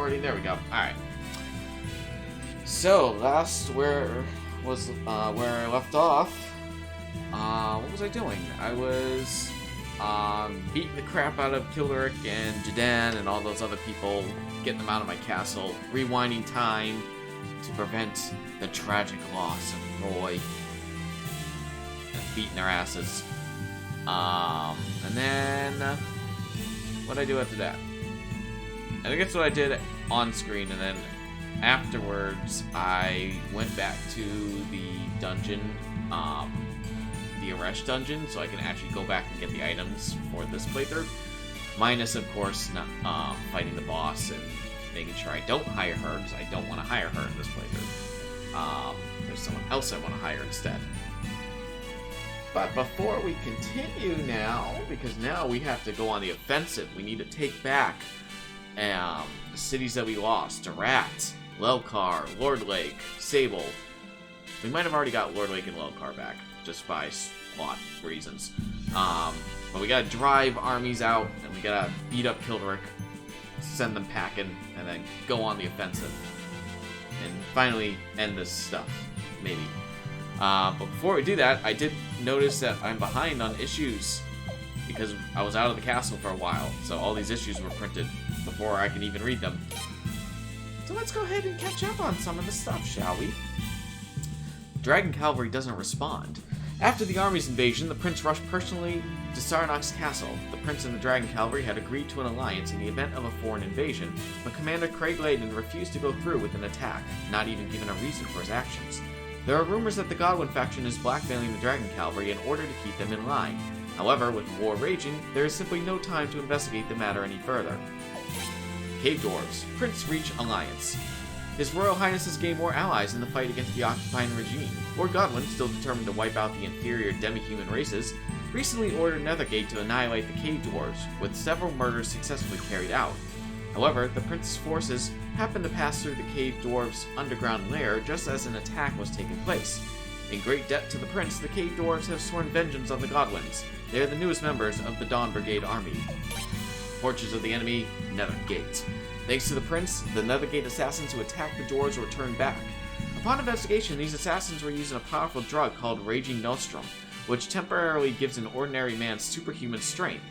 recording. There we go. Alright. So, last where I left off. What was I doing? I was beating the crap out of Kilderic and Jadan and all those other people, getting them out of my castle, rewinding time to prevent the tragic loss of Roy, and beating their asses. And then what did I do after that? I think that's what I did on screen, and then afterwards I went back to the dungeon, the Aresh dungeon, so I can actually go back and get the items for this playthrough. Minus, of course, not fighting the boss and making sure I don't hire her, because I don't want to hire her in this playthrough. There's someone else I want to hire instead. But before we continue now, because now we have to go on the offensive, we need to take back the cities that we lost. Durat, Lelkar, Lord Lake, Sable. We might have already got Lord Lake and Lelkar back, just by plot reasons. But we gotta drive armies out, and we gotta beat up Kilderic, send them packing, and then go on the offensive. And finally end this stuff, maybe. But before we do that, I did notice that I'm behind on issues because I was out of the castle for a while, so all these issues were printed before I can even read them. So let's go ahead and catch up on some of the stuff, shall we? Dragon Cavalry doesn't respond. After the army's invasion, the prince rushed personally to Sarnak's castle. The prince and the Dragon Cavalry had agreed to an alliance in the event of a foreign invasion, but Commander Craig Layden refused to go through with an attack, not even given a reason for his actions. There are rumors that the Godwin faction is blackmailing the Dragon Cavalry in order to keep them in line. However, with war raging, there is simply no time to investigate the matter any further. Cave Dwarves. Prince reach alliance. His Royal Highness has gained more allies in the fight against the occupying regime. Lord Godwin, still determined to wipe out the inferior demi-human races, recently ordered Nethergate to annihilate the Cave Dwarves, with several murders successfully carried out. However, the prince's forces happened to pass through the Cave Dwarves' underground lair just as an attack was taking place. In great debt to the prince, the Cave Dwarves have sworn vengeance on the Godwins. They are the newest members of the Dawn Brigade army. Fortunes of the enemy, Nethergate. Thanks to the prince, the Nethergate assassins who attacked the dwarves were turned back. Upon investigation, these assassins were using a powerful drug called Raging Nostrum, which temporarily gives an ordinary man superhuman strength.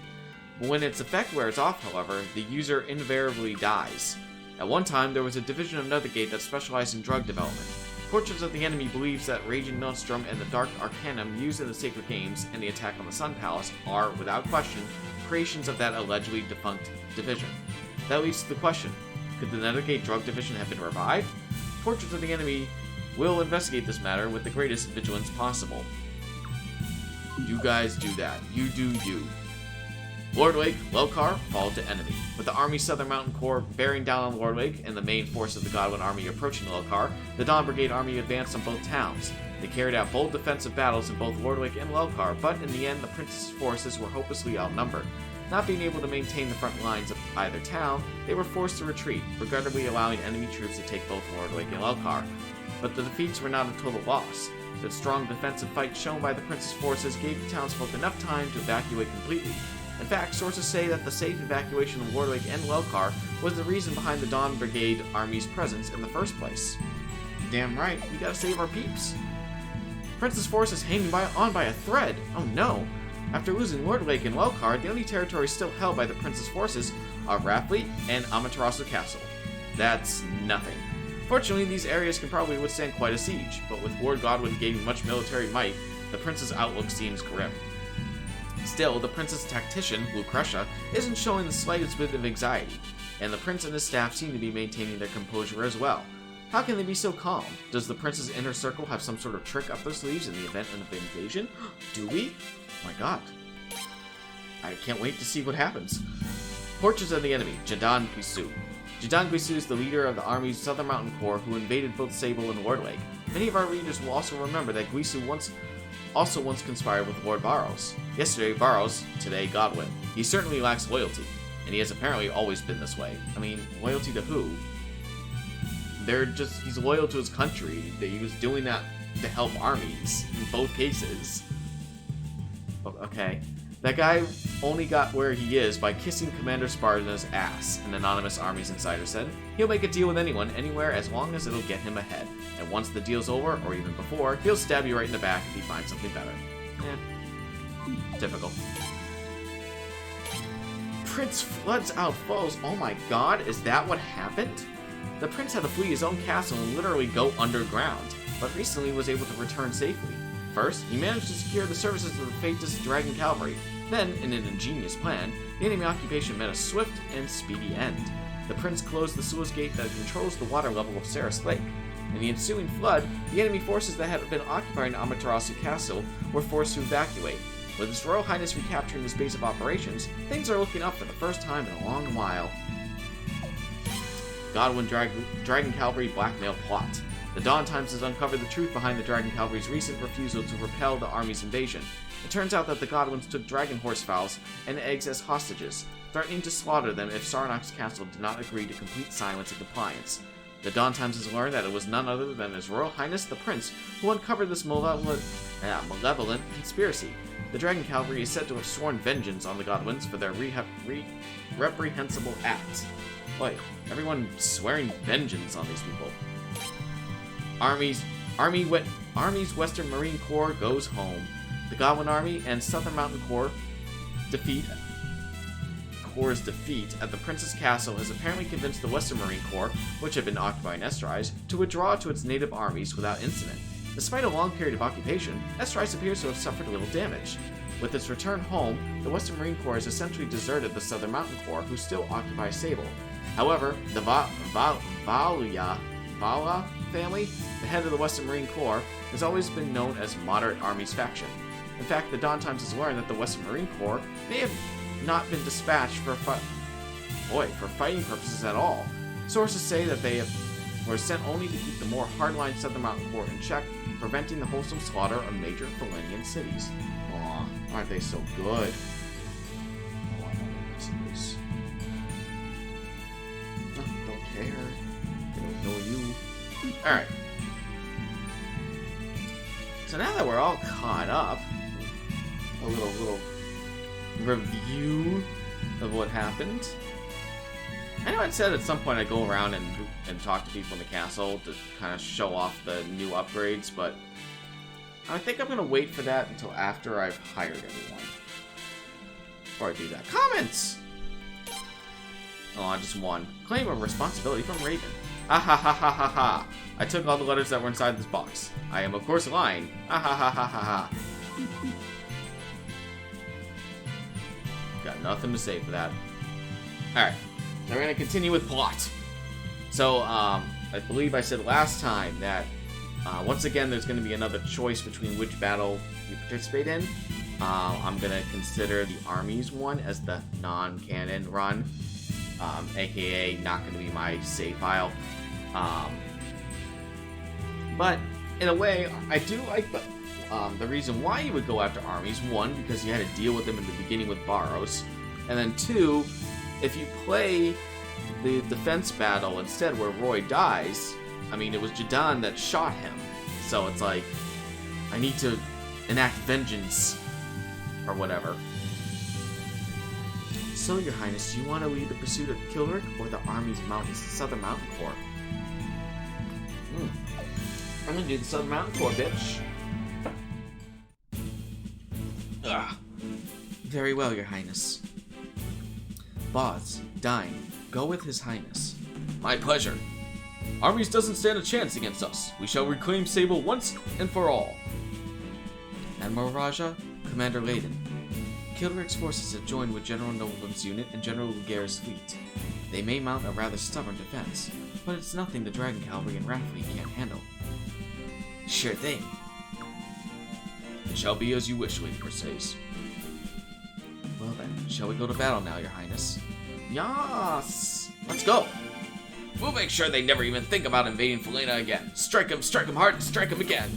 When its effect wears off, however, the user invariably dies. At one time, there was a division of Nethergate that specialized in drug development. Fortunes of the Enemy believes that Raging Nostrum and the Dark Arcanum used in the Sacred Games and the attack on the Sun Palace are, without question, creations of that allegedly defunct division. That leads to the question, could the Nethergate drug division have been revived? Fortunes of the Enemy will investigate this matter with the greatest vigilance possible. You guys do that. You do you. Lord Lake, Lelkar, fall to enemy. With the Army's Southern Mountain Corps bearing down on Lord Lake and the main force of the Godwin army approaching Lelkar, the Dawn Brigade army advanced on both towns. They carried out bold defensive battles in both Lord Lake and Lelkar, but in the end, the prince's forces were hopelessly outnumbered. Not being able to maintain the front lines of either town, they were forced to retreat, regrettably allowing enemy troops to take both Lord Lake and Lelkar. But the defeats were not a total loss. The strong defensive fight shown by the prince's forces gave the townsfolk enough time to evacuate completely. In fact, sources say that the safe evacuation of Lord Lake and Lelkar was the reason behind the Dawn Brigade army's presence in the first place. Damn right, we gotta save our peeps. Prince's force is hanging on by a thread. Oh no. After losing Lord Lake and Lelkar, the only territories still held by the prince's forces are Rafleet and Amaterasu Castle. That's nothing. Fortunately, these areas can probably withstand quite a siege, but with Lord Godwin gaining much military might, the prince's outlook seems grim. Still, the prince's tactician, Lucretia, isn't showing the slightest bit of anxiety, and the prince and his staff seem to be maintaining their composure as well. How can they be so calm? Does the prince's inner circle have some sort of trick up their sleeves in the event of an invasion? Do we? Oh my god. I can't wait to see what happens. Portraits of the enemy, Jadan Guisu. Jadan Guisu is the leader of the army's Southern Mountain Corps who invaded both Sable and Lord Lake. Many of our readers will also remember that Guisu once conspired with Lord Varos. Yesterday Varos, today Godwin. He certainly lacks loyalty, and he has apparently always been this way. I mean, loyalty to who? He's loyal to his country. He was doing that to help armies in both cases. Okay. That guy only got where he is by kissing Commander Sparta's ass, an anonymous Armies insider said. He'll make a deal with anyone, anywhere, as long as it'll get him ahead. And once the deal's over, or even before, he'll stab you right in the back if he finds something better. Typical. Prince floods out foes. Oh my god, is that what happened? The prince had to flee his own castle and literally go underground, but recently was able to return safely. First, he managed to secure the services of the Fifteenth Dragon Cavalry. Then, in an ingenious plan, the enemy occupation met a swift and speedy end. The prince closed the sluice gate that controls the water level of Saris Lake. In the ensuing flood, the enemy forces that had been occupying Amaterasu Castle were forced to evacuate. With His Royal Highness recapturing his base of operations, things are looking up for the first time in a long while. Godwin Dragon Cavalry blackmail plot. The Dawn Times has uncovered the truth behind the Dragon Cavalry's recent refusal to repel the army's invasion. It turns out that the Godwins took dragon horsefowls and eggs as hostages, threatening to slaughter them if Sarnax's castle did not agree to complete silence and compliance. The Dawn Times has learned that it was none other than His Royal Highness the Prince who uncovered this malevolent conspiracy. The Dragon Cavalry is said to have sworn vengeance on the Godwins for their reprehensible acts. Boy, everyone swearing vengeance on these people. Army's Western Marine Corps goes home. The Godwin Army and Southern Mountain Corps' defeat at the Prince's Castle has apparently convinced the Western Marine Corps, which had been occupying Estrise, to withdraw to its native armies without incident. Despite a long period of occupation, Estrise appears to have suffered little damage. With its return home, the Western Marine Corps has essentially deserted the Southern Mountain Corps, who still occupy Sable. However, the Vala family, the head of the Western Marine Corps, has always been known as Moderate Army's faction. In fact, the Dawn Times has learned that the Western Marine Corps may have not been dispatched for fighting purposes at all. Sources say that they were sent only to keep the more hardline Southern Mountain Corps in check, preventing the wholesome slaughter of major Valenian cities. Aw, aren't they so good? Oh, I don't listen to this. Don't care. They don't know you. Alright. So now that we're all caught up, a little review of what happened. I know I said at some point I'd go around and talk to people in the castle to kind of show off the new upgrades, but I think I'm going to wait for that until after I've hired everyone. Before I do that. Comments! Oh, just one. Claim of responsibility from Raven. Ah ha ha ha ha ha. I took all the letters that were inside this box. I am of course lying. Ah ha ha ha ha ha. Got nothing to say for that. Alright. Now we're going to continue with plot. So, I believe I said last time that once again there's going to be another choice between which battle you participate in. I'm going to consider the Armies one as the non-canon run, aka not going to be my save file. But in a way, I do like the reason why you would go after Armies. One, because you had to deal with them in the beginning with Barrows, and then two, if you play the defense battle instead where Roy dies, I mean, it was Jadan that shot him. So it's like, I need to enact vengeance, or whatever. So, Your Highness, do you want to lead the pursuit of Kilrick or the Army's Southern Mountain Corps? I'm gonna do the Southern Mountain Corps, bitch. Ugh. Very well, Your Highness. Boz, Dine, go with His Highness. My pleasure. Armies doesn't stand a chance against us. We shall reclaim Sable once and for all. Admiral Raja, Commander Layden. Kilrick's forces have joined with General Nobleman's unit and General Lugare's fleet. They may mount a rather stubborn defense, but it's nothing the Dragon Cavalry and Rat Fleet can't handle. Sure thing. It shall be as you wish, Lady Mercedes. Well then, shall we go to battle now, Your Highness? Yas! Let's go! We'll make sure they never even think about invading Felina again. Strike 'em hard, and strike 'em again!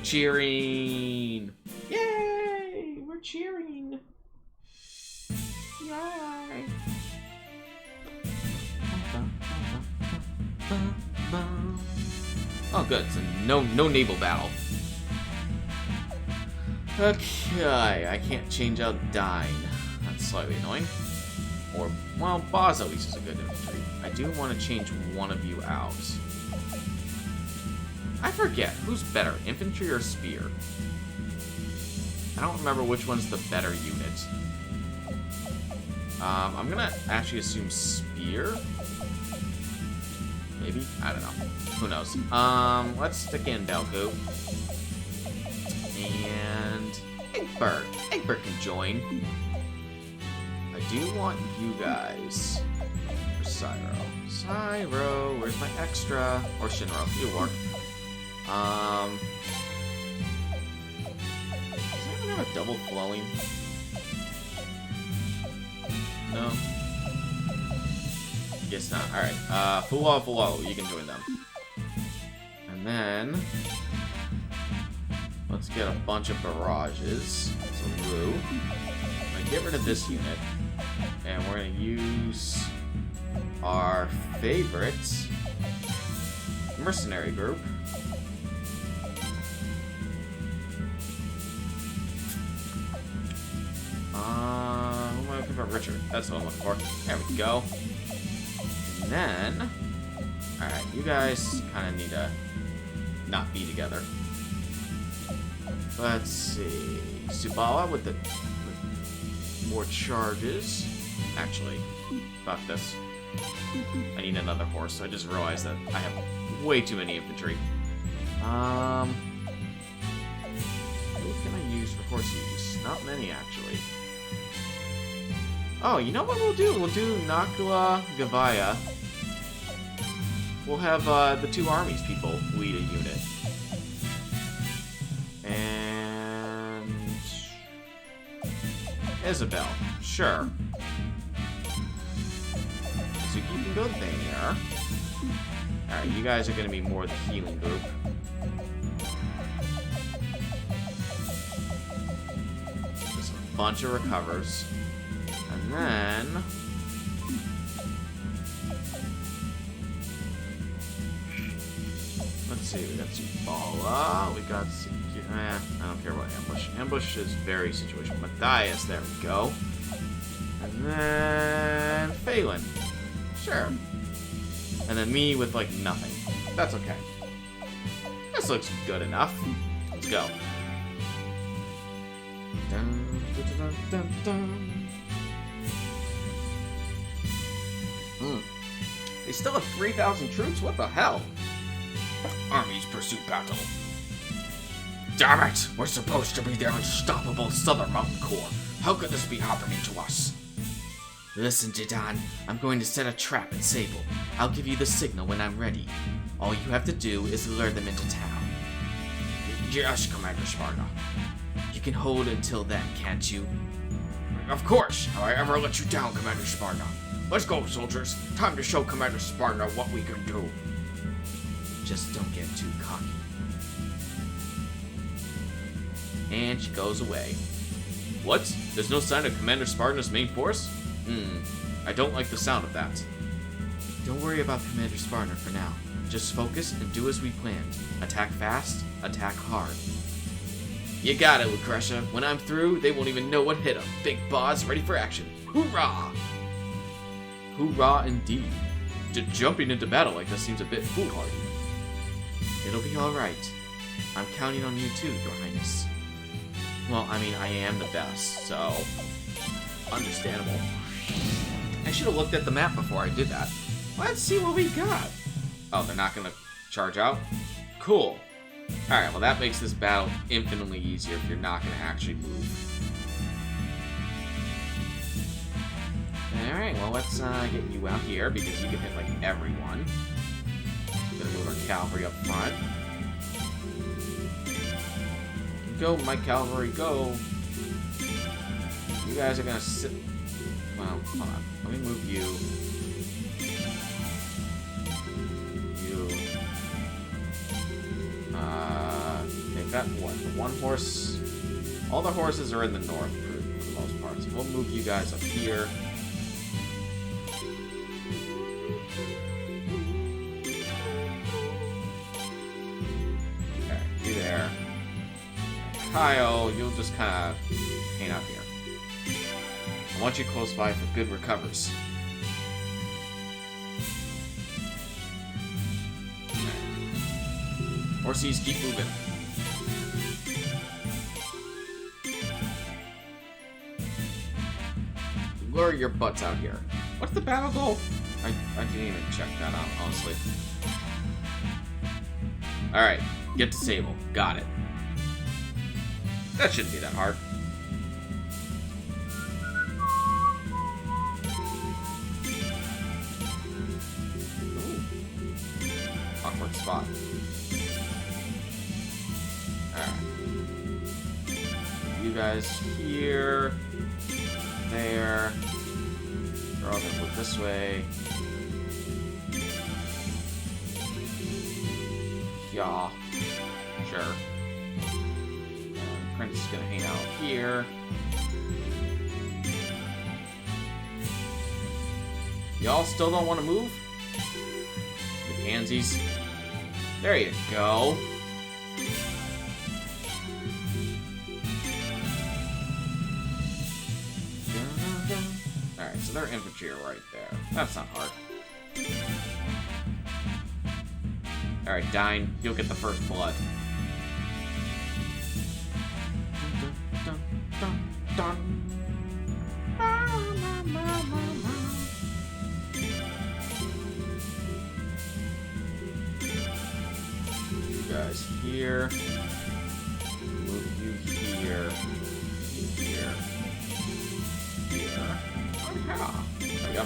Cheering! Yay! We're cheering! Yay! Oh good, so no naval battle. Okay, I can't change out Dine. That's slightly annoying. Or, well, Boz at least is a good infantry. I do want to change one of you out. I forget, who's better, infantry or spear? I don't remember which one's the better unit. I'm gonna actually assume spear? Maybe? I don't know. Who knows? Let's stick in Belko. And Egbert. Egbert can join. I do want you guys. Where's Cyro? Cyro, where's my extra? Or Shinro, you work. Does anyone have a double flowing? No? Guess not. Alright, Fulo, you can join them. And then let's get a bunch of barrages. So Rue. I'm gonna get rid of this unit. And we're gonna use our favorite mercenary group. Who am I looking for? Richard. That's what I'm looking for. There we go. And then, alright, you guys kind of need to not be together. Let's see. Subala with more charges. Actually, fuck this. I need another horse. I just realized that I have way too many infantry. Who can I use for horse use? Not many, actually. Oh, you know what we'll do? We'll do Nakula Gavaya. We'll have the two armies people lead a unit. And Isabel. Sure. So you can go there. Alright, you guys are going to be more the healing group. Just a bunch of recovers. And then let's see, we got Subala, we got I don't care about Ambush. Ambush is very situational. Matthias, there we go. And then Phelan. Sure. And then me with like nothing. That's okay. This looks good enough. Let's go. Dun, dun, dun, dun, dun. They still have 3,000 troops? What the hell? Armies pursue battle. Damn it! We're supposed to be their unstoppable Southern Mountain Corps. How could this be happening to us? Listen, Jidan. I'm going to set a trap at Sable. I'll give you the signal when I'm ready. All you have to do is lure them into town. Yes, Commander Sparta. You can hold until then, can't you? Of course! Have I ever let you down, Commander Sparta? Let's go, soldiers. Time to show Commander Sparta what we can do. Just don't get too cocky. And she goes away. What? There's no sign of Commander Sparta's main force? I don't like the sound of that. Don't worry about Commander Sparta for now. Just focus and do as we planned. Attack fast, attack hard. You got it, Lucretia. When I'm through, they won't even know what hit them. Big Boss ready for action. Hoorah! Hoorah indeed. Jumping into battle like this seems a bit foolhardy. It'll be alright. I'm counting on you too, Your Highness. Well, I mean, I am the best, so understandable. I should have looked at the map before I did that. Let's see what we got. Oh, they're not going to charge out? Cool. Alright, well that makes this battle infinitely easier if you're not going to actually move. Alright, well let's get you out here because you can hit like everyone. Gonna move our cavalry up front. Go, my cavalry, go! You guys are gonna sit... Well, hold on. Let me move you. They've got what? The one horse... All the horses are in the north for the most part, so we'll move you guys up here. Okay, you there. Kyle, you'll just kind of hang out here. I want you close by for good recovers. Horsies, keep moving. Lure your butts out here. What's the battle goal? I didn't even check that out, honestly. Alright, get to Sable. Got it. That shouldn't be that hard. Ooh. Awkward spot. Alright. You guys here. There. They're all gonna move this way. Yeah. Sure. Prince is gonna hang out here. Y'all still don't want to move? You pansies. There you go. Alright, so their infantry are right there. That's not hard. Alright, Dine, you'll get the first blood. You guys here. Move you here. Here. Here. Oh, yeah. There we go.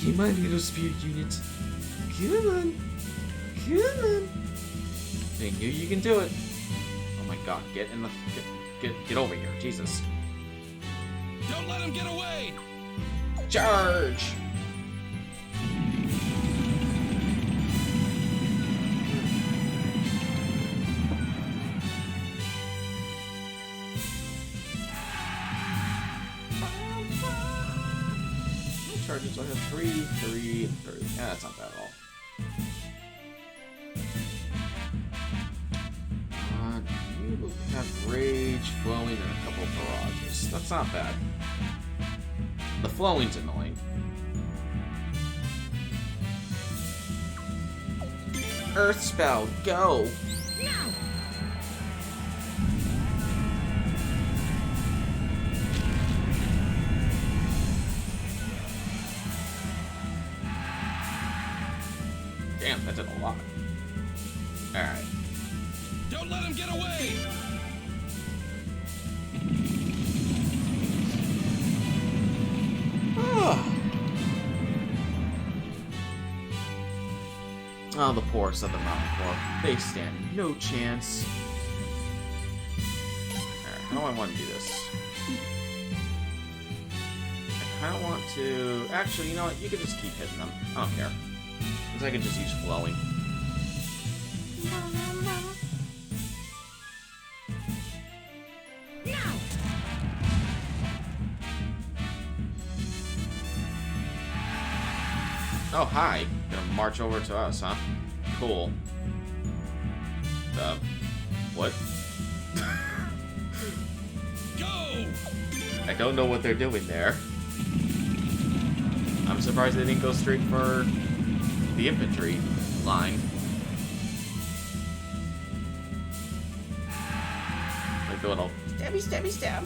Come on, little spirit unit. Come on. Come on. I knew you can do it. Oh my god, get in the... Get over here. Jesus. Don't let him get away! Charge! Charges, I have 3, 3, and 3. Yeah, that's not bad at all. You have rage, flowing, and a couple of barrages. That's not bad. The flowing's annoying. Earth spell, go! No! Damn, that did a lot. Alright. Don't let him get away! Oh, the poor Southern Mountain Corps. They stand no chance. Alright, how do I want to do this? I kind of want to... Actually, you know what? You can just keep hitting them. I don't care. Because I can just use flowing. Oh, hi. Gonna march over to us, huh? Cool. What? Go! I don't know what they're doing there. I'm surprised they didn't go straight for the infantry line. Like the little stabby, stabby, stab.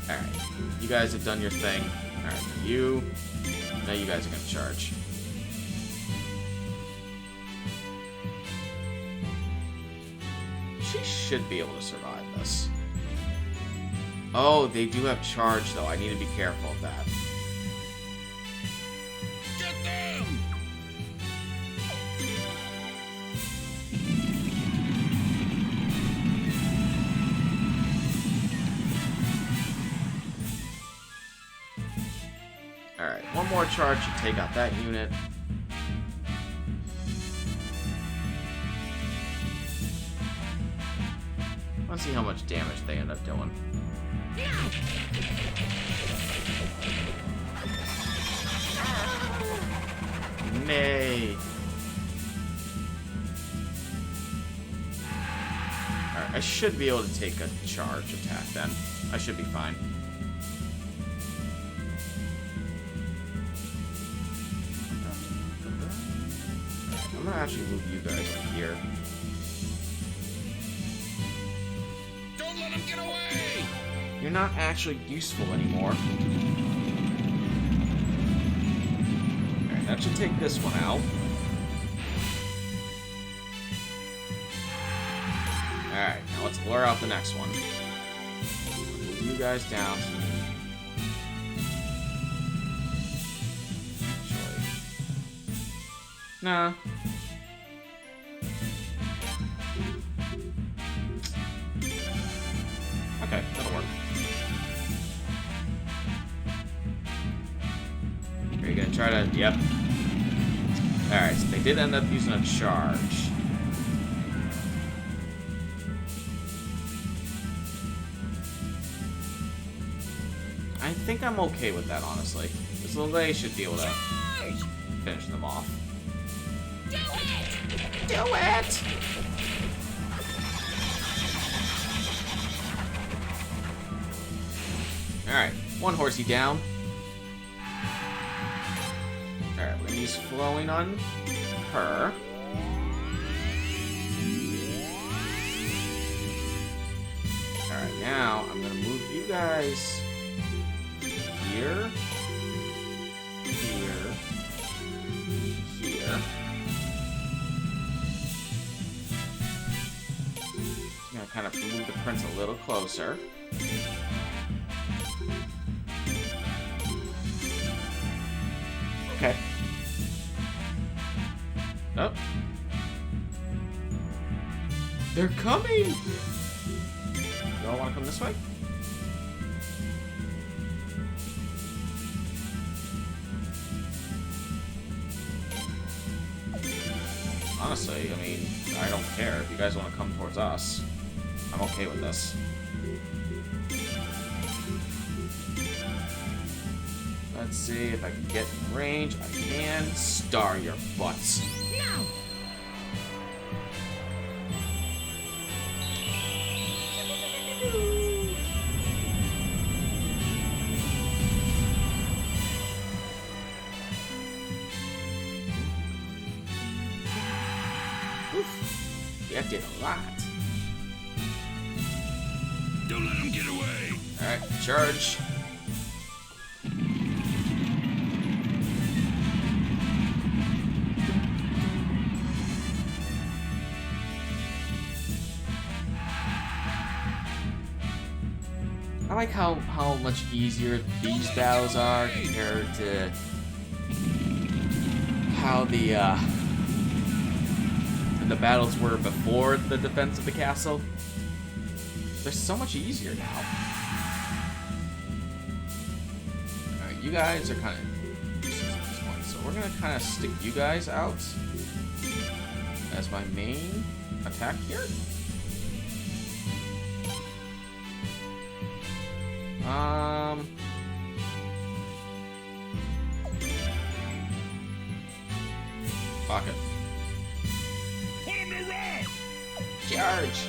Alright. You guys have done your thing. Alright, you... Now you guys are gonna charge. She should be able to survive this. Oh, they do have charge, though. I need to be careful of that. Get them! Alright, one more charge to take out that unit. Let's see how much damage they end up doing. Nay. I should be able to take a charge attack then. I should be fine. I'm gonna actually move you guys right here. Don't let him get away! You're not actually useful anymore. Alright, that should take this one out. Alright, now let's blur out the next one. Move you guys down. Actually. Nah. Okay, that'll work. Are you gonna try to... Yep. Alright, so they did end up using a charge. I think I'm okay with that, honestly. This little lady should be able to finish them off. Do it! Do it! Alright, one horsey down. Alright, we're gonna use flowing on her. Alright, now I'm gonna move you guys here, here, here. I'm gonna kind of move the prince a little closer. Okay. Oh. They're coming! Y'all wanna come this way? Honestly, I mean, I don't care. If you guys want to come towards us, I'm okay with this. Let's see if I can get in range. I can. Star your butts. No! That did a lot. Don't let him get away! Alright, charge. I like how much easier these battles are compared to how the battles were before the defense of the castle. They're so much easier now. Alright, you guys are kind of useless at this point, so we're gonna kind of stick you guys out as my main attack here. Pocket. Put him to rest! Charge!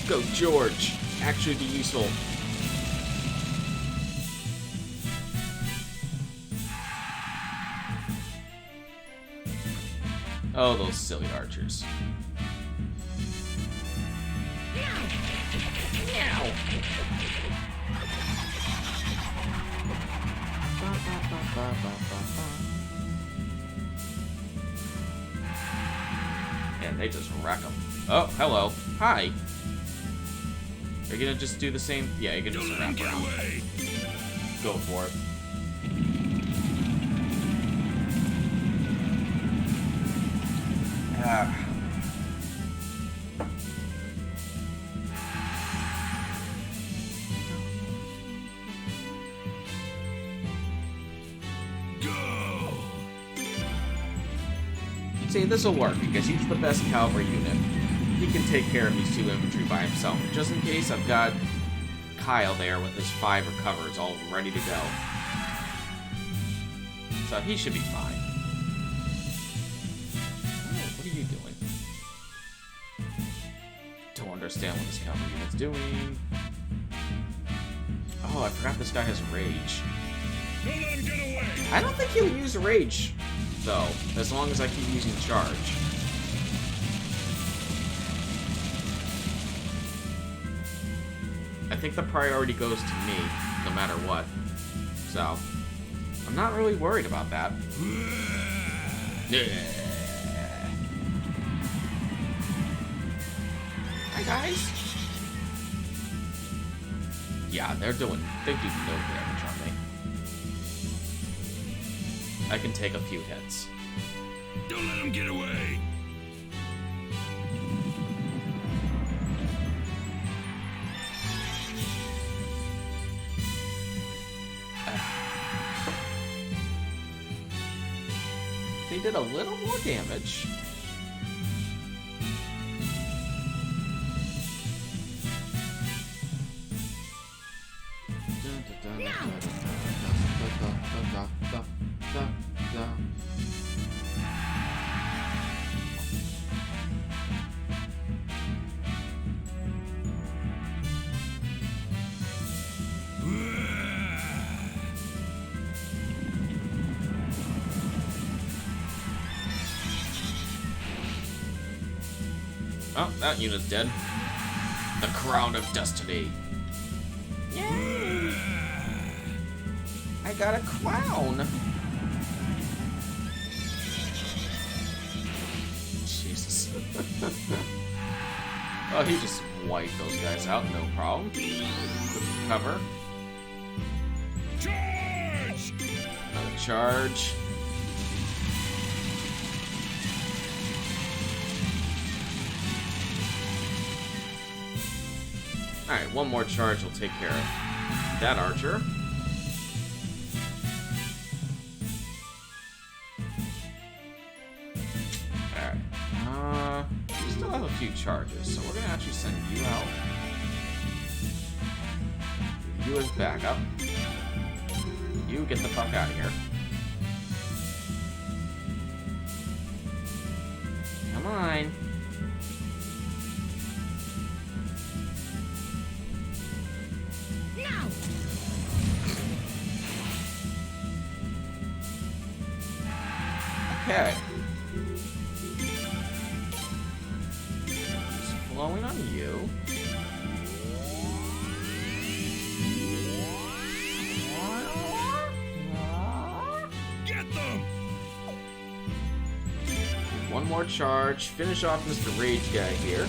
Go, George! Actually be useful. Oh, those silly archers. Meow! And they just wreck them. Oh, hello. Hi. Are you gonna just do the same? Yeah, you can just wrap around. Go for it. Ah. See, this will work because he's the best cavalry unit. He can take care of these 2 infantry by himself. Just in case, I've got Kyle there with his 5 recovers all ready to go. So he should be fine. Oh, what are you doing? understand what this cavalry unit's doing. Oh, I forgot this guy has rage. Don't let him get away! I don't think he'll use rage, though, as long as I keep using charge. I think the priority goes to me, no matter what. So, I'm not really worried about that. Hi, guys. Yeah, they do no damage on me. I can take a few hits. Don't let him get away! They did a little more damage. Oh, that unit's dead. The Crown of Destiny. Yay! I got a crown! Jesus. Oh, he just wiped those guys out, no problem. Quick cover. Charge! Another charge. Alright, one more charge will take care of that archer. Alright. We still have a few charges, so we're gonna actually send you out. You as backup. You get the fuck out of here. Come on. Okay. Just flowing on you. Get them! One more charge. Finish off Mr. Rage guy here.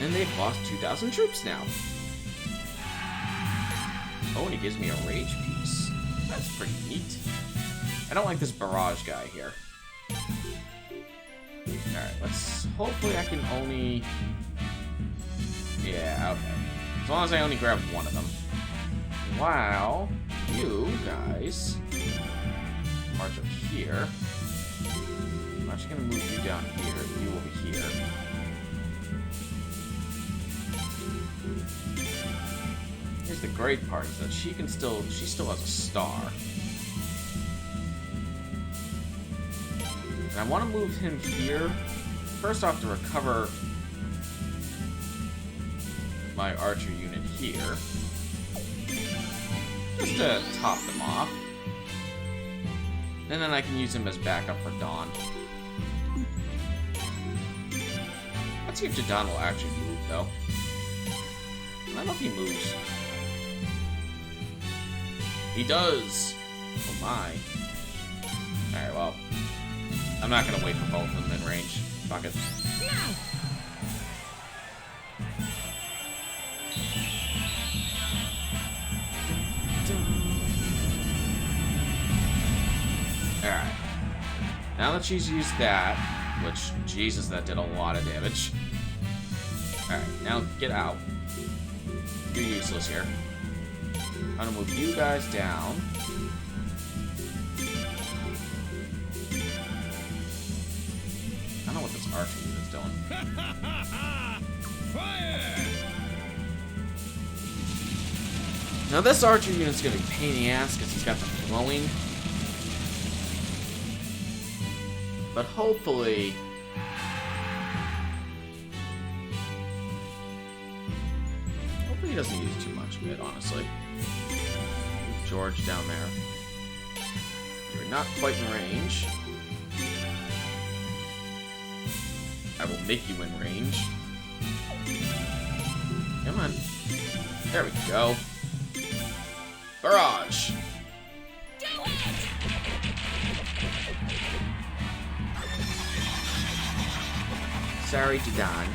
And they've lost 2,000 troops now. Oh, and he gives me a rage piece. That's pretty neat. I don't like this barrage guy here. Alright, let's... Hopefully I can only... Yeah, okay. As long as I only grab one of them. Wow. You guys... march up here. I'm actually going to move you down here. You over here. Here's the great part, is that she still has a star. And I want to move him here, first off to recover my archer unit here. Just to top them off. And then I can use him as backup for Dawn. Let's see if Jadon will actually move, though. I don't know if he moves. He does! Oh my. Alright, well. I'm not gonna wait for both of them in range. Fuck it. Alright. Now that she's used that, which, Jesus, that did a lot of damage. Alright, now get out. You're useless here. I'm gonna move you guys down. I don't know what this archer unit's doing. Fire! Now this archer unit's gonna be a pain in the ass because he's got the flowing. But hopefully... Hopefully he doesn't use too much of it, honestly. George down there. You're not quite in range. I will make you in range. Come on. There we go. Barrage! Do it! Sorry, Jadon.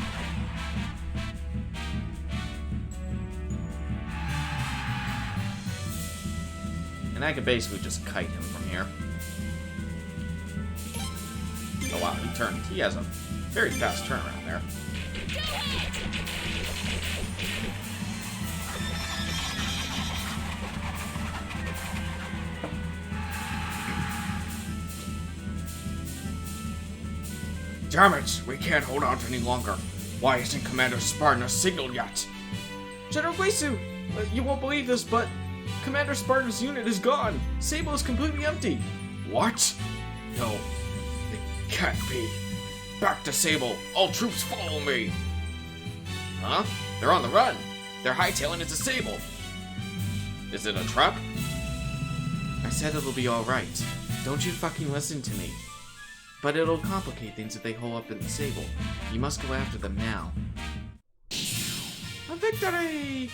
And I could basically just kite him from here. Oh wow, he turned. He has a very fast turnaround there. Do it! Damn it! We can't hold out any longer. Why isn't Commander Spartan signaled yet? General Guisu, you won't believe this, but Commander Spartan's unit is gone. Sable is completely empty. What? No, it can't be. Back to Sable. All troops follow me. Huh? They're on the run. They're hightailing it to Sable. Is it a trap? I said it'll be alright. Don't you fucking listen to me. But it'll complicate things if they hole up in the Sable. You must go after them now. A victory!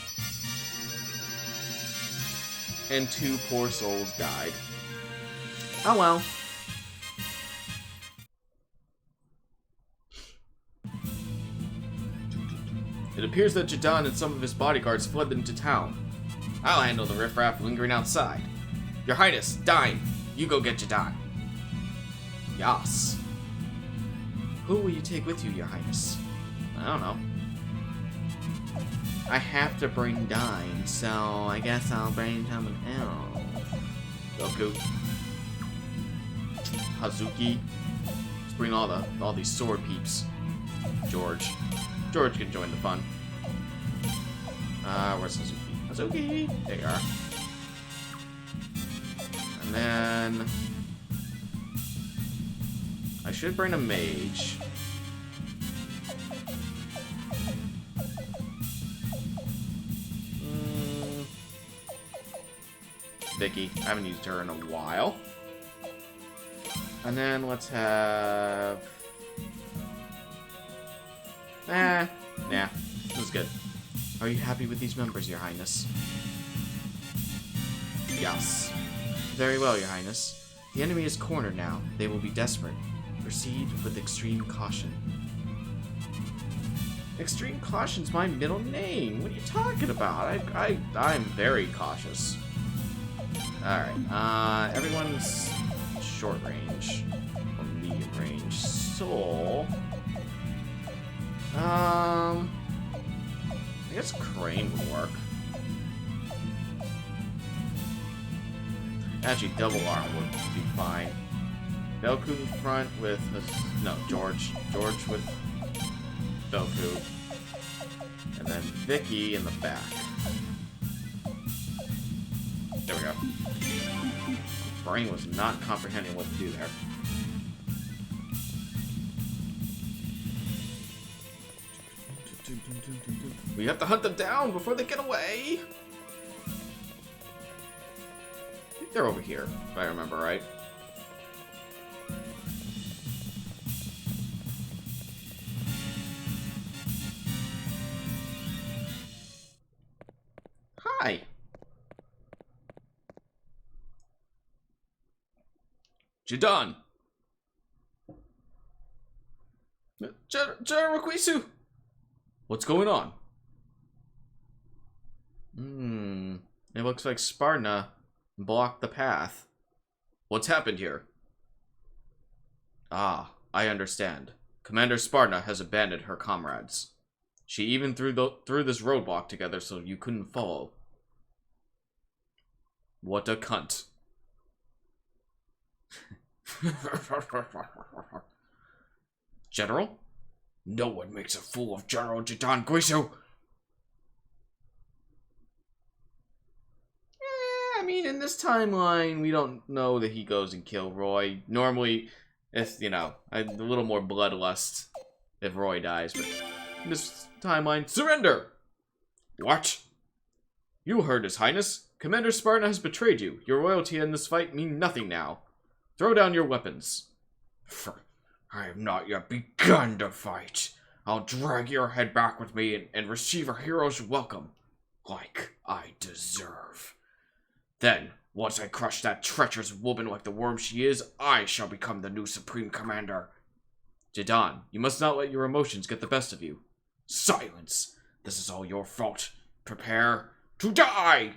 And 2 poor souls died. Oh well. It appears that Jadon and some of his bodyguards fled into town. I'll handle the riffraff lingering outside. Your Highness, Dine, you go get Jadon. Yas. Who will you take with you, Your Highness? I don't know. I have to bring Dine, so I guess I'll bring someone else. Goku. Hazuki. Let's bring all these sword peeps. George. George can join the fun. Where's Hazuki? Hazuki! There you are. And then... I should bring a mage. Vicky. I haven't used her in a while. And then let's have... Nah, this is good. Are you happy with these members, Your Highness? Yes. Very well, Your Highness. The enemy is cornered now. They will be desperate. Proceed with extreme caution. Extreme Caution's my middle name. What are you talking about? I'm very cautious. Alright, everyone's short range. Or medium range. So... I guess Crane would work. Actually, double arm would be fine. Goku in front with... No, George. George with Goku. And then Vicky in the back. There we go. Brain was not comprehending what to do there. We have to hunt them down before they get away! I think they're over here, if I remember right. Hi! Jadon! General Quisu! What's going on? It looks like Sparta blocked the path. What's happened here? Ah, I understand. Commander Sparta has abandoned her comrades. She even threw this roadblock together so you couldn't follow. What a cunt. General? No one makes a fool of General Jadon Guisu. I mean, in this timeline, we don't know that he goes and kills Roy. Normally, If, you know, a little more bloodlust if Roy dies, but in this timeline, surrender! What? You heard His Highness. Commander Sparta has betrayed you. Your loyalty in this fight mean nothing now. Throw down your weapons. I have not yet begun to fight. I'll drag your head back with me and receive a hero's welcome, like I deserve. Then, once I crush that treacherous woman like the worm she is, I shall become the new Supreme Commander. Jidan, you must not let your emotions get the best of you. Silence! This is all your fault. Prepare to die!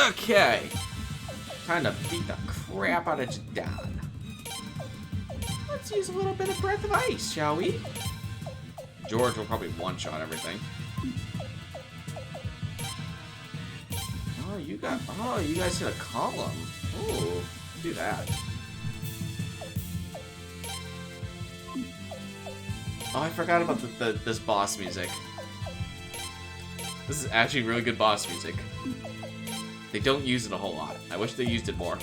Okay. Time to beat the crap out of Jidan. Let's use a little bit of Breath of Ice, shall we? George will probably one-shot everything. Oh, you guys hit a column. Ooh, do that. Oh, I forgot about this boss music. This is actually really good boss music. They don't use it a whole lot. I wish they used it more.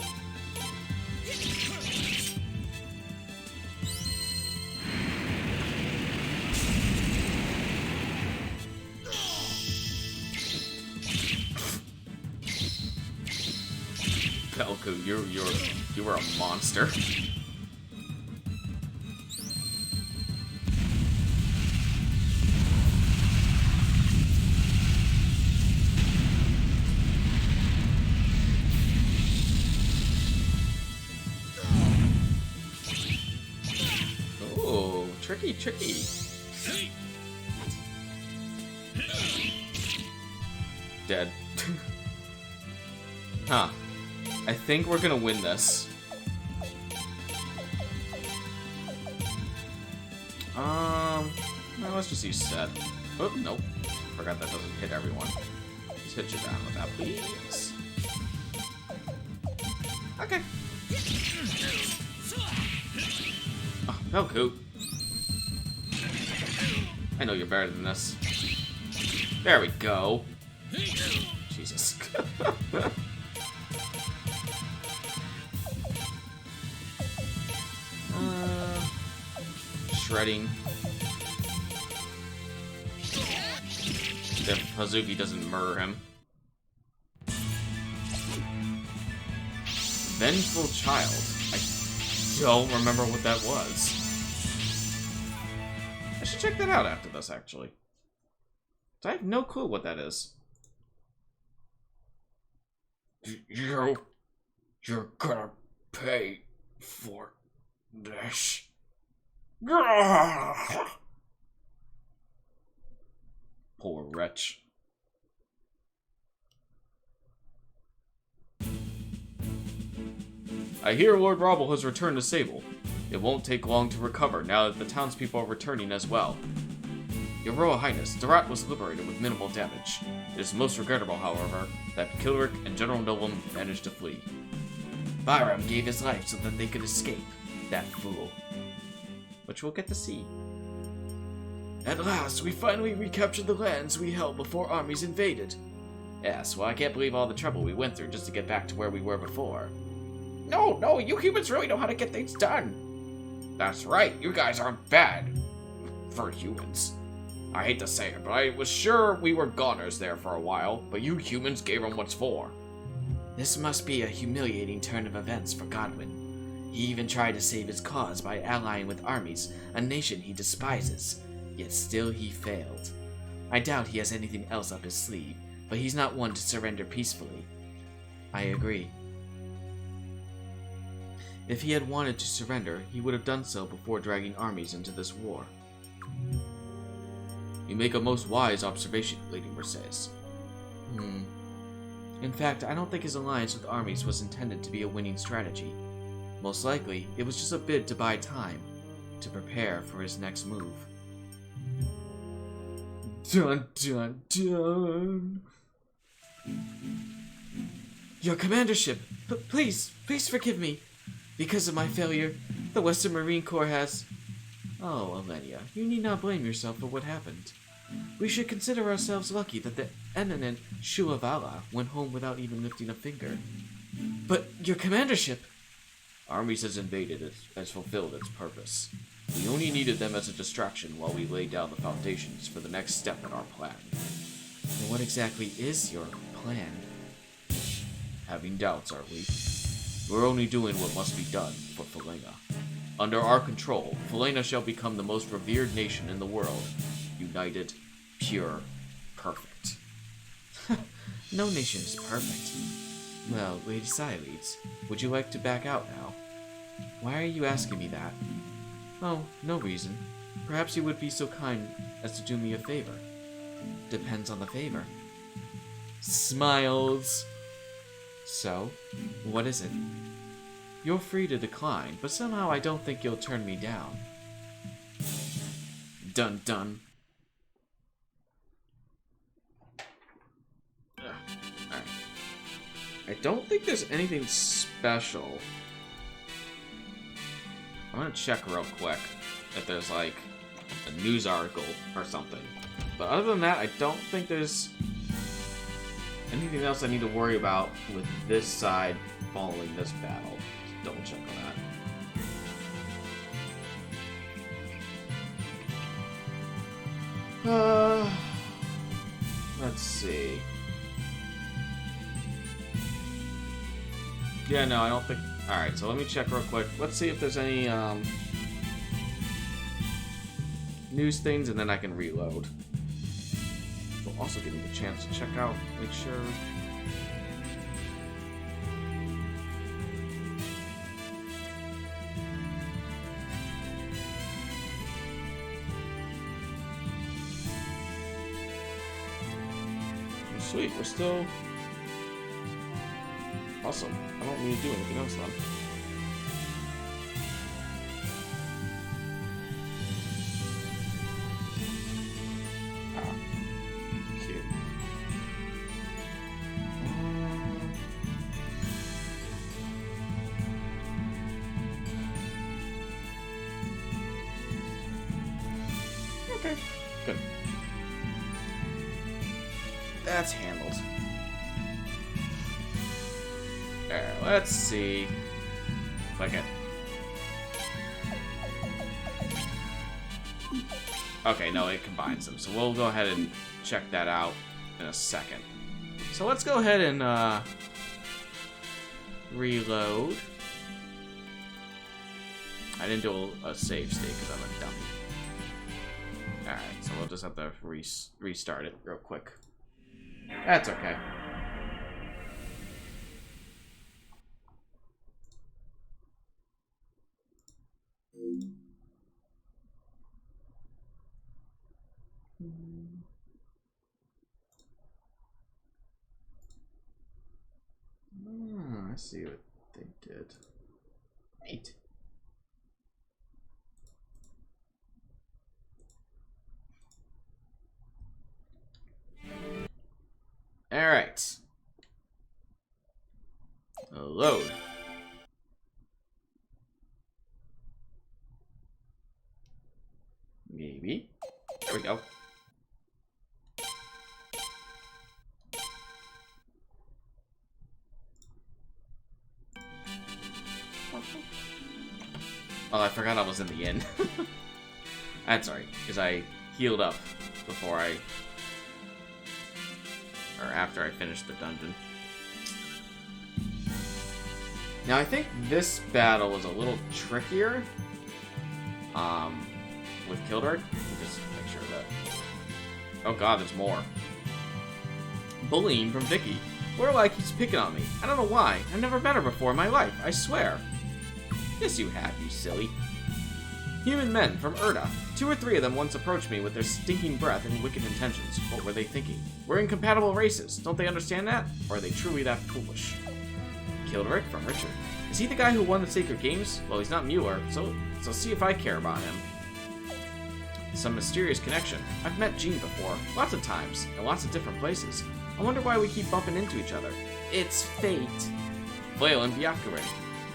Pelku, you are a monster. Oh, tricky. Dead. Huh. I think we're gonna win this. Well, let's just use set. Oh, nope. Forgot that doesn't hit everyone. Just hit you down with that, please. Okay. Oh, Pelku. I know you're better than this. There we go. Jesus. Shredding. If Hazuki doesn't murder him. Vengeful Child. I don't remember what that was. I should check that out after this, actually. I have no clue what that is. You're gonna pay for this. Poor wretch. I hear Lord Robble has returned to Sable. It won't take long to recover now that the townspeople are returning as well. Your Royal Highness, the rat was liberated with minimal damage. It is most regrettable, however, that Kilrick and General Nolan managed to flee. Byram gave his life so that they could escape. That fool. Which we'll get to see. At last, we finally recaptured the lands we held before armies invaded. Yes, well, I can't believe all the trouble we went through just to get back to where we were before. No, you humans really know how to get things done. That's right, you guys aren't bad. For humans. I hate to say it, but I was sure we were goners there for a while, but you humans gave them what's for. This must be a humiliating turn of events for Godwin. He even tried to save his cause by allying with armies, a nation he despises. Yet still he failed. I doubt he has anything else up his sleeve, but he's not one to surrender peacefully. I agree. If he had wanted to surrender, he would have done so before dragging armies into this war. You make a most wise observation, Lady Mercedes. In fact, I don't think his alliance with armies was intended to be a winning strategy. Most likely, it was just a bid to buy time, to prepare for his next move. Dun dun dun! Your commandership, please forgive me. Because of my failure, the Western Marine Corps has... Oh, Alenia, you need not blame yourself for what happened. We should consider ourselves lucky that the eminent Shuavala went home without even lifting a finger. But your commandership... Armies has invaded it, has fulfilled its purpose. We only needed them as a distraction while we laid down the foundations for the next step in our plan. And what exactly is your plan? Having doubts, are we? We're only doing what must be done for Felena. Under our control, Felena shall become the most revered nation in the world. United, pure, perfect. No nation is perfect. Well, Lady Siledes, would you like to back out now? Why are you asking me that? Oh, no reason. Perhaps you would be so kind as to do me a favor. Depends on the favor. Smiles. So, what is it? You're free to decline, but somehow I don't think you'll turn me down. Dun dun. Alright. I don't think there's anything special. I'm gonna check real quick if there's like a news article or something. But other than that, I don't think there's anything else I need to worry about with this side following this battle. Just double check on that. Let's see. Yeah, no, I don't think... Alright, so let me check real quick. Let's see if there's any, news things, and then I can reload. Will also give me the chance to check out, make sure... Sweet, we're still... Awesome. I don't need to do anything else then. Ah. Cute. Okay. Good. That's handled. There, let's see if I can... Okay, no, it combines them, so we'll go ahead and check that out in a second. So let's go ahead and reload. I didn't do a save state because I'm a dummy. Alright, so we'll just have to restart it real quick. That's okay. I see what they did. Neat. Alright. Load. Maybe. There we go. Oh, I forgot I was in the inn. That's right, because I healed up before I... or after I finished the dungeon. Now, I think this battle was a little trickier. With Kildare. Just make sure that... Oh god, there's more. Bullying from Vicky. Lorelei keeps picking on me. I don't know why. I've never met her before in my life, I swear. Yes, you have, you silly. Human men from Erda. 2 or 3 of them once approached me with their stinking breath and wicked intentions. What were they thinking? We're incompatible races. Don't they understand that? Or are they truly that foolish? Kildare from Richard. Is he the guy who won the Sacred Games? Well, he's not Mueller, so see if I care about him. Some mysterious connection. I've met Jean before, lots of times, in lots of different places. I wonder why we keep bumping into each other. It's fate. Flail and Byakurin.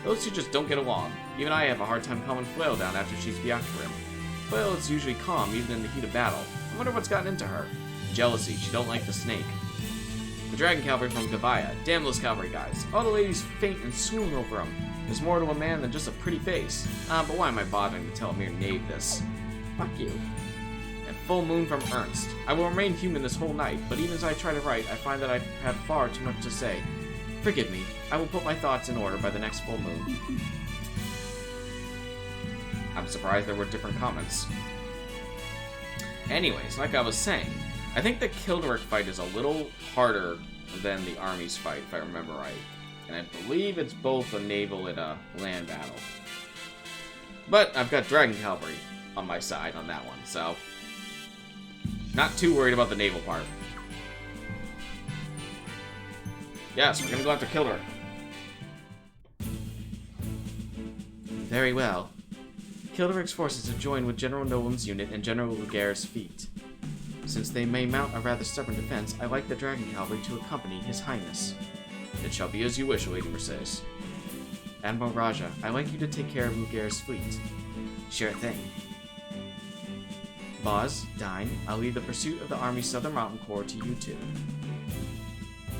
Those two just don't get along. Even I have a hard time calming Flail down after she's Byakurin. Flail is usually calm even in the heat of battle. I wonder what's gotten into her. Jealousy. She don't like the snake. The dragon cavalry from Gavaya. Damn those cavalry guys. All the ladies faint and swoon over them. There's more to a man than just a pretty face. But why am I bothering to tell a mere knave this? Fuck you. And full moon from Ernst. I will remain human this whole night, but even as I try to write, I find that I have far too much to say. Forgive me. I will put my thoughts in order by the next full moon. I'm surprised there were different comments. Anyways, like I was saying, I think the Kilderic fight is a little harder than the Armes fight, if I remember right. And I believe it's both a naval and a land battle. But I've got Dragon Cavalry on my side on that one, so not too worried about the naval part. Yes, we're gonna go after Kilderic. Very well. Kilderic's forces have joined with General Nolan's unit and General Lugare's fleet. Since they may mount a rather stubborn defense, I like the Dragon Cavalry to accompany His Highness. It shall be as you wish, Lady Mercedes. Admiral Raja, I like you to take care of Lugare's fleet. Sure thing. Boz, Dine, I'll lead the pursuit of the Army's Southern Mountain Corps to you two.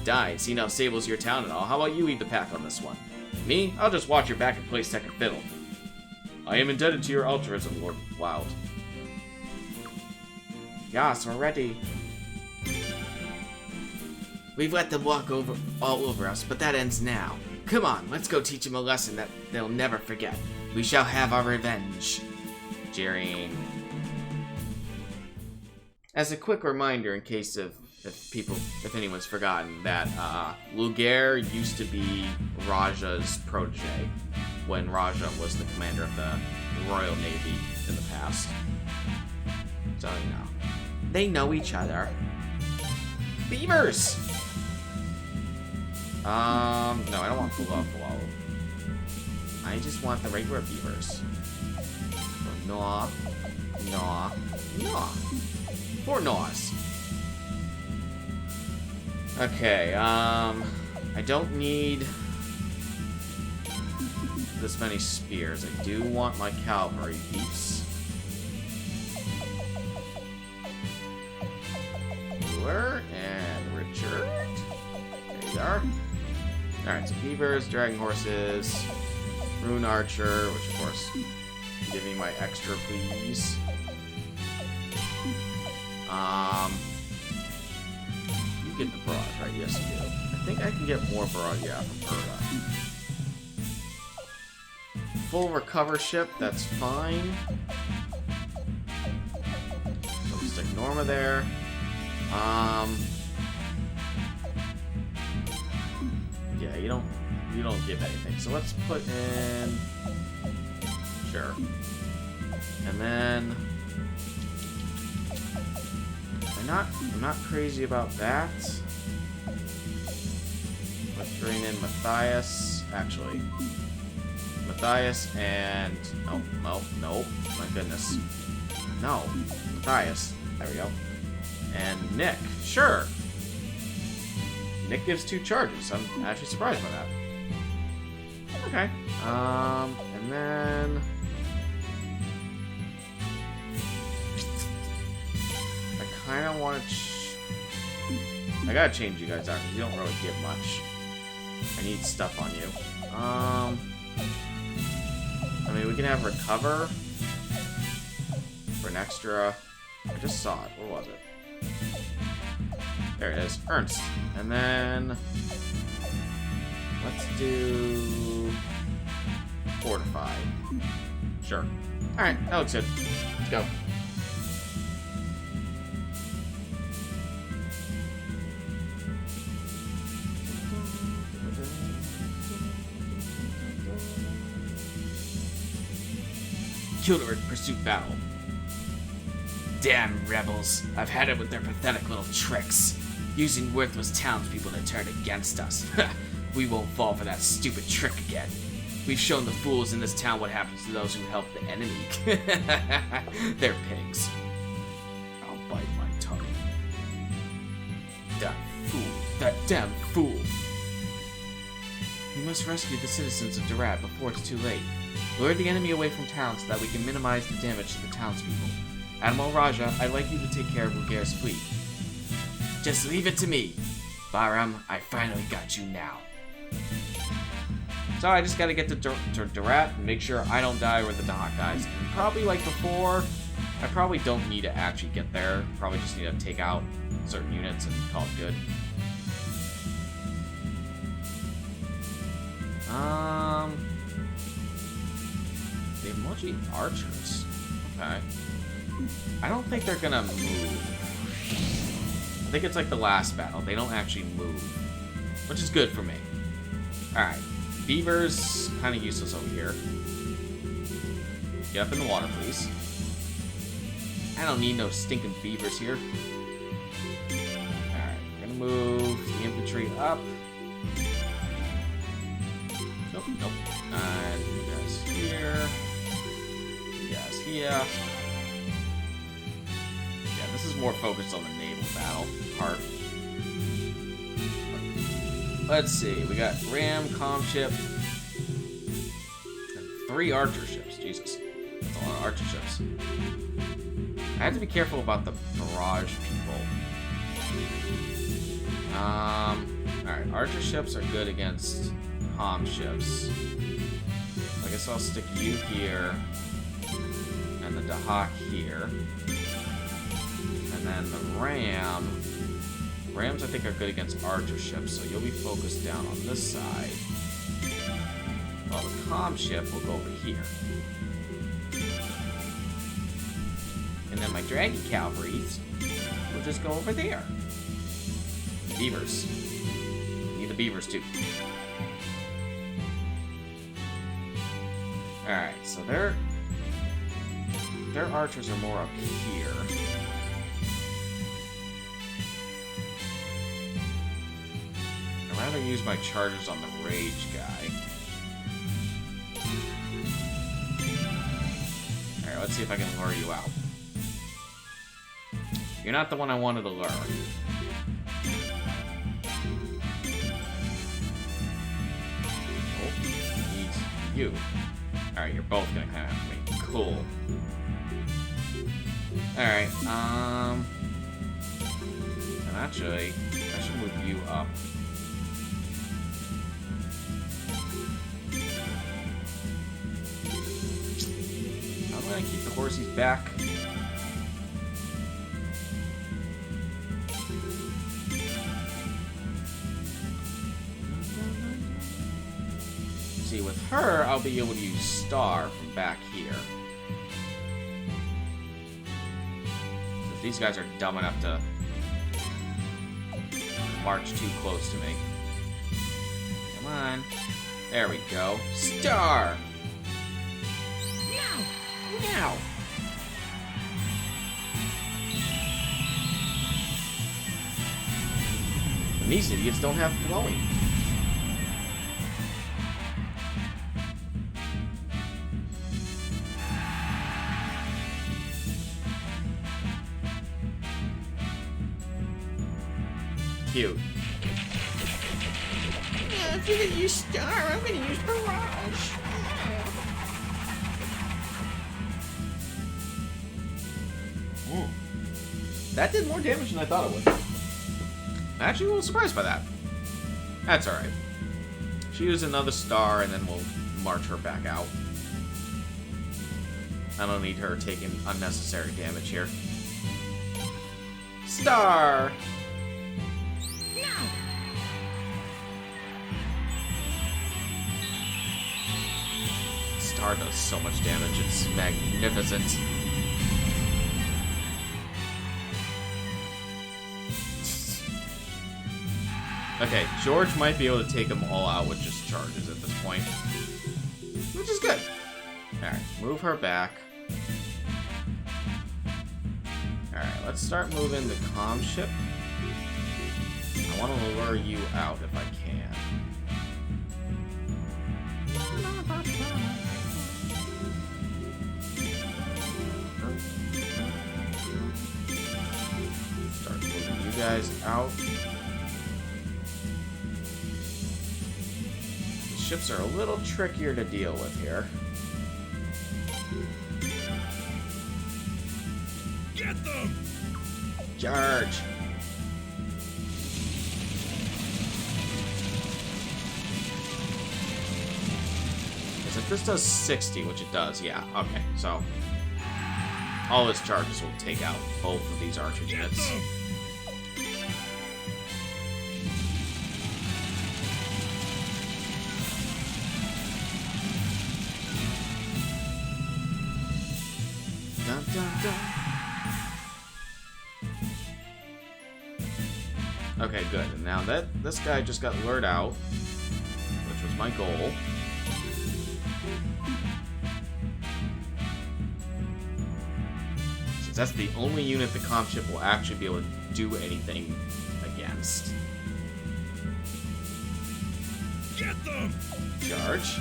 Dine, seeing how Sable's your town and all, how about you lead the pack on this one? Me? I'll just watch your back and play second fiddle. I am indebted to your altruism, Lord Wild. Yes, we're ready. We've let them walk all over us, but that ends now. Come on, let's go teach them a lesson that they'll never forget. We shall have our revenge. Jeering. As a quick reminder, in case if anyone's forgotten, that Lugare used to be Raja's protege when Raja was the commander of the Royal Navy in the past. So, you know. They know each other. Beavers! No, I don't want full. I just want the regular beavers. Gnaw. 4 gnaws. Okay, I don't need this many spears. I do want my cavalry piece. Ruler and Richard. There you are. Alright, so beavers, dragon horses, rune archer, which of course, give me my extra, please. You get the barrage, right? Yes, you do. I think I can get more barrage, yeah, from Erda. Full recover ship, that's fine. So we'll stick Norma there. Yeah, you don't give anything. So let's put in, sure. And then I'm not crazy about that. Let's bring in Matthias. Actually, Matthias and no, my goodness, no, Matthias. There we go. And Nick, sure. Nick gives 2 charges. I'm actually surprised by that. Okay. And then I kind of want to. I gotta change you guys out because you don't really give much. I need stuff on you. I mean, we can have recover for an extra. I just saw it. Where was it? There it is. Ernst. And then let's do fortify. Sure. Alright, that looks good. Let's go. Kilderic pursuit battle. Damn rebels. I've had it with their pathetic little tricks. Using worthless townspeople to turn against us. We won't fall for that stupid trick again. We've shown the fools in this town what happens to those who help the enemy. They're pigs. I'll bite my tongue. That fool. That damn fool. We must rescue the citizens of Durad before it's too late. Lure the enemy away from town so that we can minimize the damage to the townspeople. Admiral Raja, I'd like you to take care of Ruger's fleet. Just leave it to me. Bahram, I finally got you now. So I just gotta get to Durat and make sure I don't die with the Dahak guys. And probably like before, I probably don't need to actually get there. Probably just need to take out certain units and call it good. They have mostly archers. Okay. I don't think they're gonna move. I think it's like the last battle. They don't actually move. Which is good for me. Alright. Beavers, kind of useless over here. Get up in the water, please. I don't need no stinking beavers here. Alright, we're gonna move the infantry up. Nope, nope. And you guys here. You guys here. Yeah, this is more focused on the naval battle part. Let's see, we got Ram, comm ship, and 3 archer ships. Jesus, that's a lot of archer ships. I have to be careful about the barrage people. Alright, archer ships are good against comm ships. I guess I'll stick you here, and the Dahak here. And then the Rams, I think, are good against archer ships, so you'll be focused down on this side. While the comm ship will go over here. And then my draggy cavalries will just go over there. Beavers. Need the beavers, too. Alright, so their archers are more up here. I'd rather use my charges on the rage guy. Alright, let's see if I can lure you out. You're not the one I wanted to lure. Oh, needs you. Alright, you're both gonna come after me. Cool. Alright, and actually, I should move you up. I'm gonna keep the horsies back. See, with her, I'll be able to use Star from back here. If these guys are dumb enough to march too close to me. Come on. There we go. Star! Now! And these idiots don't have flowing. Cute. Yeah, if you're gonna use Star, I'm gonna use Barrage. That did more damage than I thought it would. I'm actually a little surprised by that. That's alright. She used another Star, and then we'll march her back out. I don't need her taking unnecessary damage here. Star! Star does so much damage, it's magnificent. Okay, George might be able to take them all out with just charges at this point. Which is good. Alright, move her back. Alright, let's start moving the comm ship. I want to lure you out if I can. Start moving you guys out. The ships are a little trickier to deal with here. Get them! Charge! Because if this does 60, which it does, yeah, okay, so all his charges will take out both of these archer Get units. them! Dun, dun, dun. Okay, good. And now that this guy just got lured out, which was my goal. Since that's the only unit the comp ship will actually be able to do anything against. Get them! Charge.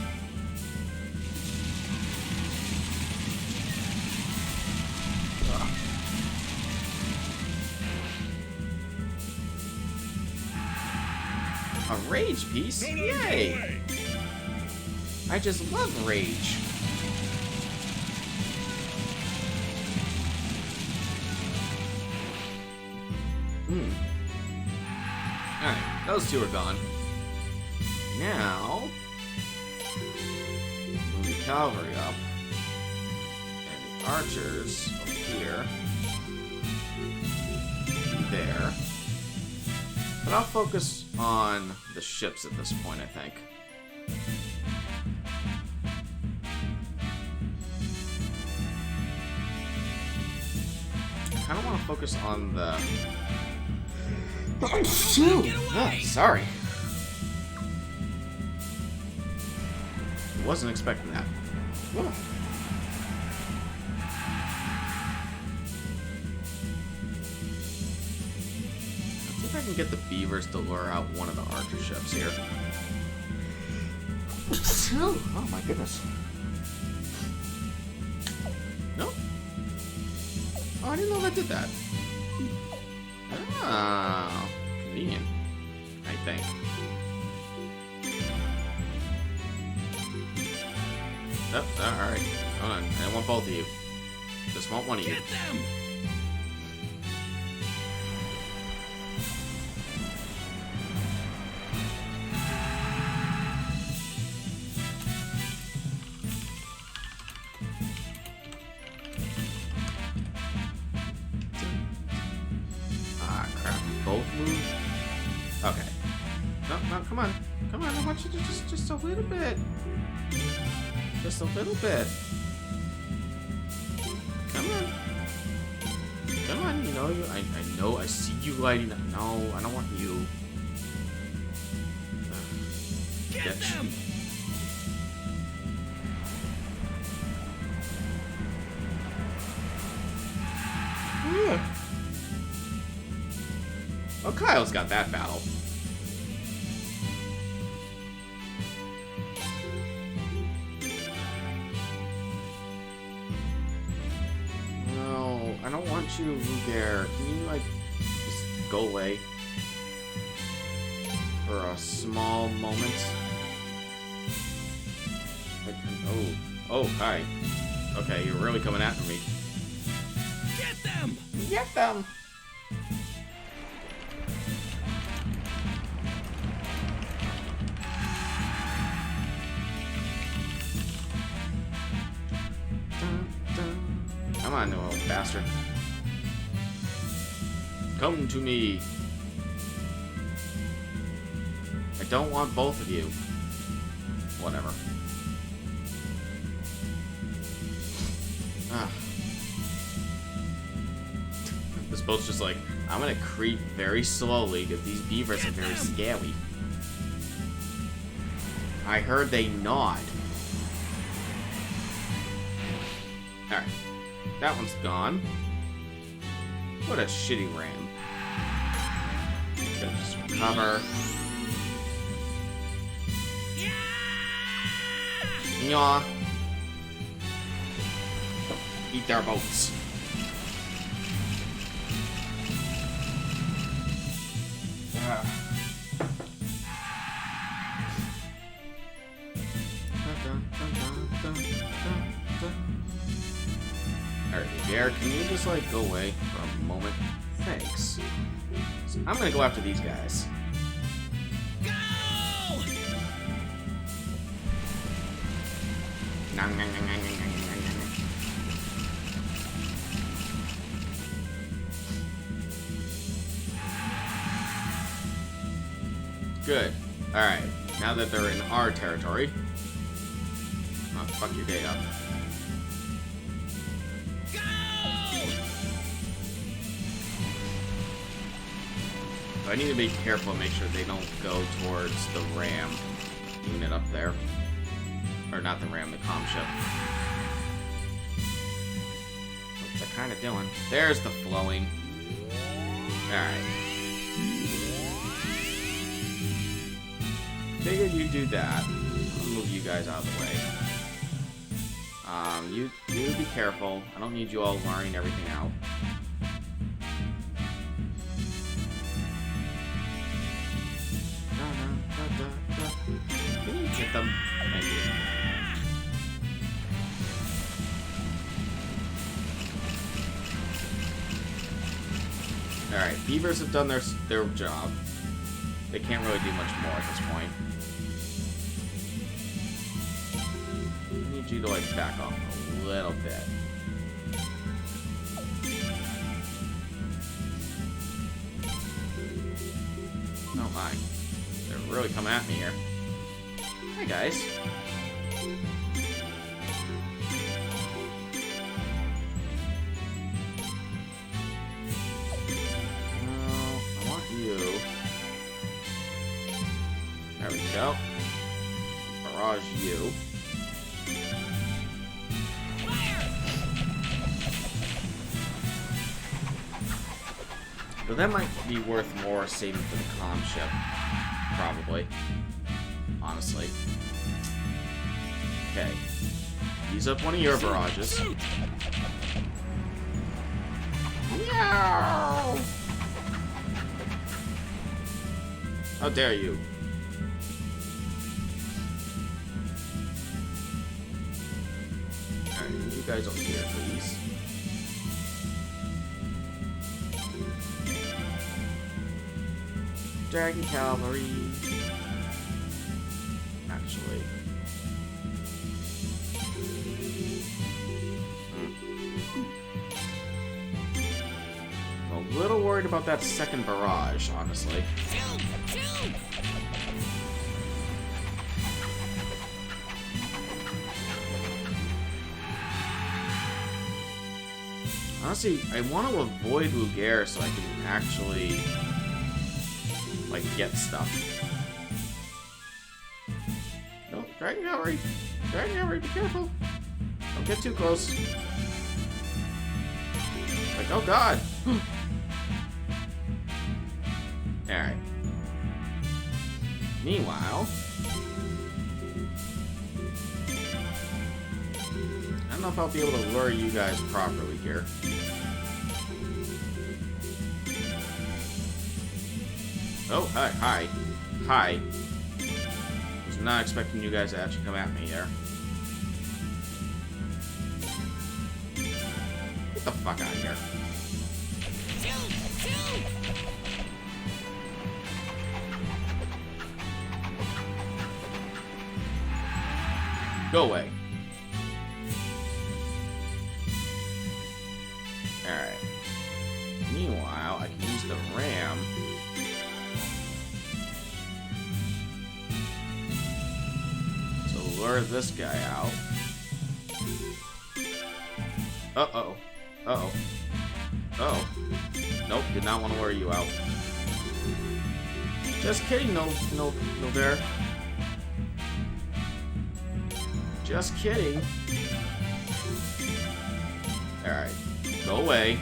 A rage piece? Don't let 'em get Yay! away! I just love rage. Alright, those two are gone. Now, move the cavalry up. And the archers over here. There. But I'll focus on the ships at this point, I think. I kind of want to focus on the... Oh, sorry. Wasn't expecting that. Whoa. Let's see if I can get the beavers to lure out one of the archer ships here. Oh my goodness. No? Oh, I didn't know that did that. Ah, convenient, I think. Oh, alright. Hold on. I want both of you. Just want one of you. Get them! Ah, crap. Both move? Okay. No, no, come on. Come on, I want you to just a little bit. Just a little bit. Come on. Come on, you know, I know, I see you lighting up. No, I don't want you. Get Bitch. them! Yeah. Well, Kyle's got that battle. No, I don't want you there. Can you, like, just go away? For a small moment? Like, oh, hi. Okay, you're really coming after me. Get them! Get them! Come on, you little bastard. Come to me. I don't want both of you. Whatever. Ah. This boat's just like, I'm gonna creep very slowly because these beavers are very scary. I heard they gnawed. Alright. That one's gone. What a shitty ram. Gonna just recover. Yaw. Eat their boats. Alright, Garrett, can you just, like, go away for a moment? Thanks. So I'm gonna go after these guys. Go! Nom, nom, nom, nom, nom, nom, nom, nom. Good. Alright, now that they're in our territory, I'll fuck your day up. Go! So I need to be careful and make sure they don't go towards the ram unit up there. Or not the ram, the comm ship. What's that kind of doing? There's the flowing. Alright. Figured you'd do that. I'll move you guys out of the way. You be careful. I don't need you all wiring everything out. Can you hit them? Thank you. Alright, beavers have done their job. They can't really do much more at this point. I need you to, like, back off a little bit. Oh my. They're really coming at me here. Hi, guys. I want you. There we go. Barrage you. But that might be worth more saving for the comm ship. Probably. Honestly. Okay. Use up one of your barrages. Meow! How dare you? Alright, you guys over here, please. Dragon Cavalry. Actually. I'm a little worried about that second barrage, honestly. Honestly, I want to avoid Lugair so I can actually, like, get stuff. No, Dragon Cavalry! Dragon Cavalry, be careful! Don't get too close. Like, oh god! Alright. Meanwhile... I don't know if I'll be able to lure you guys properly here. Oh, hi, hi. Hi. Was not expecting you guys to actually come at me there. Get the fuck out of here. Go away. Alright. Meanwhile, I can use the ram. To lure this guy out. Uh-oh. Uh-oh. Uh-oh. Nope, did not want to lure you out. Just kidding, no bear. Just kidding. Alright. Go away.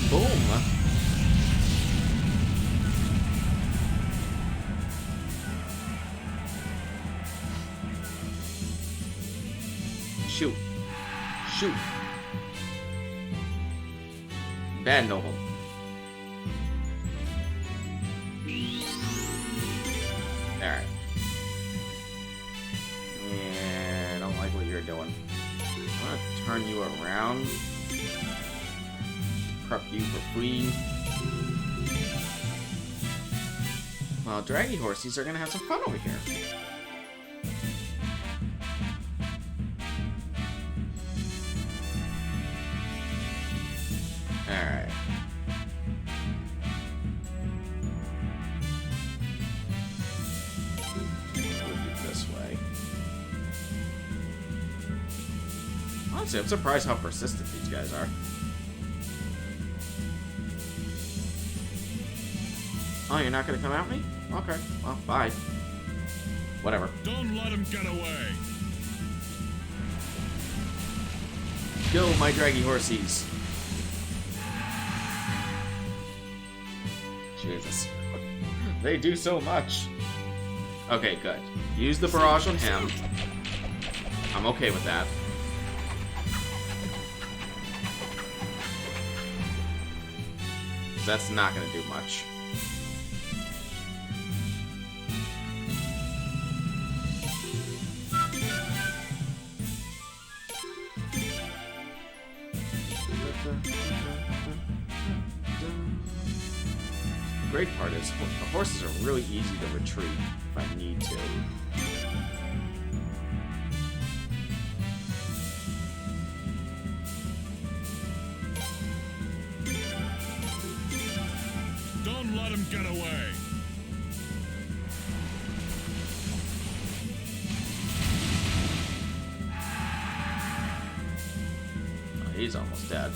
Boom. Shoot. Shoot. Bad noble. Alright. Yeah, I don't like what you're doing. I'm gonna turn you around. Prep you for fleeing. Well, draggy horsies are gonna have some fun over here. Alright. We'll do this way. Honestly, I'm surprised how persistent these guys are. Oh, you're not gonna come at me? Okay, well, bye. Whatever. Don't let him get away. Go, my draggy horsies. Jesus. They do so much. Okay, good. Use the barrage on him. I'm okay with that. That's not gonna do much. The great part is the horses are really easy to retrieve if I need to. Don't let him get away. Oh, he's almost dead.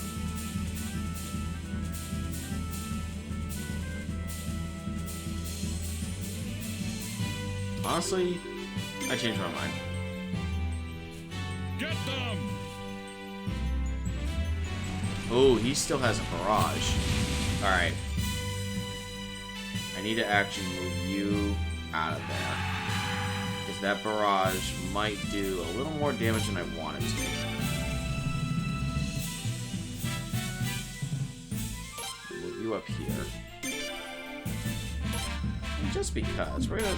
Honestly, I changed my mind. Get them! Oh, he still has a barrage. Alright. I need to actually move you out of there. Because that barrage might do a little more damage than I wanted to. Move you up here. And just because, we're gonna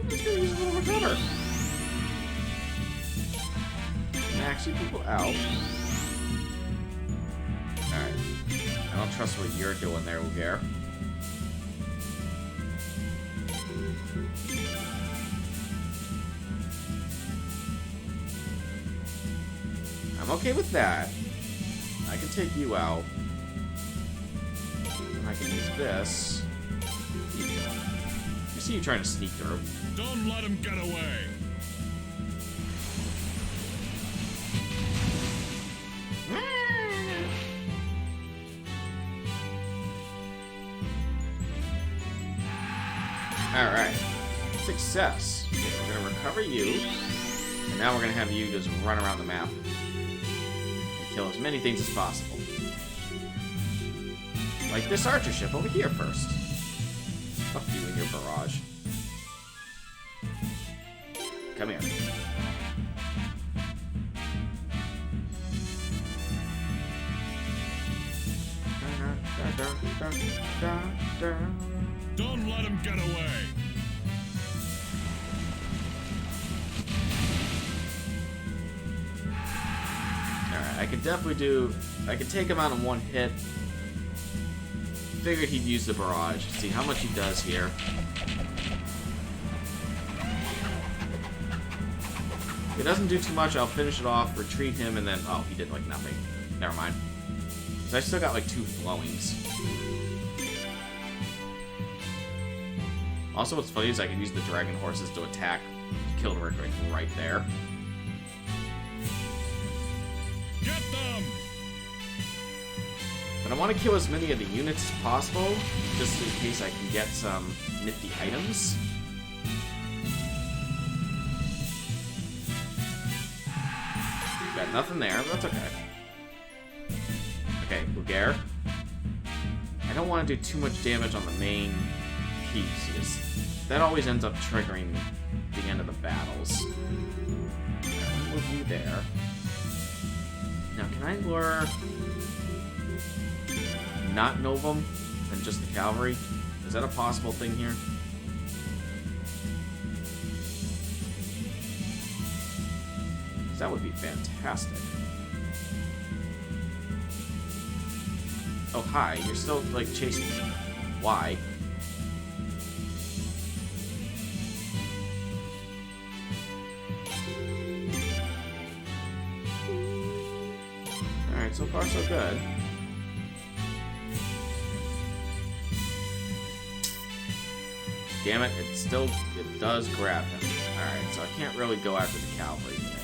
use a little more cover. Max you people out. Alright. I don't trust what you're doing there, Lugair. I'm okay with that. I can take you out. And I can use this. I see you trying to sneak through. Don't let him get away. Alright. Success. Okay, we're gonna recover you. And now we're gonna have you just run around the map. And kill as many things as possible. Like this archer ship over here first. Fuck you and your barrage. Come here. Don't let him get away. Alright, I can definitely do... I can take him out in one hit. Figured he'd use the barrage. See how much he does here. If it doesn't do too much, I'll finish it off, retreat him, and then... Oh, he did like nothing. Never mind. So I still got like 2 flowings. Also, what's funny is I can use the dragon horses to attack Kildrick right there. Get them! But I want to kill as many of the units as possible, just in case I can get some nifty items. Got nothing there, but that's okay. Okay, Lugair. I don't want to do too much damage on the main piece, because that always ends up triggering the end of the battles. I'll move you there. Now, can I lure not Novum and just the cavalry? Is that a possible thing here? That would be fantastic. Oh, hi. You're still, like, chasing me. Why? Alright, so far so good. Damn it, it does grab him. Alright, so I can't really go after the cavalry yet.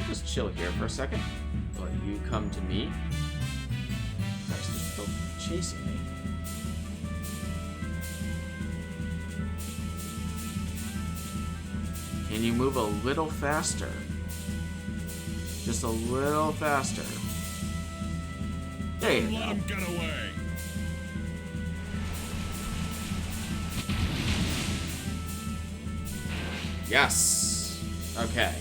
Just chill here for a second. Let you come to me. Guys, they're still chasing me. Can you move a little faster? Just a little faster. There you go. Let him get away. Yes. Okay.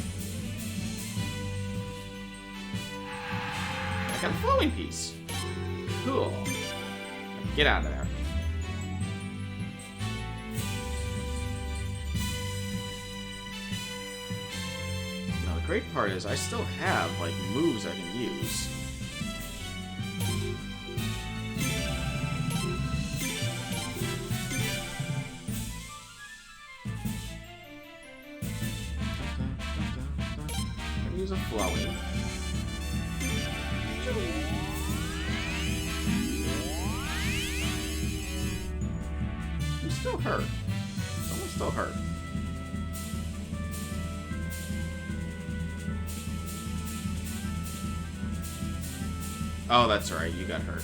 I got a flowing piece. Cool. Get out of there. Now the great part is I still have like moves I can use. Use a flowing. I'm still hurt. Someone's still hurt. Oh, that's right. You got hurt.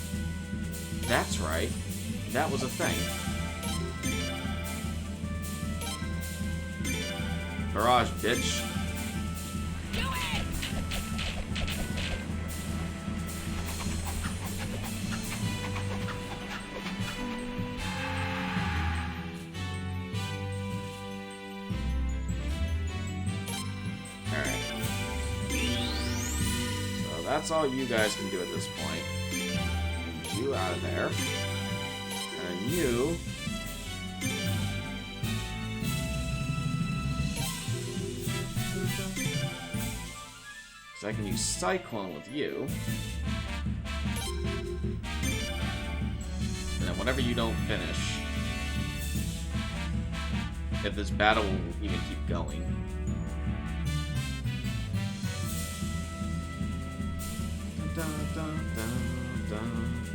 That's right. That was a thing. Barrage, bitch. That's all you guys can do at this point. Get you out of there. And you... So I can use Cyclone with you. And then whenever you don't finish, if this battle will even keep going,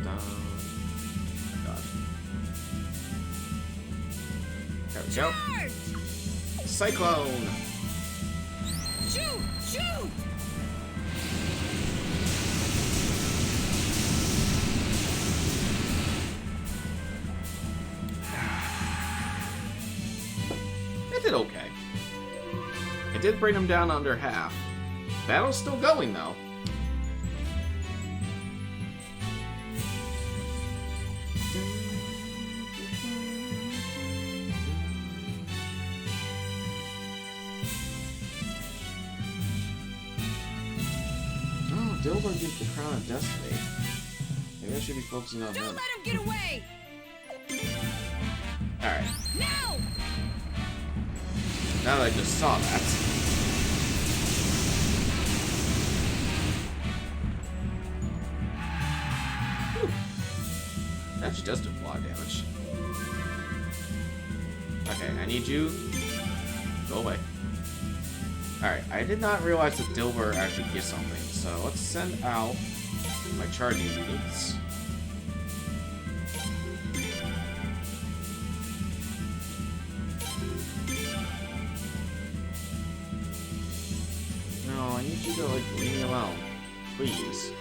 God. There we go. Cyclone! Shoot! Shoot! It did okay. It did bring him down under half. Battle's still going, though. Dilbert gets the crown of destiny. Maybe I should be focusing on him. Don't let him get away! Alright. Now! Now that I just saw that. Whew. That actually does do a lot of damage. Okay, I need you. Go away. Alright, I did not realize that Dilbert actually gives something, so let's send out my charging units. No, I need you to, like, leave me alone. Please.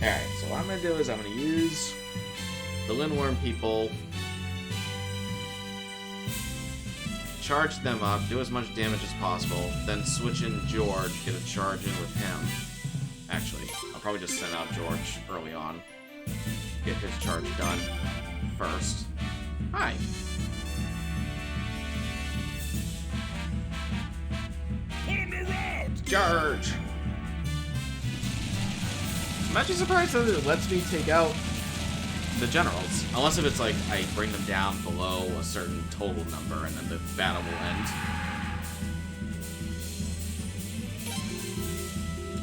Alright, so what I'm gonna do is I'm gonna use the Lindworm people, charge them up, do as much damage as possible, then switch in George, get a charge in with him. Actually, I'll probably just send out George early on. get his charge done first. Hi. Put him to rout! Charge! I'm actually surprised that it lets me take out the generals. Unless if it's like I bring them down below a certain total number and then the battle will end.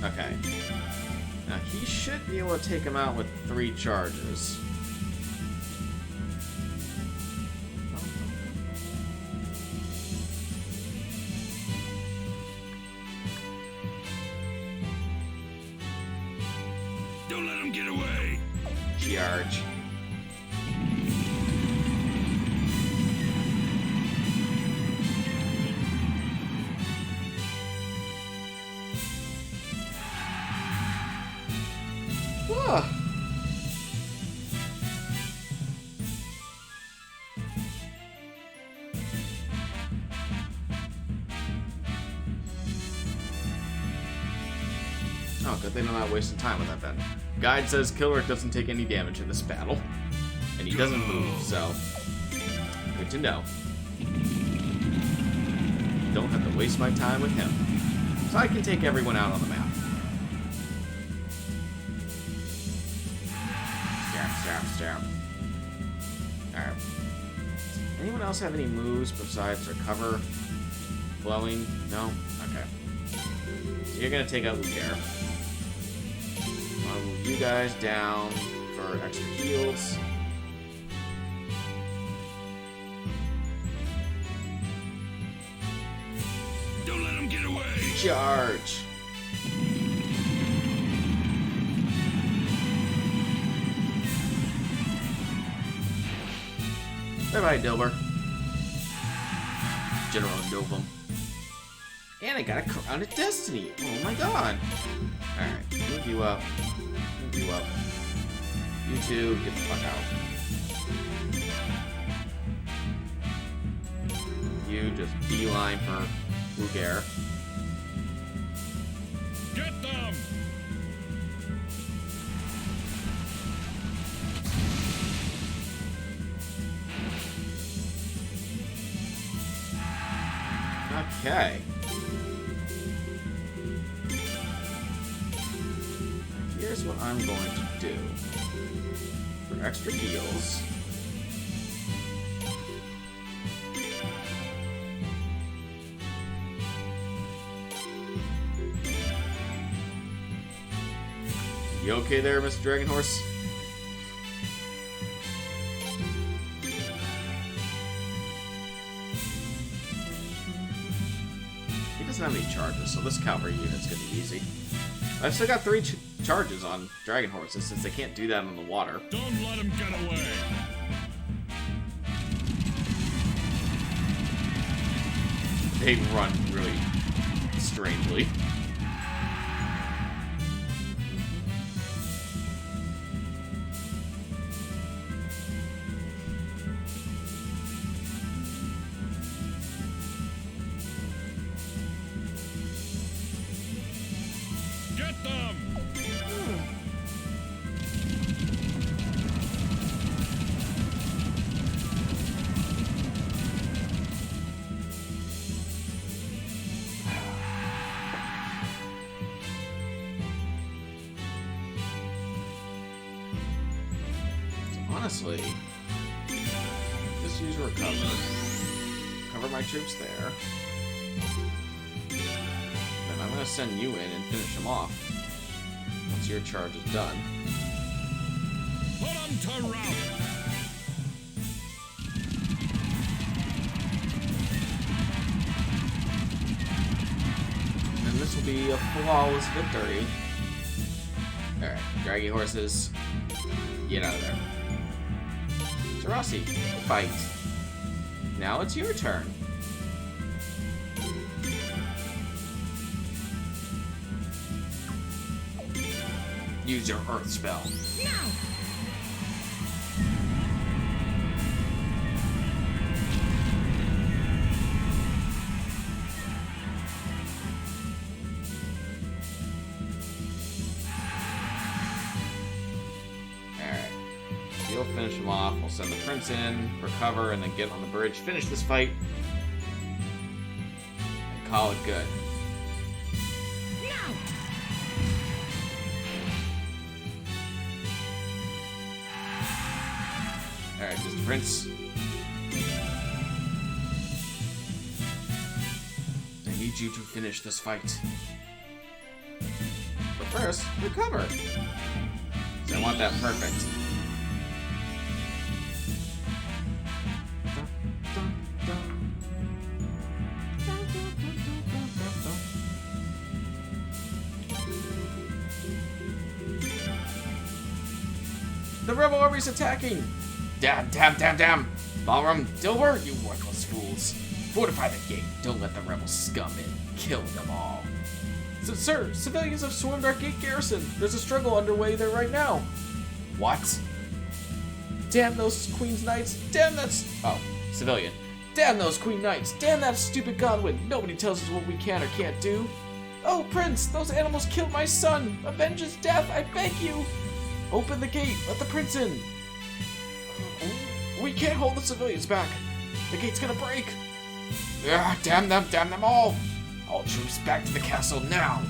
Okay. Now he should be able to take him out with 3 charges. Don't let him get away! Charge. Ah. Oh, good thing I'm not wasting time with that then. Guide says Killer doesn't take any damage in this battle. And he doesn't move, so good to know. Don't have to waste my time with him. So I can take everyone out on the map. Stab. Alright. Anyone else have any moves besides recover? Flowing? No? Okay. So you're gonna take out Lucaire. I'll move you guys down for extra heals. Don't let him get away! Charge! Bye-bye, Dilber. General Novum. And I got a Crown of Destiny! Oh my god! Alright, move you up. Move you up. You two, get the fuck out. You just beeline for Lucaire. Get them! Okay. Here's what I'm going to do. For extra heals. You okay there, Mr. Dragon Horse? He doesn't have any charges, so this cavalry unit's gonna be easy. I've still got 3 charges on Dragon Horses since they can't do that on the water. Don't let him get away! They run really strangely. Get them! Honestly, just use recover. Cover my troops there. Then I'm gonna send you in and finish them off. Once your charge is done. Put him to rout! And this will be a flawless victory. Alright, draggy horses, get out of there. Rossi, fight. Now it's your turn. Use your earth spell. Now! Alright. finish him off. We'll send the prince in, recover, and then get on the bridge, finish this fight, and call it good. Now! Alright, Mr. Prince. I need you to finish this fight. But first, recover. So I want that perfect. The rebel army's attacking! Damn! Ballroom, Dilber, you worthless fools. Fortify the gate. Don't let the rebel scum in. Kill them all. So, sir, civilians have swarmed our gate garrison. There's a struggle underway there right now. What? Damn those Queen's Knights. Damn that's... Oh, civilian. Damn those Queen Knights. Damn that stupid Godwin. Nobody tells us what we can or can't do. Oh, Prince, those animals killed my son. Avenge his death, I beg you. Open the gate. Let the prince in. We can't hold the civilians back. The gate's gonna break. Damn them all. All troops back to the castle now.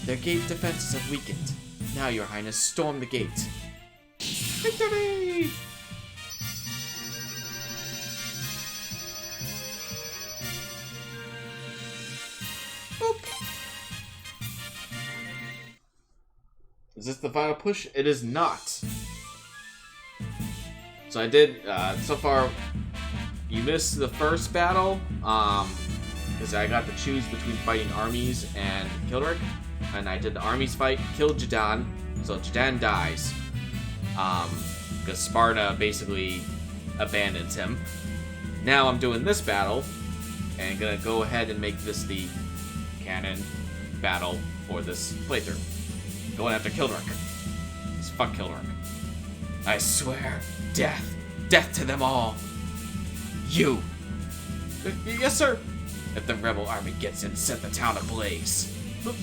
Their gate defenses have weakened. Now, Your Highness, storm the gate. Victory! Boop. Is this the final push? It is not. So I did, so far, you missed the first battle, because I got to choose between fighting Armes and Kildrick, and I did the Armes fight, killed Jadan, so Jadan dies, because Sparta basically abandons him. Now I'm doing this battle, and gonna go ahead and make this the canon battle for this playthrough. Going after Kildrick. Fuck Kildrick. I swear, death to them all. You. Yes, sir. If the rebel army gets in, set the town ablaze. But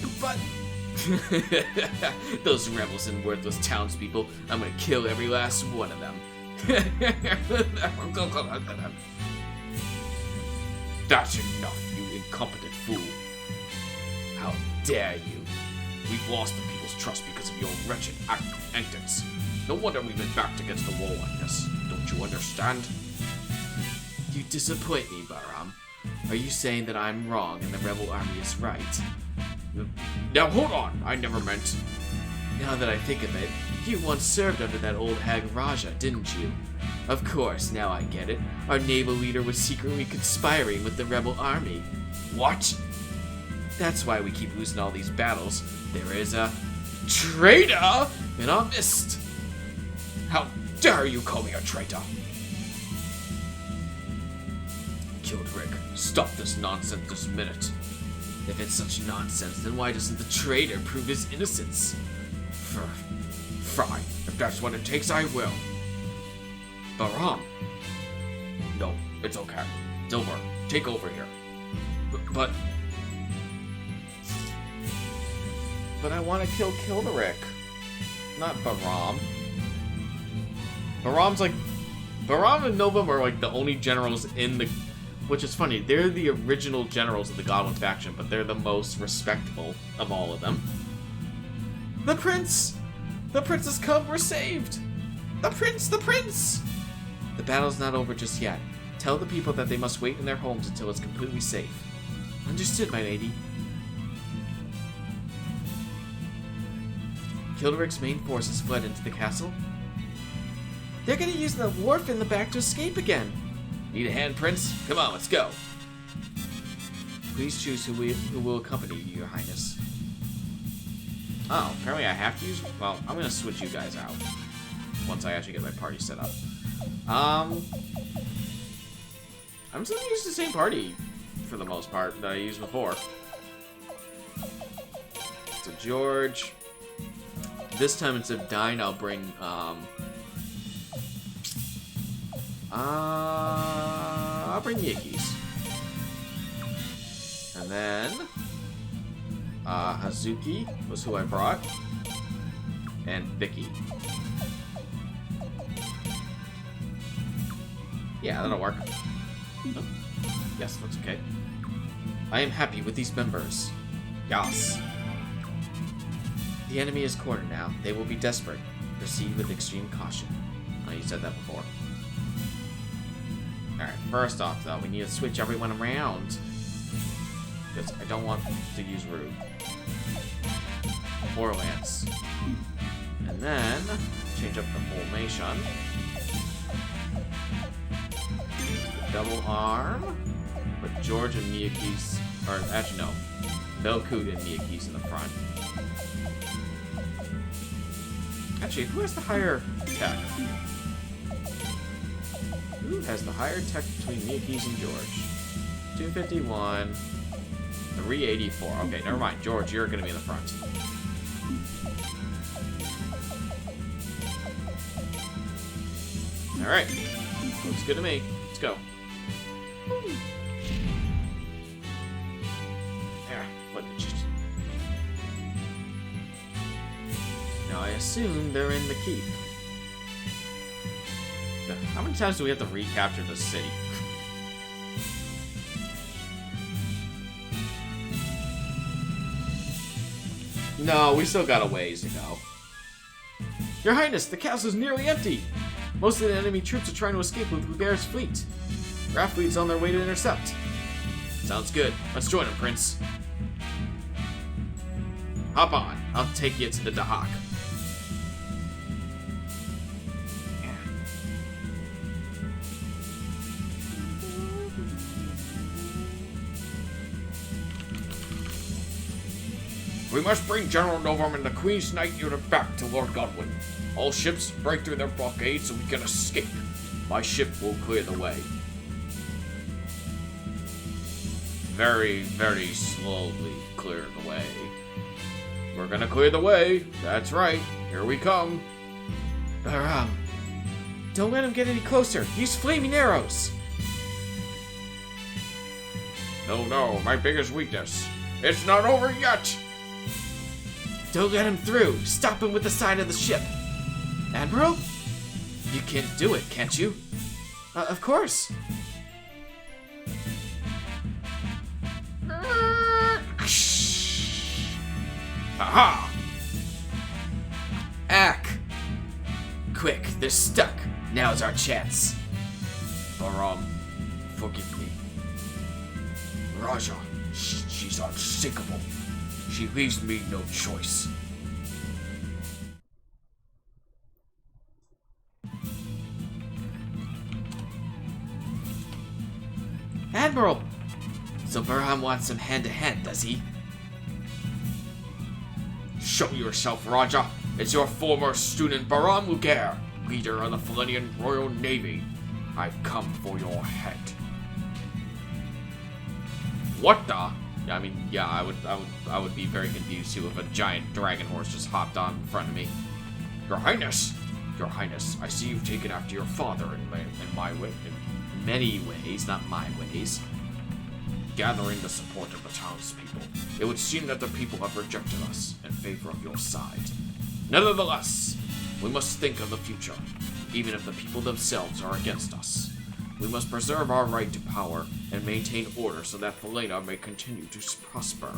those rebels and worthless townspeople, I'm gonna kill every last one of them. That's enough, you incompetent fool. How dare you? We've lost the people's trust because of your wretched antics. No wonder we've been backed against the wall like this. Don't you understand? You disappoint me, Bahram. Are you saying that I'm wrong and the rebel army is right? Now hold on, I never meant... Now that I think of it, you once served under that old hag Raja, didn't you? Of course, now I get it. Our naval leader was secretly conspiring with the rebel army. What? That's why we keep losing all these battles. There is a traitor in our midst. How dare you call me a traitor? Kildrick, stop this nonsense this minute. If it's such nonsense, then why doesn't the traitor prove his innocence? Fine, if that's what it takes, I will. Bahram. No, it's okay. Dilber, take over here. But I want to kill Kildrick, not Bahram. Bahram and Novum are like the only generals in the... Which is funny, they're the original generals of the Godwin faction, but they're the most respectable of all of them. The prince! The prince has come, we're saved! The prince! The battle's not over just yet. Tell the people that they must wait in their homes until it's completely safe. Understood, my lady. Kildrick's main forces fled into the castle. They're gonna use the wharf in the back to escape again. Need a hand, Prince? Come on, let's go. Please choose who will accompany you, Your Highness. Oh, apparently I have to use... Well, I'm gonna switch you guys out once I actually get my party set up. I'm still gonna use the same party for the most part that I used before. So George. This time instead of Dine, I'll bring I'll bring Yikis. And then Hazuki was who I brought. And Vicky. Yeah, that'll work. Oh, yes, looks okay. I am happy with these members. Yas. The enemy is cornered now. They will be desperate. Proceed with extreme caution. Oh, you said that before. Alright, first off, though, we need to switch everyone around. Because I don't want to use Rude. Or Lance. And then, change up the formation. Double arm. Put George and Miyagi's... Or, actually, no. Belkud and Miyagi's in the front. Actually, who has the higher tech? Who has the higher tech between Miyagi's and George? 251. 384. Okay, never mind. George, you're gonna be in the front. Alright. Looks good to me. Let's go. There. Footage. Now I assume they're in the keep. How many times do we have to recapture the city? No, we still got a ways to go. Your Highness, the castle is nearly empty. Most of the enemy troops are trying to escape with Lugare's fleet. Our fleet's on their way to intercept. Sounds good. Let's join them, Prince. Hop on. I'll take you to the Dahak. We must bring General Novum and the Queen's Knight unit back to Lord Godwin. All ships break through their blockade so we can escape. My ship will clear the way. Very, very slowly clear the way. We're gonna clear the way. That's right. Here we come. Don't let him get any closer. Use flaming arrows. No, my biggest weakness. It's not over yet. Don't let him through. Stop him with the side of the ship. Admiral? You can do it, can't you? Of course. Aha! Ack! Quick, they're stuck. Now's our chance. Forgive me. Raja, she's unsinkable. She leaves me no choice. Admiral! So Burham wants some hand-to-hand, does he? Show yourself, Raja. It's your former student Bahram Lugare, leader of the Felinian Royal Navy. I've come for your head. What the? I would be very confused too if a giant dragon horse just hopped on in front of me. Your Highness, I see you've taken after your father in many ways, not my ways. Gathering the support of the townspeople, it would seem that the people have rejected us in favor of your side. Nevertheless, we must think of the future, even if the people themselves are against us. We must preserve our right to power and maintain order so that Felina may continue to prosper.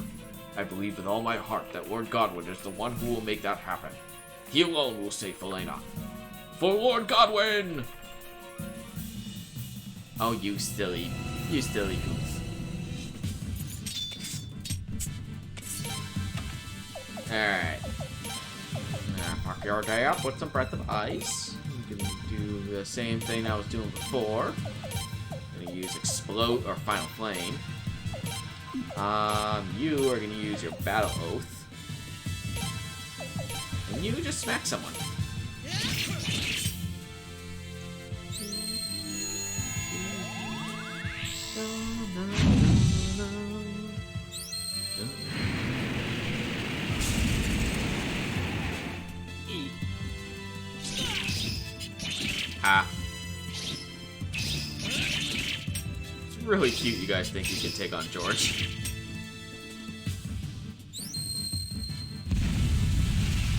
I believe with all my heart that Lord Godwin is the one who will make that happen. He alone will save Felina. For Lord Godwin! Oh, you silly goose. Alright. Fuck your day up with some Breath of Ice. You can do the same thing I was doing before. I'm gonna use Explode or Final Flame. You are gonna use your Battle Oath. And you just smack someone. It's really cute you guys think you can take on George.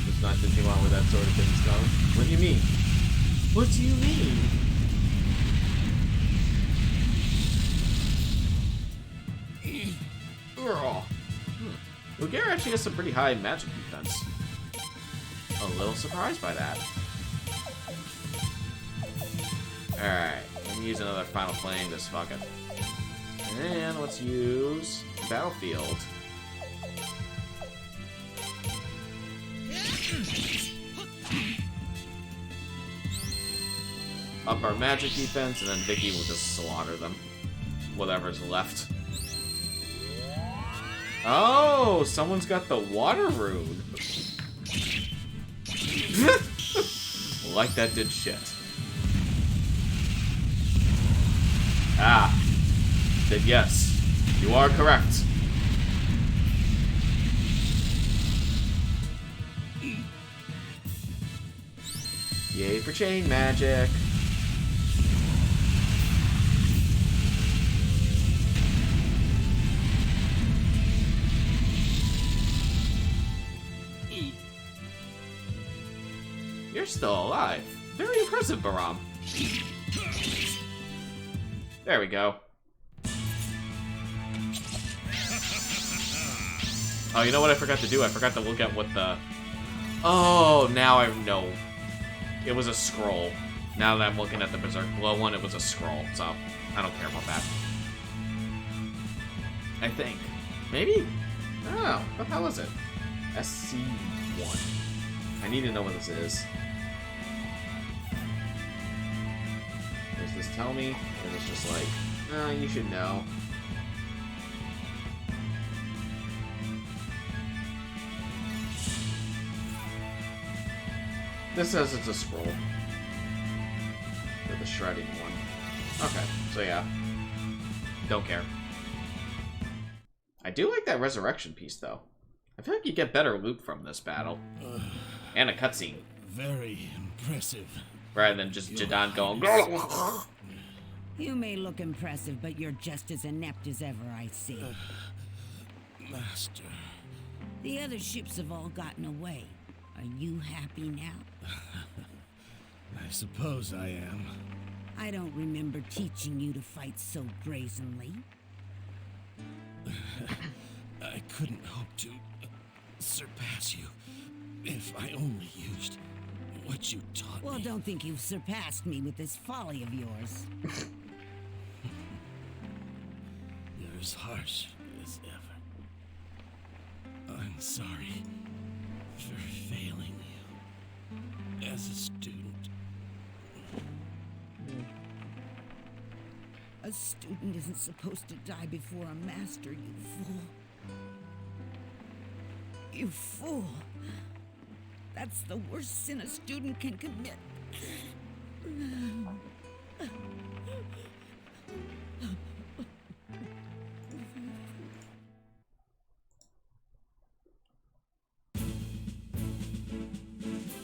There's not anything wrong with that sort of thing, Skull. What do you mean? What do you mean? Ugh. Lugia actually has some pretty high magic defense. A little surprised by that. Alright, let me use another Final Flame, just fuck it. And let's use Battlefield. Up our magic defense, and then Vicky will just slaughter them. Whatever's left. Oh, someone's got the water rune. Like that did shit. Ah. Then yes, you are correct. Yay for chain magic. You're still alive. Very impressive, Baram. There we go. Oh, you know what I forgot to do? I forgot to look at what the... Oh, now I know. It was a scroll. Now that I'm looking at the Berserk Blow one, it was a scroll, so I don't care about that. I think. Maybe? I don't know. What the hell is it? SC1. I need to know what this is. Does this tell me? Or is it just like, you should know. This says it's a scroll. For the shredding one. Okay, so yeah. Don't care. I do like that resurrection piece, though. I feel like you get better loot from this battle. And a cutscene. Very impressive. Rather than just Jadan going... You may look impressive, but you're just as inept as ever, I see. Master. The other ships have all gotten away. Are you happy now? I suppose I am. I don't remember teaching you to fight so brazenly. I couldn't hope to surpass you if I only used what you taught Well, me. don't think you've surpassed me with this folly of yours. You're as harsh as ever. I'm sorry for failing you as a student. A student isn't supposed to die before a master, you fool. You fool. That's the worst sin a student can commit.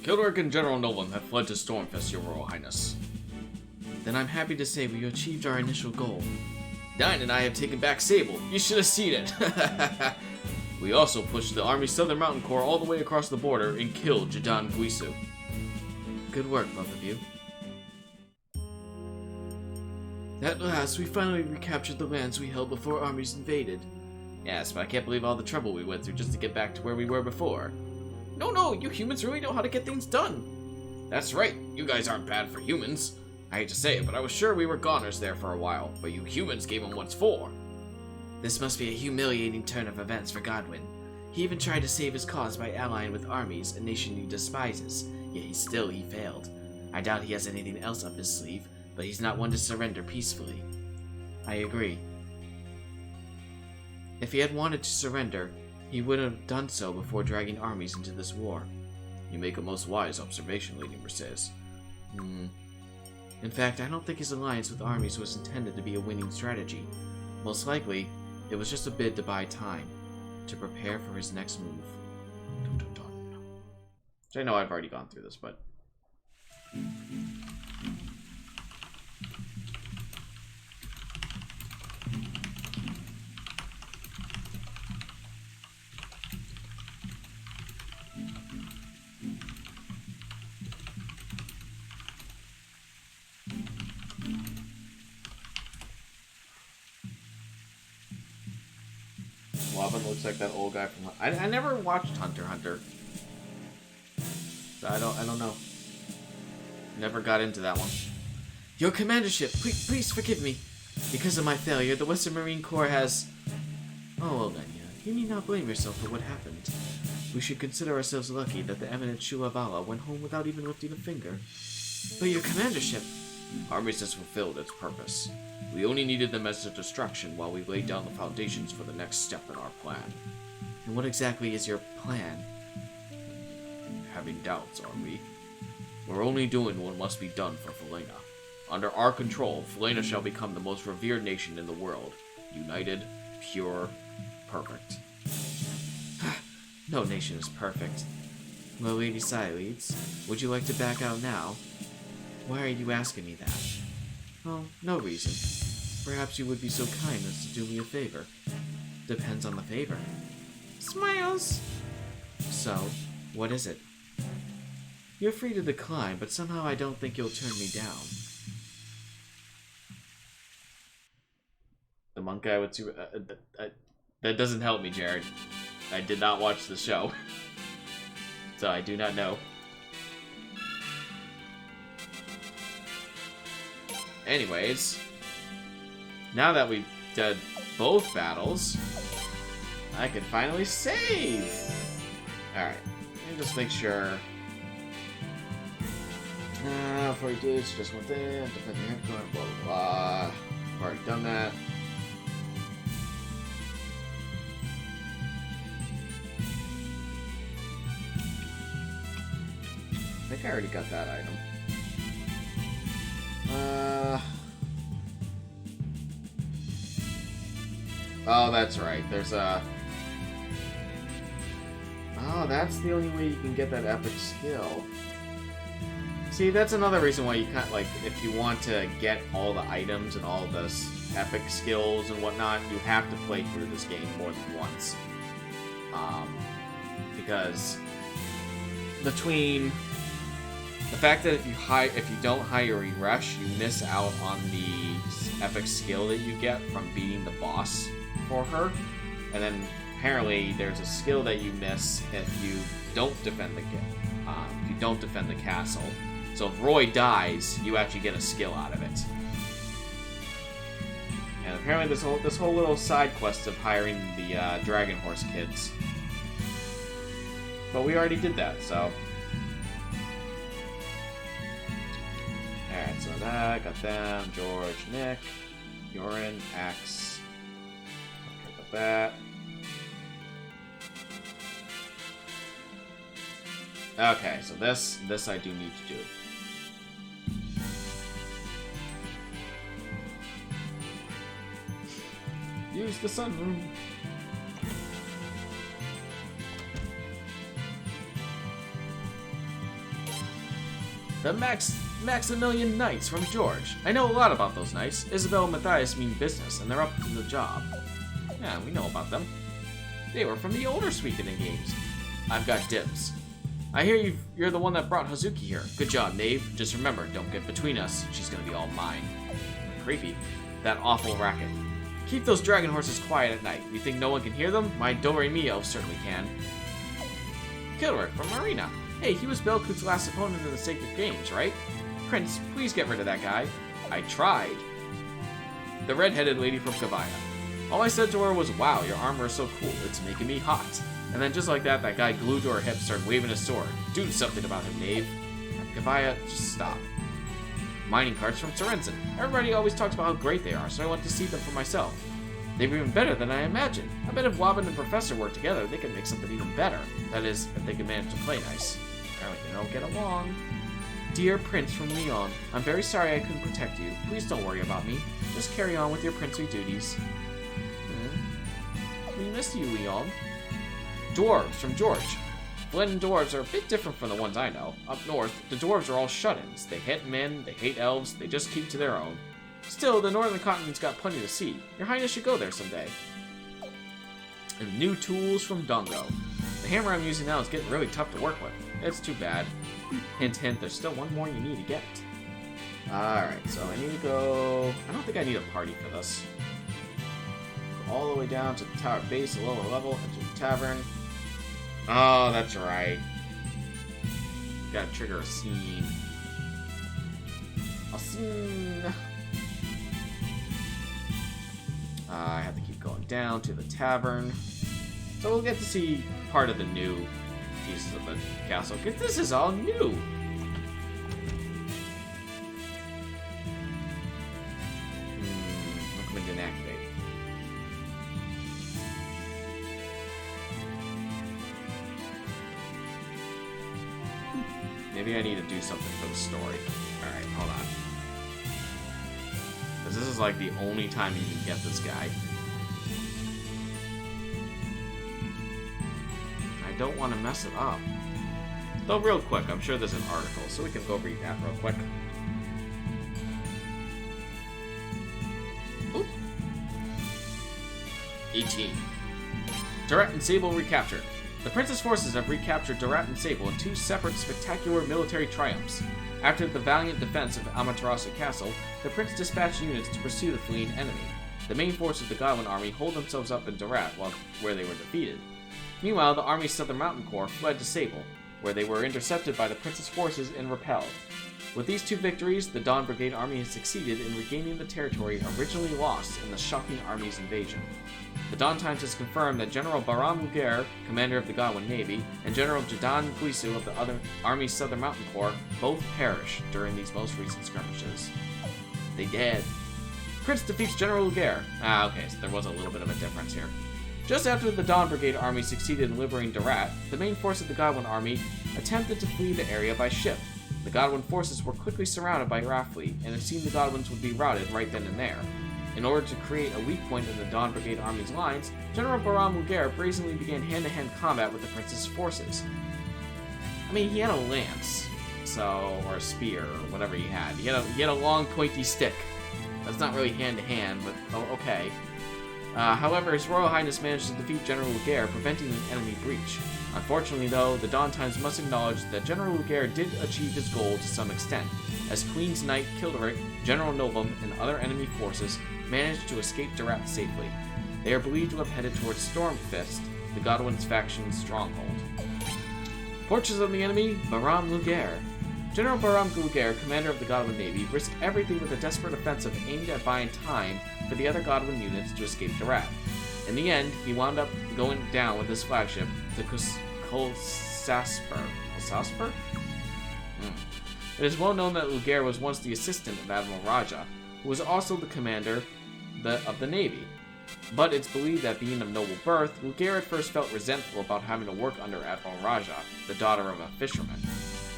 Kildork and General Nolan have fled to Stormfest, Your Royal Highness. Then I'm happy to say we achieved our initial goal. Dine and I have taken back Sable. You should have seen it. We also pushed the Army's Southern Mountain Corps all the way across the border and killed Jadan Guisu. Good work, both of you. At last, we finally recaptured the lands we held before armies invaded. Yes, but I can't believe all the trouble we went through just to get back to where we were before. No, you humans really know how to get things done. That's right, you guys aren't bad for humans. I hate to say it, but I was sure we were goners there for a while, but you humans gave him what's for. This must be a humiliating turn of events for Godwin. He even tried to save his cause by allying with armies, a nation he despises, yet he failed. I doubt he has anything else up his sleeve, but he's not one to surrender peacefully. I agree. If he had wanted to surrender, he would have done so before dragging armies into this war. You make a most wise observation, Lady Mercedes. In fact, I don't think his alliance with armies was intended to be a winning strategy. Most likely, it was just a bid to buy time, to prepare for his next move. Dun, dun, dun. Which I know I've already gone through this, but... Wobbin looks like that old guy from... I never watched Hunter x Hunter. So I don't know. Never got into that one. Your commandership, please forgive me. Because of my failure, the Western Marine Corps has... Oh, well then, you need not blame yourself for what happened. We should consider ourselves lucky that the eminent Shuabala went home without even lifting a finger. But your commandership... Armies has fulfilled its purpose. We only needed them as a distraction while we laid down the foundations for the next step in our plan. And what exactly is your plan? Having doubts, are we? We're only doing what must be done for Felena. Under our control, Felena shall become the most revered nation in the world. United, pure, perfect. No nation is perfect. Well, Lady Sileeds, would you like to back out now? Why are you asking me that? Oh, no reason. Perhaps you would be so kind as to do me a favor. Depends on the favor. Smiles! So, what is it? You're free to decline, but somehow I don't think you'll turn me down. The monk guy with two... that doesn't help me, Jared. I did not watch the show. So I do not know. Anyways, now that we've done both battles, I can finally save! Alright, let me just make sure. Before you do this, just went there, defend your headquarters, blah blah blah. I've already done that. I think I already got that item. Oh, that's right. There's a... Oh, that's the only way you can get that epic skill. See, that's another reason why you can't, like, if you want to get all the items and all the epic skills and whatnot, you have to play through this game more than once. Because between the fact that if you don't hire a rush, you miss out on the epic skill that you get from beating the boss for her, and then apparently there's a skill that you miss if you don't defend the castle. So if Roy dies, you actually get a skill out of it. And apparently this whole little side quest of hiring the Dragon Horse kids. But we already did that, so. Alright, so that, got them, George, Nick, Yorin, Axe. Okay, got that. Okay, so this I do need to do. Use the sunroom. The Maximilian Knights from George. I know a lot about those knights. Isabel and Matthias mean business, and they're up to the job. Yeah, we know about them. They were from the older Suikoden games. I've got dibs. I hear you're the one that brought Hazuki here. Good job, Knave. Just remember, don't get between us. She's gonna be all mine. Creepy. That awful racket. Keep those dragon horses quiet at night. You think no one can hear them? My Do-Re-Mi elves certainly can. Kilrick from Marina. Hey, he was Belkut's last opponent in the Sacred Games, right? Prince, please get rid of that guy. I tried. The red-headed lady from Kavaya. All I said to her was, wow, your armor is so cool. It's making me hot. And then just like that guy glued to her hip started waving his sword. Do something about him, Knave. Kavaya, just stop. Mining carts from Sorensen. Everybody always talks about how great they are, so I went to see them for myself. They're even better than I imagined. I bet if Wobbin and Professor work together, they could make something even better. That is, if they can manage to play nice. Apparently they don't get along. Dear Prince from Leon, I'm very sorry I couldn't protect you. Please don't worry about me. Just carry on with your princely duties. We missed you, Leon. Dwarves from George. Flynn dwarves are a bit different from the ones I know. Up north, the dwarves are all shut-ins. They hate men, they hate elves, they just keep to their own. Still, the northern continent's got plenty to see. Your Highness should go there someday. And new tools from Dongo. The hammer I'm using now is getting really tough to work with. It's too bad. Hint, hint, there's still one more you need to get. Alright, so I need to go... I don't think I need a party for this. all the way down to the tower base, a lower level, enter the tavern. Oh, that's right. Gotta trigger a scene. A scene! I have to keep going down to the tavern. So we'll get to see part of the new pieces of the castle, because this is all new! Recommend and activate. Maybe I need to do something for the story. Alright, hold on. Because this is like the only time you can get this guy. I don't want to mess it up. Though real quick, I'm sure there's an article, so we can go read that real quick. Oop. 18. Durat and Sable recaptured. The Prince's forces have recaptured Durat and Sable in two separate spectacular military triumphs. After the valiant defense of Amaterasu Castle, the Prince dispatched units to pursue the fleeing enemy. The main force of the Godwin army holed themselves up in Durat where they were defeated. Meanwhile, the army's Southern Mountain Corps fled to Sable, where they were intercepted by the Prince's forces and repelled. With these two victories, the Dawn Brigade army has succeeded in regaining the territory originally lost in the shocking army's invasion. The Dawn Times has confirmed that General Bahram Luger, commander of the Godwin Navy, and General Jadan Guisu of the Army's Southern Mountain Corps both perished during these most recent skirmishes. They dead. Prince defeats General Luger. Okay, so there was a little bit of a difference here. Just after the Dawn Brigade army succeeded in liberating Durat, the main force of the Godwin army attempted to flee the area by ship. The Godwin forces were quickly surrounded by Raft fleet, and it seemed the Godwins would be routed right then and there. In order to create a weak point in the Dawn Brigade army's lines, General Bahram Luger brazenly began hand-to-hand combat with the Prince's forces. I mean, he had a lance, or a spear, or whatever he had. He had a long, pointy stick. That's not really hand-to-hand, but okay. However, His Royal Highness managed to defeat General Luger, preventing an enemy breach. Unfortunately, though, the Dawn Times must acknowledge that General Luger did achieve his goal to some extent, as Queen's Knight Kilderic, General Novum, and other enemy forces managed to escape Durat safely. They are believed to have headed towards Stormfist, the Godwin's faction's stronghold. Fortunes of the enemy, Bahram Luger. General Bahram Luger, commander of the Godwin Navy, risked everything with a desperate offensive aimed at buying time for the other Godwin units to escape Durat. In the end, he wound up going down with his flagship, the Kolsasper. Kolsasper? It is well known that Luger was once the assistant of Admiral Raja, who was also the commander of the Navy. But it's believed that being of noble birth, Luger at first felt resentful about having to work under Admiral Raja, the daughter of a fisherman.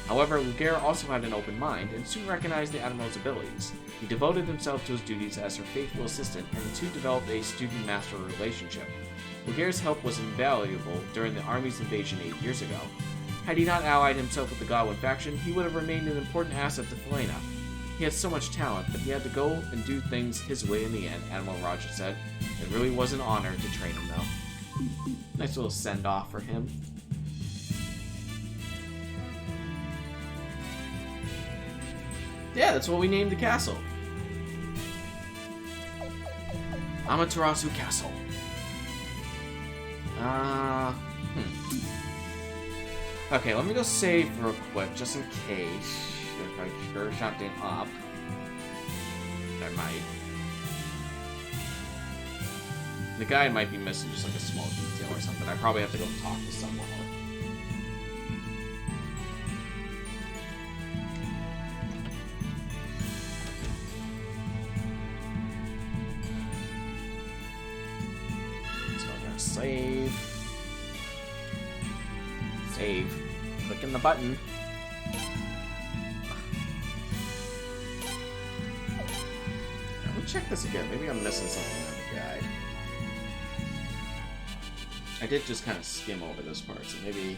However, Luger also had an open mind and soon recognized the Admiral's abilities. He devoted himself to his duties as her faithful assistant, and the two developed a student-master relationship. Luger's help was invaluable during the Army's invasion 8 years ago. Had he not allied himself with the Godwin faction, he would have remained an important asset to Felena. He had so much talent, but he had to go and do things his way in the end, Admiral Raja said. It really was an honor to train him, though. Nice little send-off for him. Yeah, that's what we named the castle. Amaterasu Castle. Okay, let me go save real quick, just in case. If I screw something up. I might. The guy might be missing just like a small detail or something. I probably have to go talk to someone. So I'm gonna save. Save. Clicking the button. Let me check this again. Maybe I'm missing something in the guide. I did just kind of skim over this part, so maybe...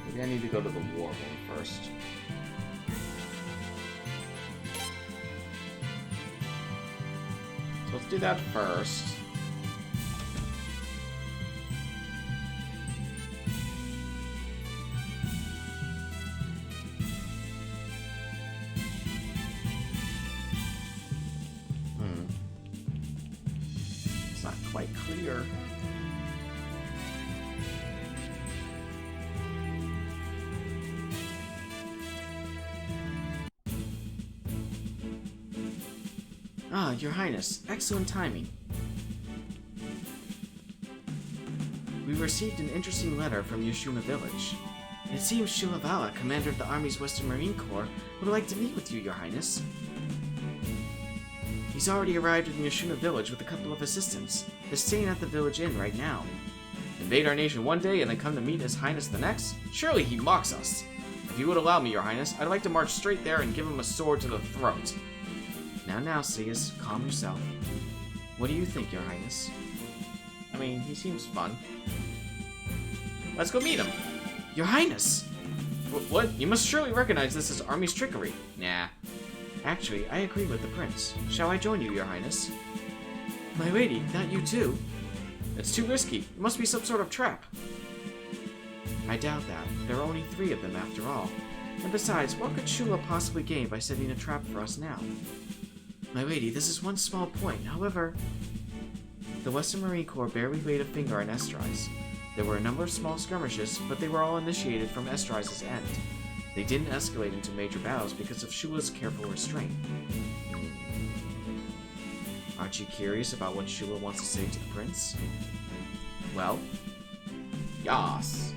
Maybe I need to go to the war room first. So let's do that first. quite clear. Ah, Your Highness, excellent timing. We received an interesting letter from Yoshuna Village. It seems Shilavala, commander of the Army's Western Marine Corps, would like to meet with you, Your Highness. He's already arrived in Yoshuna Village with a couple of assistants. They're staying at the village inn right now. Invade our nation one day and then come to meet His Highness the next? Surely he mocks us. If you would allow me, Your Highness, I'd like to march straight there and give him a sword to the throat. Now, Sias, calm yourself. What do you think, Your Highness? I mean, he seems fun. Let's go meet him. Your Highness! What? You must surely recognize this as Army's trickery. Nah. Actually, I agree with the prince. Shall I join you, Your Highness? My lady, not you too. It's too risky. It must be some sort of trap. I doubt that. There are only 3 of them after all. And besides, what could Shula possibly gain by setting a trap for us now? My lady, this is one small point. However, the Western Marine Corps barely laid a finger on Estrise. There were a number of small skirmishes, but they were all initiated from Estrise's end. They didn't escalate into major battles because of Shula's careful restraint. Aren't you curious about what Shula wants to say to the prince? Well, yas.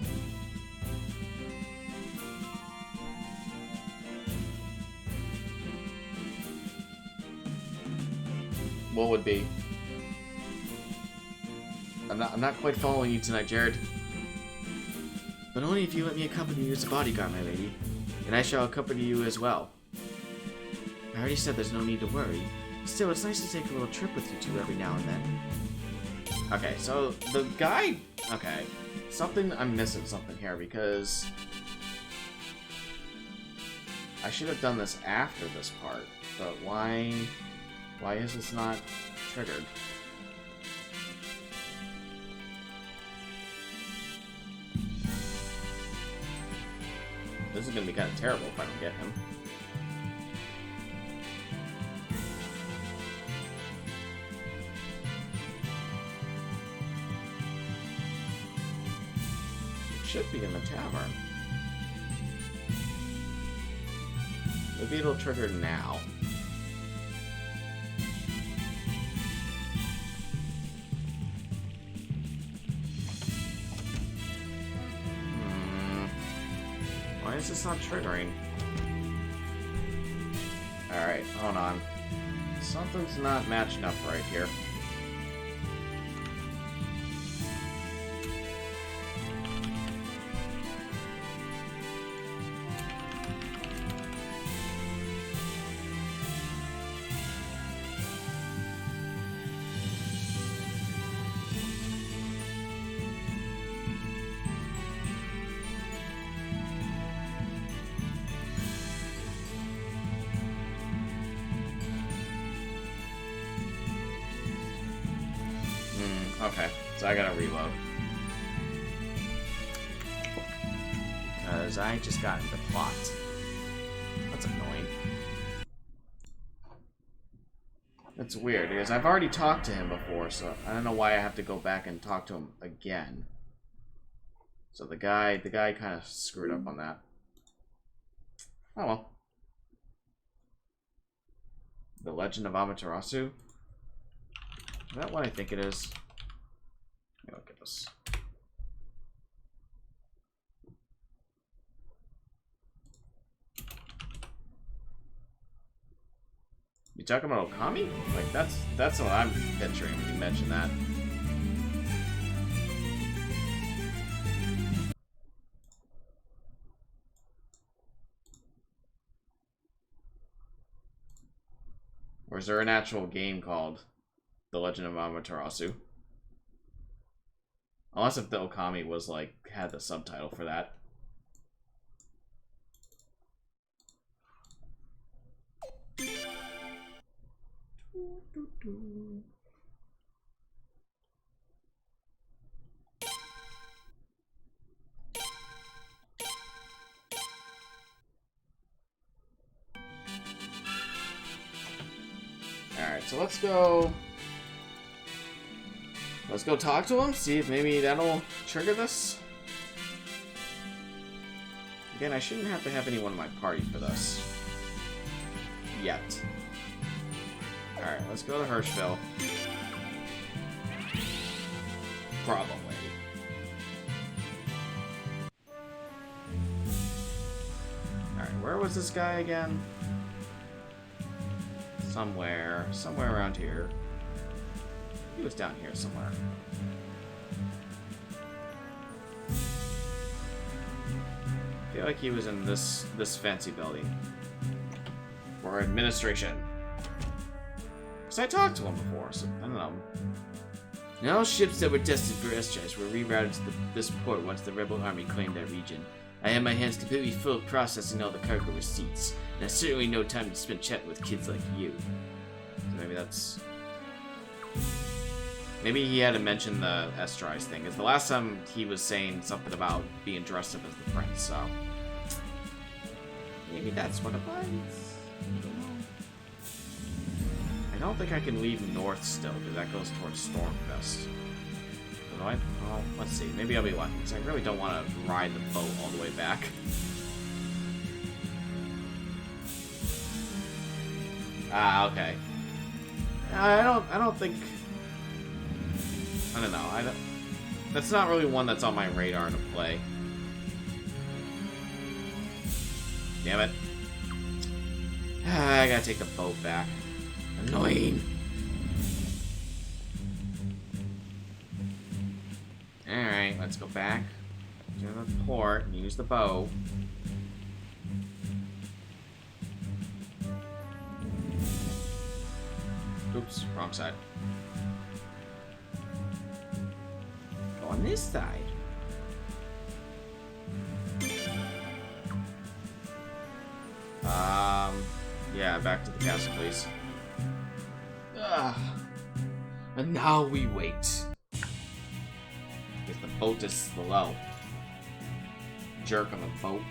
What would be? I'm not quite following you tonight, Jared. But only if you let me accompany you as a bodyguard, my lady. And I shall accompany you as well. I already said there's no need to worry. Still, it's nice to take a little trip with you two every now and then. Okay, so the guy... Okay. I'm missing something here because... I should have done this after this part. But why is this not triggered? This is gonna be kind of terrible if I don't get him. It should be in the tavern. Maybe it'll trigger now. Why is this not triggering? Alright, hold on. Something's not matching up right here. Okay, so I gotta reload. Because I just got into plot. That's annoying. That's weird, because I've already talked to him before, so I don't know why I have to go back and talk to him again. So the guy kind of screwed up on that. Oh well. The Legend of Amaterasu? Is that what I think it is? Let me look at this. You talking about Okami? Like that's what I'm picturing when you mention that. Or is there an actual game called The Legend of Amaterasu? Unless if the Okami was like had the subtitle for that. Alright, so let's go. Let's go talk to him, see if maybe that'll trigger this. Again, I shouldn't have to have anyone in my party for this. Yet. Alright, let's go to Hirschville. Probably. Alright, where was this guy again? Somewhere around here. He was down here somewhere. I feel like he was in this fancy building. For administration. Because I talked to him before, so I don't know. Now all ships that were destined for airstrikes were rerouted to this port once the rebel army claimed that region. I had my hands completely full processing all the cargo receipts, and I certainly no time to spend chatting with kids like you. So maybe that's... Maybe he had to mention the Estrise thing, because the last time he was saying something about being dressed up as the prince, so... Maybe that's what it was? I don't know. I don't think I can leave north still, because that goes towards Stormfest. So well, let's see. Maybe I'll be lucky, because I really don't want to ride the boat all the way back. Ah, okay. I don't think... I don't know. That's not really one that's on my radar to play. Damn it. I gotta take the boat back. Annoying. Alright, let's go back to the port and use the boat. Oops, wrong side. Go on this side. Yeah, back to the castle, please. And now we wait. Because the boat is slow. Jerk on the boat.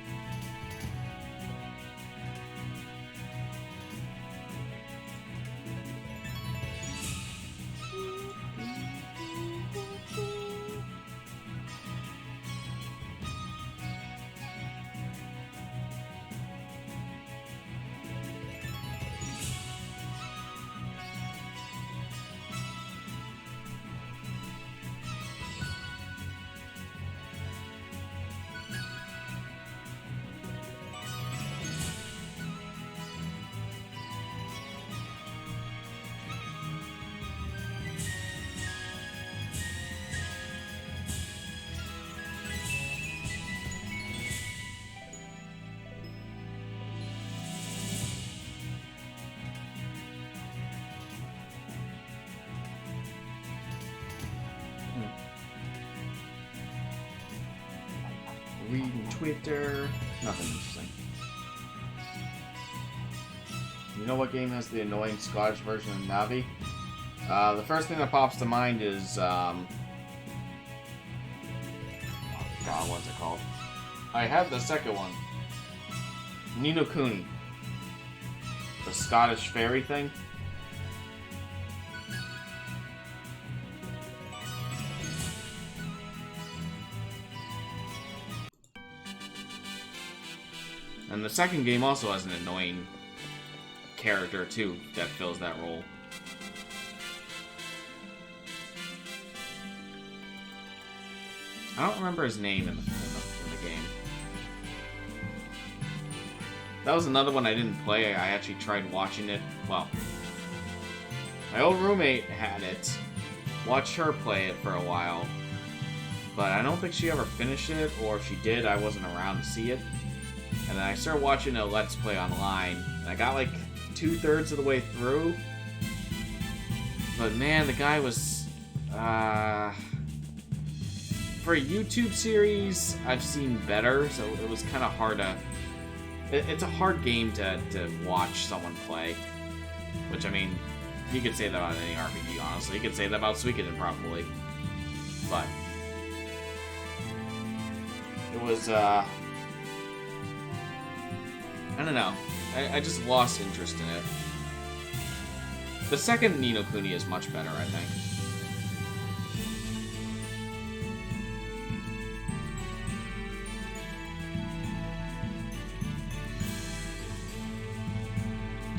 Reading Twitter. Nothing interesting. You know what game has the annoying Scottish version of Navi? The first thing that pops to mind is, oh God, what's it called? I have the second one. Ni no Kuni. The Scottish fairy thing. And the second game also has an annoying character, too, that fills that role. I don't remember his name in the game. That was another one I didn't play. I actually tried watching it. Well, my old roommate had it. Watched her play it for a while. But I don't think she ever finished it, or if she did, I wasn't around to see it. And then I started watching a Let's Play online, and I got like 2/3 of the way through. But man, the guy was, for a YouTube series, I've seen better, so it was kind of hard to, it's a hard game to watch someone play. Which, I mean, you could say that about any RPG, honestly. You could say that about Suikoden, probably. But it was, I don't know. I just lost interest in it. The second Ni no Kuni is much better, I think.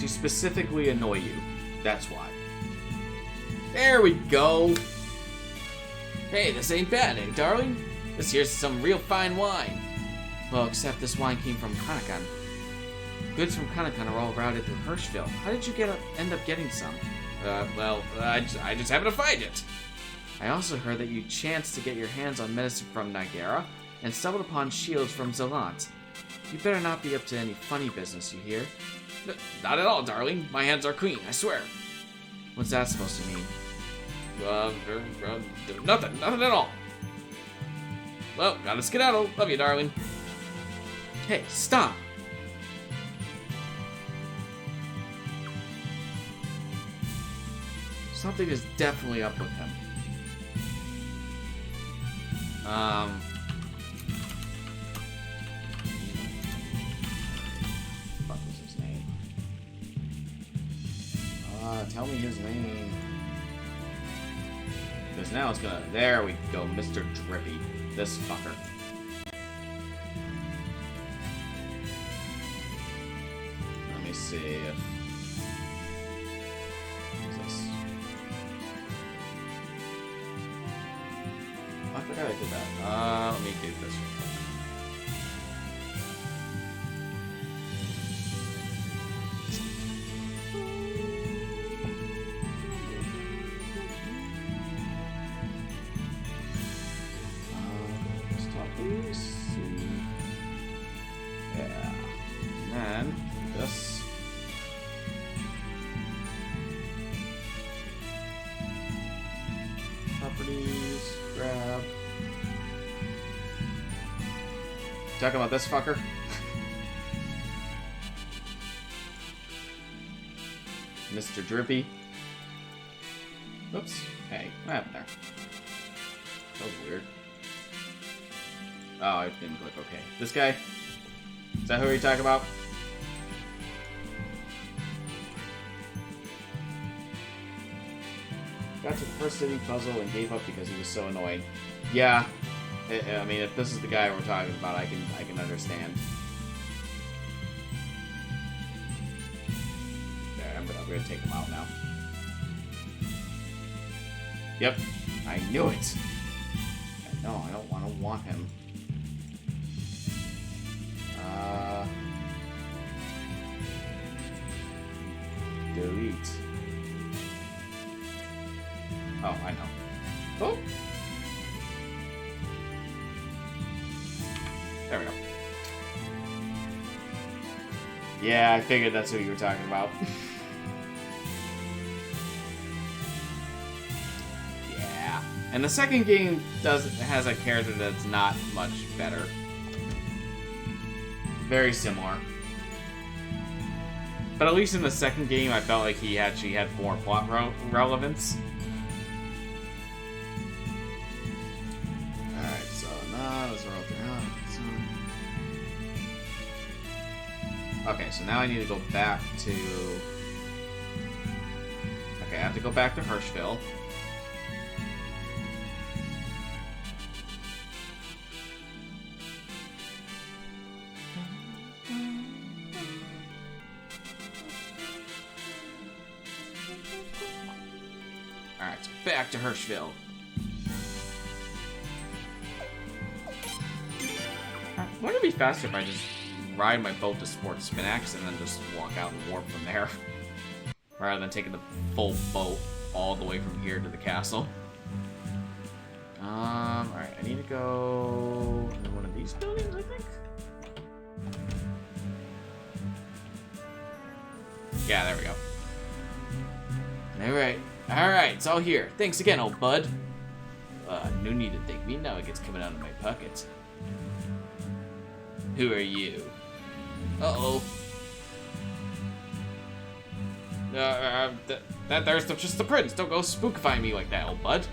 She specifically annoy you. That's why. There we go. Hey, this ain't bad, eh, darling? This here's some real fine wine. Well, except this wine came from Kanakan. Goods from Kanakan are all routed through Hirschville. How did you end up getting some? Well, I just happened to find it. I also heard that you chanced to get your hands on medicine from Nigera and stumbled upon shields from Zelant. You better not be up to any funny business, you hear? Not at all, darling. My hands are clean, I swear. What's that supposed to mean? Nothing at all. Well, gotta skedaddle. Love you, darling. Hey, stop. Something is definitely up with him. What was his name? Tell me his name. Because now it's gonna... There we go, Mr. Drippy. This fucker. Let me see if... What's this? I forgot I did that. Let me do this real quick. Yeah. And then this. Properties, grab. Talking about this fucker? Mr. Drippy. Oops. Hey, what happened there? That was weird. Oh, I didn't click OK. This guy? Is that who you're talking about? Got to the first city puzzle and gave up because he was so annoying. Yeah. I mean, if this is the guy we're talking about, I can understand. There, I'm gonna take him out now. Yep. I knew it. No, I don't want him. Delete. Oh, I know. Oh! There we go. Yeah, I figured that's who you were talking about. Yeah. And the second game has a character that's not much better. Very similar. But at least in the second game, I felt like he actually had more plot relevance. Alright, so now let's roll down. Okay, so now I need to go back to... Okay, I have to go back to Hirschville. Alright, so back to Hirschville. Wouldn't it be faster if I just ride my boat to Sport Spinax and then just walk out and warp from there? Rather than taking the full boat all the way from here to the castle. Alright, I need to go in one of these buildings, I think? Yeah, there we go. Alright, it's all here. Thanks again, old bud. No need to thank me, now it gets coming out of my pockets. Who are you? Uh-oh. There's just the prince. Don't go spookifying me like that, old bud.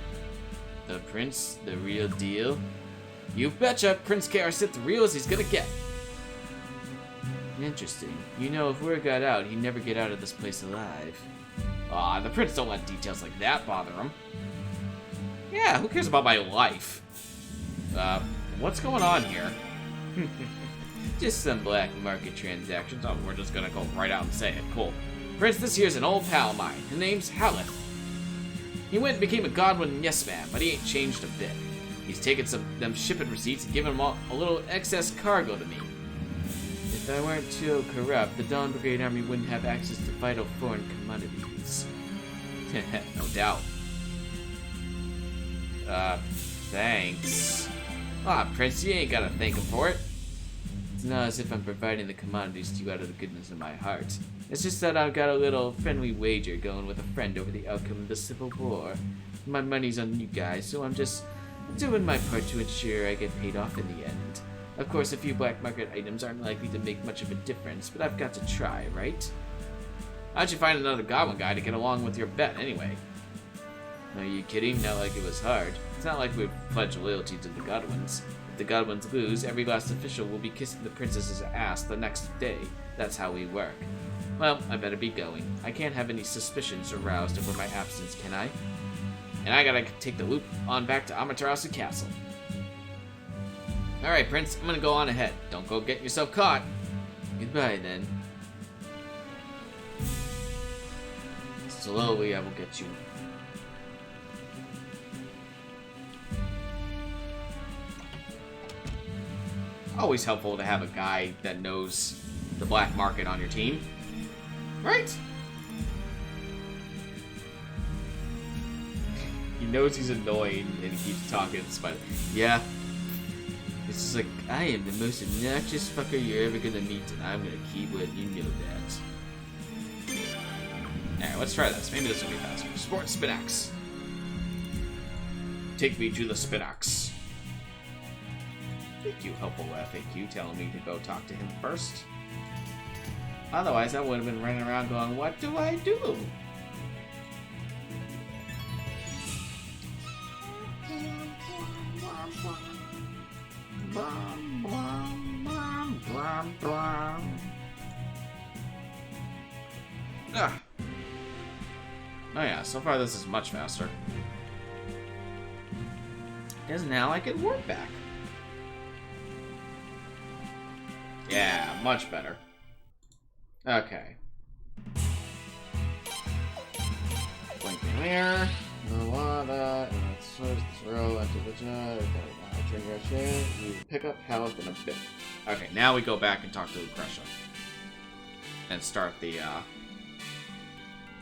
The prince? The real deal? You betcha, Prince Karasit the real as he's gonna get. Interesting. You know, if word got out, he'd never get out of this place alive. Aw, the prince don't let details like that bother him. Yeah, who cares about my life? What's going on here? Just some black market transactions. Oh, we're just gonna go right out and say it. Cool. Prince, this here's an old pal of mine. His name's Haleth. He went and became a Godwin yes man, but he ain't changed a bit. He's taken some them shipping receipts and given them all a little excess cargo to me. If I weren't too corrupt, the Dawn Brigade Army wouldn't have access to vital foreign commodities. No doubt. Thanks. Ah, Prince, you ain't gotta thank him for it. It's not as if I'm providing the commodities to you out of the goodness of my heart. It's just that I've got a little friendly wager going with a friend over the outcome of the Civil War. My money's on you guys, so I'm just doing my part to ensure I get paid off in the end. Of course, a few black market items aren't likely to make much of a difference, but I've got to try, right? How'd you find another Goblin guy to get along with your bet, anyway? Are you kidding? Not like it was hard. It's not like we've pledged loyalty to the Godwins. If the Godwins lose, every last official will be kissing the princess's ass the next day. That's how we work. Well, I better be going. I can't have any suspicions aroused over my absence, can I? And I gotta take the loop on back to Amaterasu Castle. Alright, Prince, I'm gonna go on ahead. Don't go get yourself caught. Goodbye, then. Slowly, I will get you. Always helpful to have a guy that knows the black market on your team. Right? He knows he's annoying and he keeps talking in spite of... Yeah. It's just like, I am the most obnoxious fucker you're ever gonna meet, and I'm gonna keep letting you know that. Alright, let's try this. Maybe this will be faster. Sport Spinax. Take me to the Spinax. Thank you, helpful FAQ, telling me to go talk to him first. Otherwise, I would have been running around going, what do I do? Ah. Oh yeah, so far this is much faster. Because now I can warp back. Yeah, much better. Okay. Blinking mirror. The water. And let's throw into the jar. Drink our shit. We pick up health in a bit. Okay, now we go back and talk to Lucretia. And start the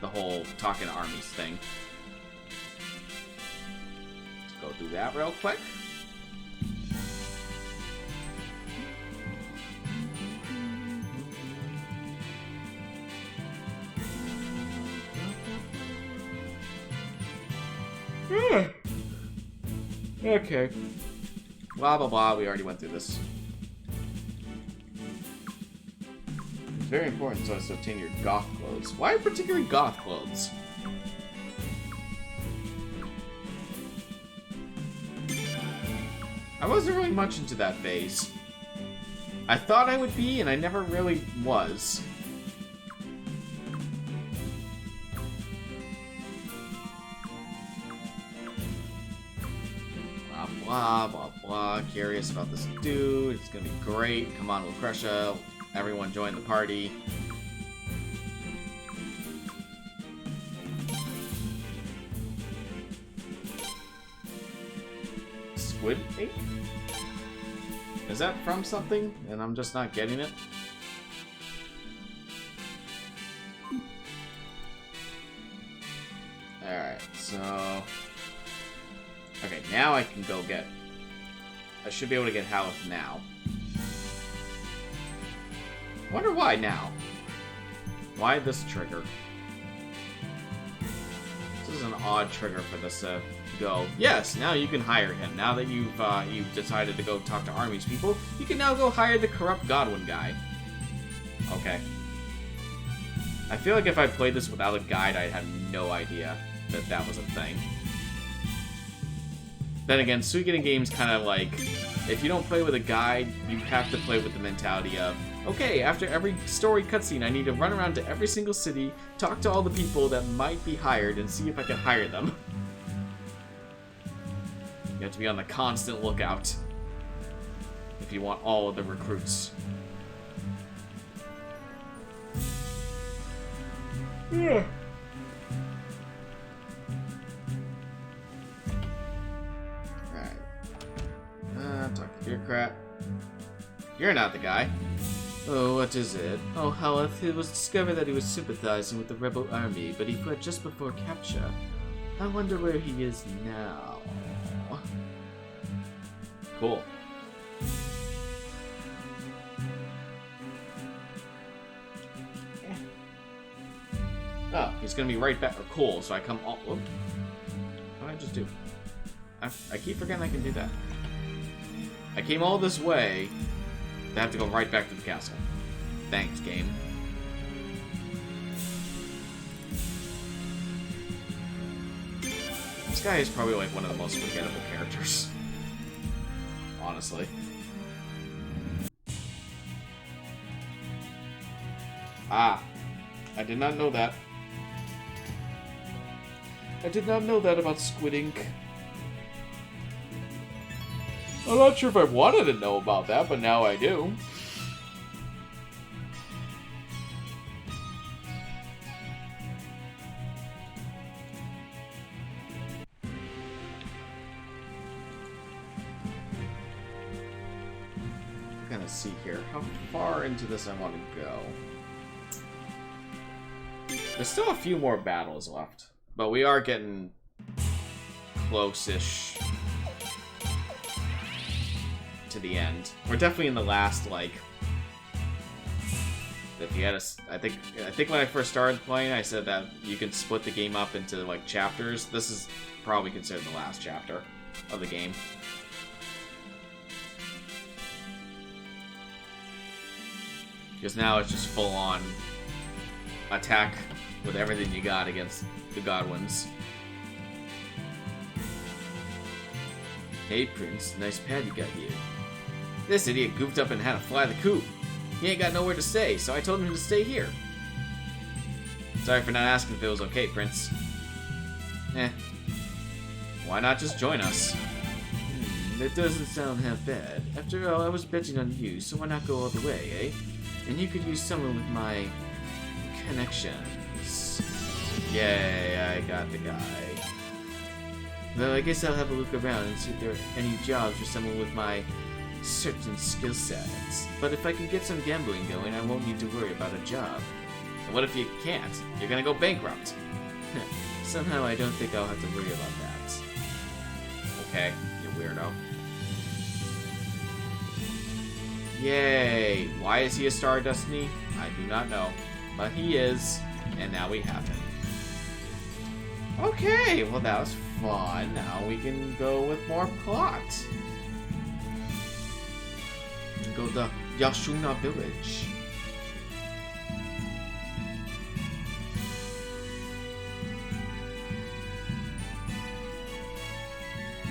whole talking to armies thing. Let's go do that real quick. Okay. Blah, blah, blah. We already went through this. It's very important so as to obtain your goth clothes. Why particularly goth clothes? I wasn't really much into that phase. I thought I would be, and I never really was. Blah, blah, blah. Curious about this dude. It's gonna be great. Come on, Lucretia. Everyone join the party. Squid ink? Is that from something? And I'm just not getting it? Alright, so... Okay, now I can go get... I should be able to get Haleth now. Wonder why now? Why this trigger? This is an odd trigger for this to go. Yes, now you can hire him. Now that you've decided to go talk to armies people, you can now go hire the corrupt Godwin guy. Okay. I feel like if I played this without a guide, I'd have no idea that that was a thing. Then again, Suikoden games kind of like, if you don't play with a guide, you have to play with the mentality of, okay, after every story cutscene, I need to run around to every single city, talk to all the people that might be hired, and see if I can hire them. You have to be on the constant lookout if you want all of the recruits. Yeah. Alright. Talk to bureaucrat. You're not the guy. Oh, what is it? Oh, Haleth, it was discovered that he was sympathizing with the rebel army, but he fled just before capture. I wonder where he is now. Cool. Oh, he's gonna be right back. Oh, cool, so I come all. Whoop. What did I just do? I keep forgetting I can do that. I came all this way. I have to go right back to the castle. Thanks, game. This guy is probably like one of the most forgettable characters. Honestly. Ah. I did not know that. I did not know that about Squid Ink. I'm not sure if I wanted to know about that, but now I do. I'm gonna see here how far into this I want to go. There's still a few more battles left, but we are getting close-ish to the end. We're definitely in the last, like, if you had I think when I first started playing, I said that you can split the game up into, like, chapters. This is probably considered the last chapter of the game. Because now it's just full-on attack with everything you got against the Godwins. Hey, Prince. Nice pad you got here. This idiot goofed up and had to fly the coop. He ain't got nowhere to stay, so I told him to stay here. Sorry for not asking if it was okay, Prince. Why not just join us? That doesn't sound half bad. After all, I was betting on you, so why not go all the way, eh? And you could use someone with my connections. Yay, I got the guy. Well, I guess I'll have a look around and see if there are any jobs for someone with my certain skill sets. But if I can get some gambling going, I won't need to worry about a job. And what if you can't? You're gonna go bankrupt. Somehow I don't think I'll have to worry about that. Okay, you weirdo. Yay! Why is he a Star of Destiny? I do not know. But he is, and now we have him. Okay, well that was fun. Now we can go with more plot. We can go to Yashuna Village.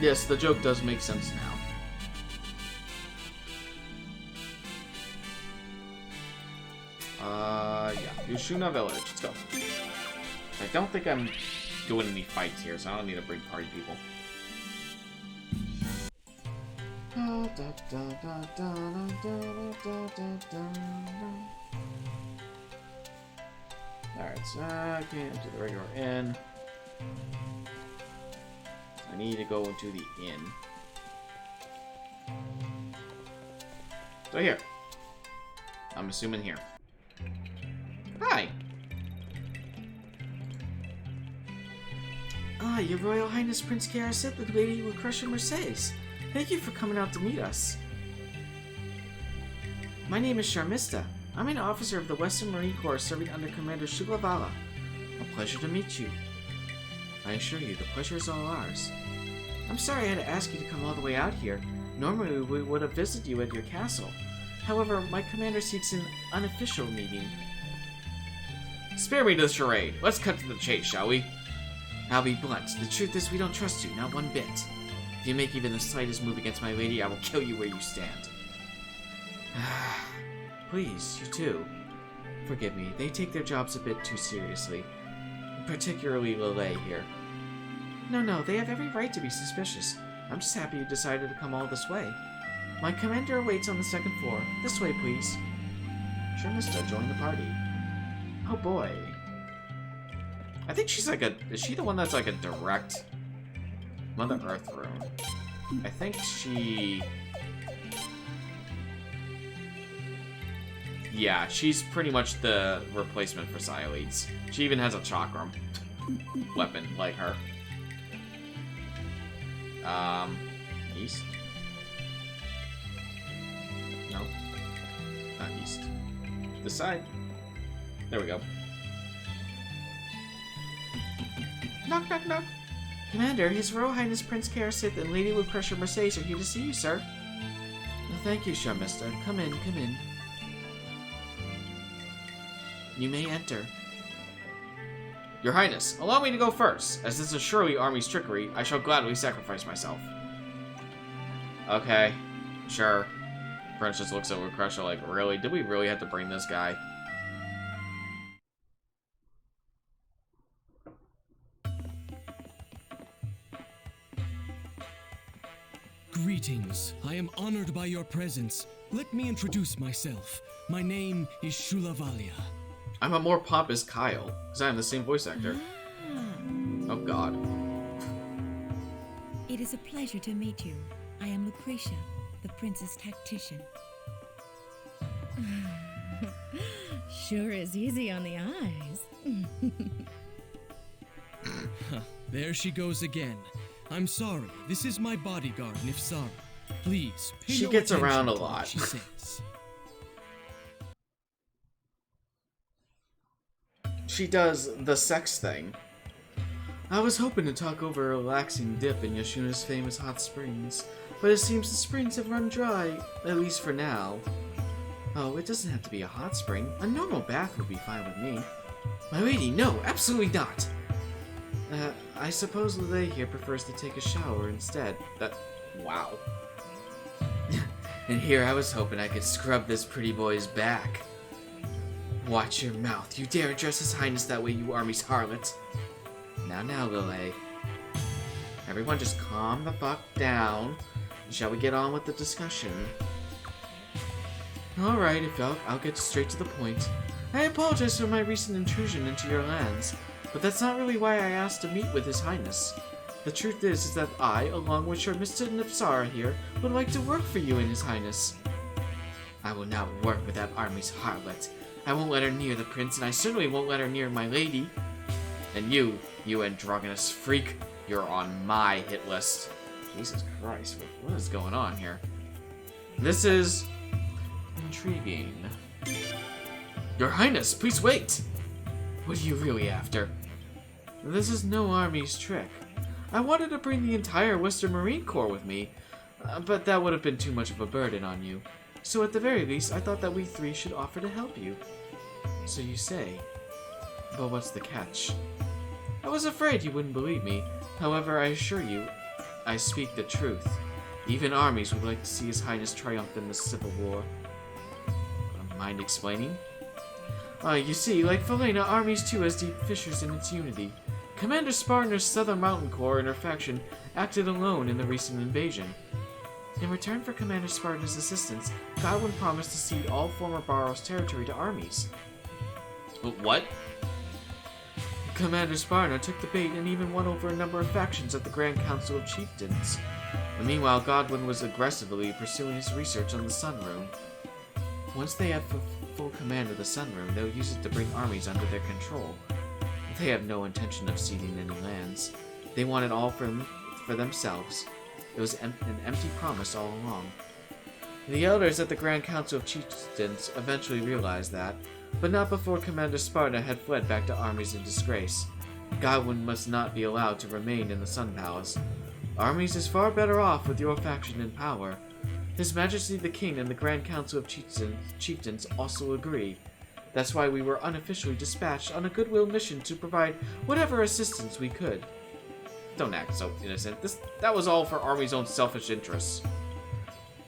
Yes, the joke does make sense now. Yeah, Yashuna Village. Let's go. I don't think I'm doing any fights here, so I don't need to bring party people. Alright, so I can't do the regular inn. I need to go into the inn. So here. I'm assuming here. Hi! Ah, Your Royal Highness Prince Kiara said that the lady will crush in Marseilles. Thank you for coming out to meet us. My name is Sharmista. I'm an officer of the Western Marine Corps serving under Commander Shuglavala. A pleasure to meet you. I assure you, the pleasure is all ours. I'm sorry I had to ask you to come all the way out here. Normally we would have visited you at your castle. However, my commander seeks an unofficial meeting. Spare me this charade. Let's cut to the chase, shall we? I'll be blunt. The truth is we don't trust you, not one bit. If you make even the slightest move against my lady, I will kill you where you stand. Please, you too. Forgive me, they take their jobs a bit too seriously. Particularly Lele here. No, they have every right to be suspicious. I'm just happy you decided to come all this way. My commander awaits on the second floor. This way, please. Sure, Mister, join the party. Oh boy. I think she's like a... Is she the one that's like a direct... Mother Earth rune? I think she... Yeah, she's pretty much the replacement for Xyledes. She even has a chakram weapon like her. East? No. Not east. This side. There we go. Knock, knock, knock. Commander, His Royal Highness Prince Karasith and Lady Lucretia Mercedes are here to see you, sir. Well, thank you, Sharmista. Come in, come in. You may enter. Your Highness, allow me to go first. As this is surely Army's trickery, I shall gladly sacrifice myself. Okay, sure. Prince just looks at Lucretia like, really? Did we really have to bring this guy? Greetings. I am honored by your presence. Let me introduce myself. My name is Shulavalia. I'm a more pompous Kyle, because I am the same voice actor. Oh god. It is a pleasure to meet you. I am Lucretia, the prince's tactician. Sure is easy on the eyes. There she goes again. I'm sorry. This is my bodyguard, Nifsara. Please, pay She no gets attention around a to what lot. she says. She does the sex thing. I was hoping to talk over a relaxing dip in Yashuna's famous hot springs, but it seems the springs have run dry, at least for now. Oh, it doesn't have to be a hot spring. A normal bath would be fine with me. My lady, no, absolutely not! I suppose Lele here prefers to take a shower instead. Wow. And here I was hoping I could scrub this pretty boy's back. Watch your mouth. You dare address His Highness that way, you Army's harlot. Now, Lele. Everyone just calm the fuck down. Shall we get on with the discussion? Alright, if I'll get straight to the point. I apologize for my recent intrusion into your lands, but that's not really why I asked to meet with His Highness. The truth is that I, along with Mr. Nipsara here, would like to work for you and His Highness. I will not work with that Army's harlot. I won't let her near the prince, and I certainly won't let her near my lady. And you androgynous freak, you're on my hit list. Jesus Christ, what is going on here? This is intriguing. Your Highness, please wait! What are you really after? This is no Army's trick. I wanted to bring the entire Western Marine Corps with me, but that would have been too much of a burden on you. So at the very least, I thought that we three should offer to help you. So you say. But what's the catch? I was afraid you wouldn't believe me. However, I assure you, I speak the truth. Even armies would like to see His Highness triumph in the civil war. Mind explaining? You see, like Felena, armies too has deep fissures in its unity. Commander Spartaner's Southern Mountain Corps and her faction acted alone in the recent invasion. In return for Commander Spartaner's assistance, Godwin promised to cede all former Barrow's territory to armies. What? Commander Spartaner took the bait and even won over a number of factions at the Grand Council of Chieftains. But meanwhile, Godwin was aggressively pursuing his research on the Sun Rune. Once they have full command of the Sun Rune, they'll use it to bring armies under their control. They have no intention of ceding any lands. They want it all for themselves. It was an empty promise all along. The elders at the Grand Council of Chieftains eventually realized that, but not before Commander Sparta had fled back to armies in disgrace. Godwin must not be allowed to remain in the Sun Palace. Armies is far better off with your faction in power. His Majesty the King and the Grand Council of Chieftains also agree. That's why we were unofficially dispatched on a goodwill mission to provide whatever assistance we could. Don't act so innocent. That was all for Army's own selfish interests.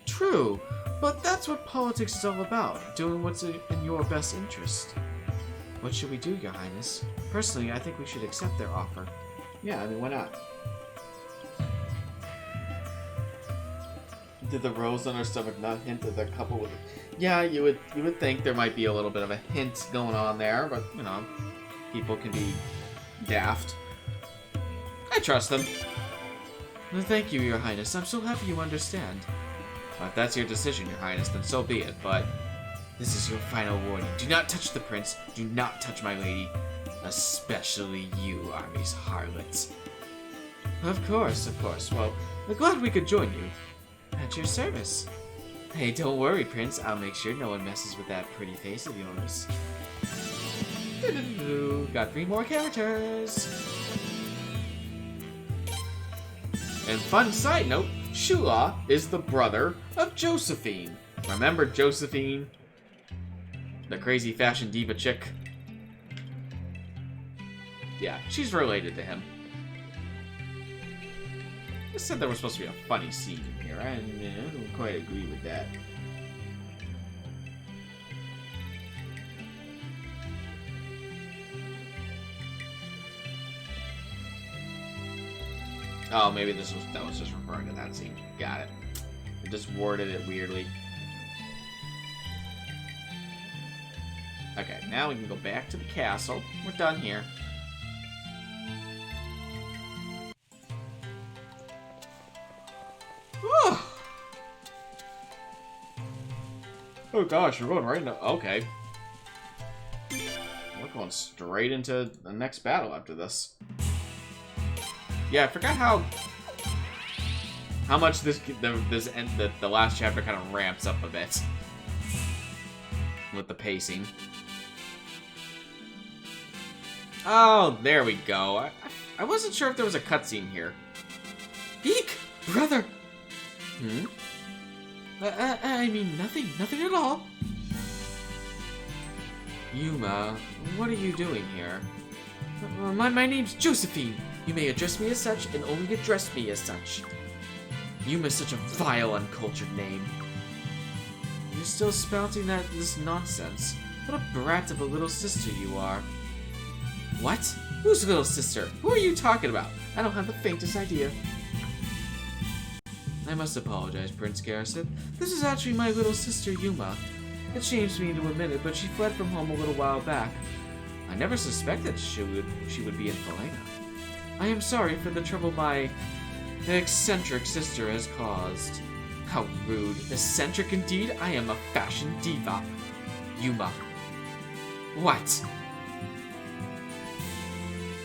True, but that's what politics is all about, doing what's in your best interest. What should we do, Your Highness? Personally, I think we should accept their offer. Yeah, I mean, why not? Did the rose on her stomach not hint at the couple with it? Yeah, you would think there might be a little bit of a hint going on there, but, you know, people can be daft. I trust them. Well, thank you, Your Highness. I'm so happy you understand. Well, if that's your decision, Your Highness, then so be it, but this is your final warning. Do not touch the prince. Do not touch my lady. Especially you, Armes harlots. Of course, of course. Well, we're glad we could join you. At your service. Hey, don't worry, Prince. I'll make sure no one messes with that pretty face of yours. Got 3 more characters. And fun side note, Shula is the brother of Josephine. Remember Josephine? The crazy fashion diva chick? Yeah, she's related to him. I said there was supposed to be a funny scene in here. I don't quite agree with that. Oh, maybe that was just referring to that scene. Got it. I just worded it weirdly. Okay, now we can go back to the castle. We're done here. Oh gosh, we're going right into... Okay. We're going straight into the next battle after this. Yeah, I forgot how much the last chapter kind of ramps up a bit with the pacing. Oh, there we go. I wasn't sure if there was a cutscene here. Eek, brother. Hmm. I mean nothing at all. Yuma, what are you doing here? My name's Josephine. You may address me as such, and only address me as such. Yuma's such a vile, uncultured name. You're still spouting this nonsense. What a brat of a little sister you are. What? Whose little sister? Who are you talking about? I don't have the faintest idea. I must apologize, Prince Garrison. This is actually my little sister, Yuma. It shames me to admit it, but she fled from home a little while back. I never suspected she would be in Helena. I am sorry for the trouble my eccentric sister has caused. How rude. Eccentric indeed? I am a fashion diva. Yuma. What?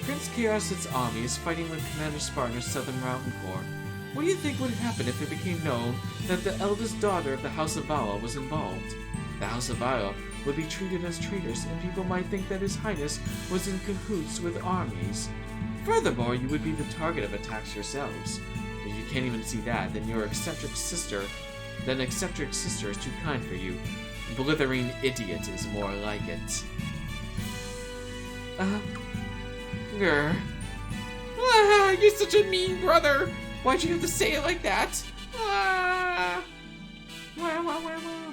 Prince Chaos's army is fighting with Commander Spartan's Southern Mountain Corps. What do you think would happen if it became known that the eldest daughter of the House of Vala was involved? The House of Vala would be treated as traitors, and people might think that His Highness was in cahoots with armies. Furthermore, you would be the target of attacks yourselves. If you can't even see that, then eccentric sister is too kind for you. Blithering idiot is more like it. You're such a mean brother! Why'd you have to say it like that?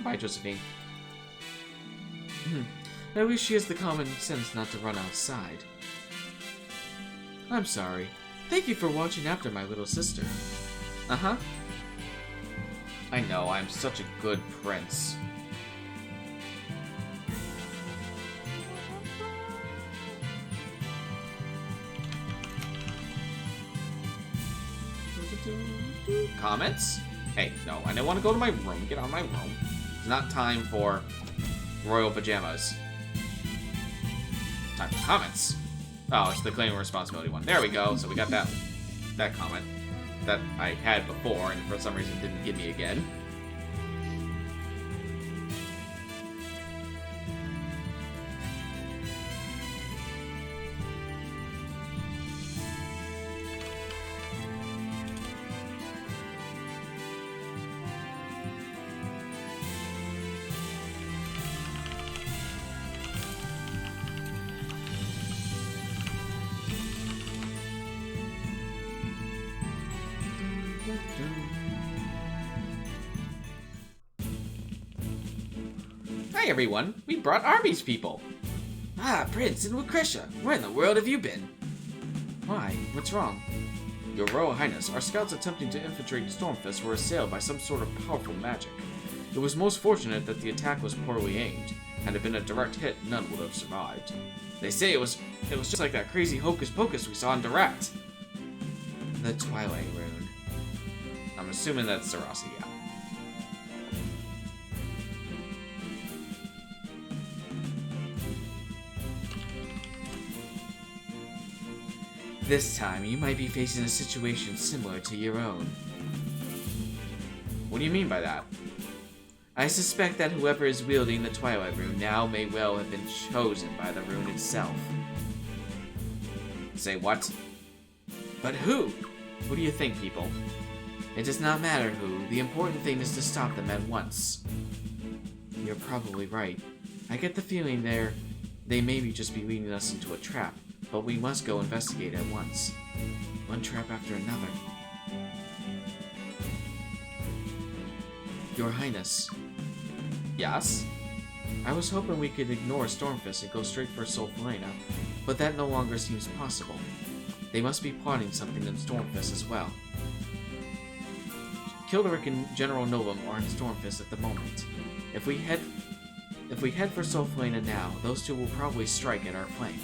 Bye, Josephine. At least she has the common sense not to run outside. I'm sorry. Thank you for watching after my little sister. Uh-huh. I know, I'm such a good prince. Comments? Hey, no, I don't want to go to my room. Get out of my room. It's not time for royal pajamas. Time for comments. Oh, it's the claiming responsibility one. There we go. So we got that comment that I had before and for some reason didn't give me again. Hi everyone, we brought Armes people. Ah, Prince and Lucretia, where in the world have you been? Why? What's wrong? Your Royal Highness, our scouts attempting to infiltrate Stormfist were assailed by some sort of powerful magic. It was most fortunate that the attack was poorly aimed. Had it been a direct hit, none would have survived. They say it was just like that crazy hocus pocus we saw in Direct. The Twilight Rune. I'm assuming that's Sarasi, yeah. This time, you might be facing a situation similar to your own. What do you mean by that? I suspect that whoever is wielding the Twilight Rune now may well have been chosen by the rune itself. Say what? But who? What do you think, people? It does not matter who. The important thing is to stop them at once. You're probably right. I get the feeling they maybe just be leading us into a trap, but we must go investigate at once. One trap after another. Your Highness. Yes? I was hoping we could ignore Stormfist and go straight for Solfalena, but that no longer seems possible. They must be plotting something in Stormfist as well. Kilderic and General Novum are in Stormfist at the moment. If we head for Solfalena now, those two will probably strike at our flank.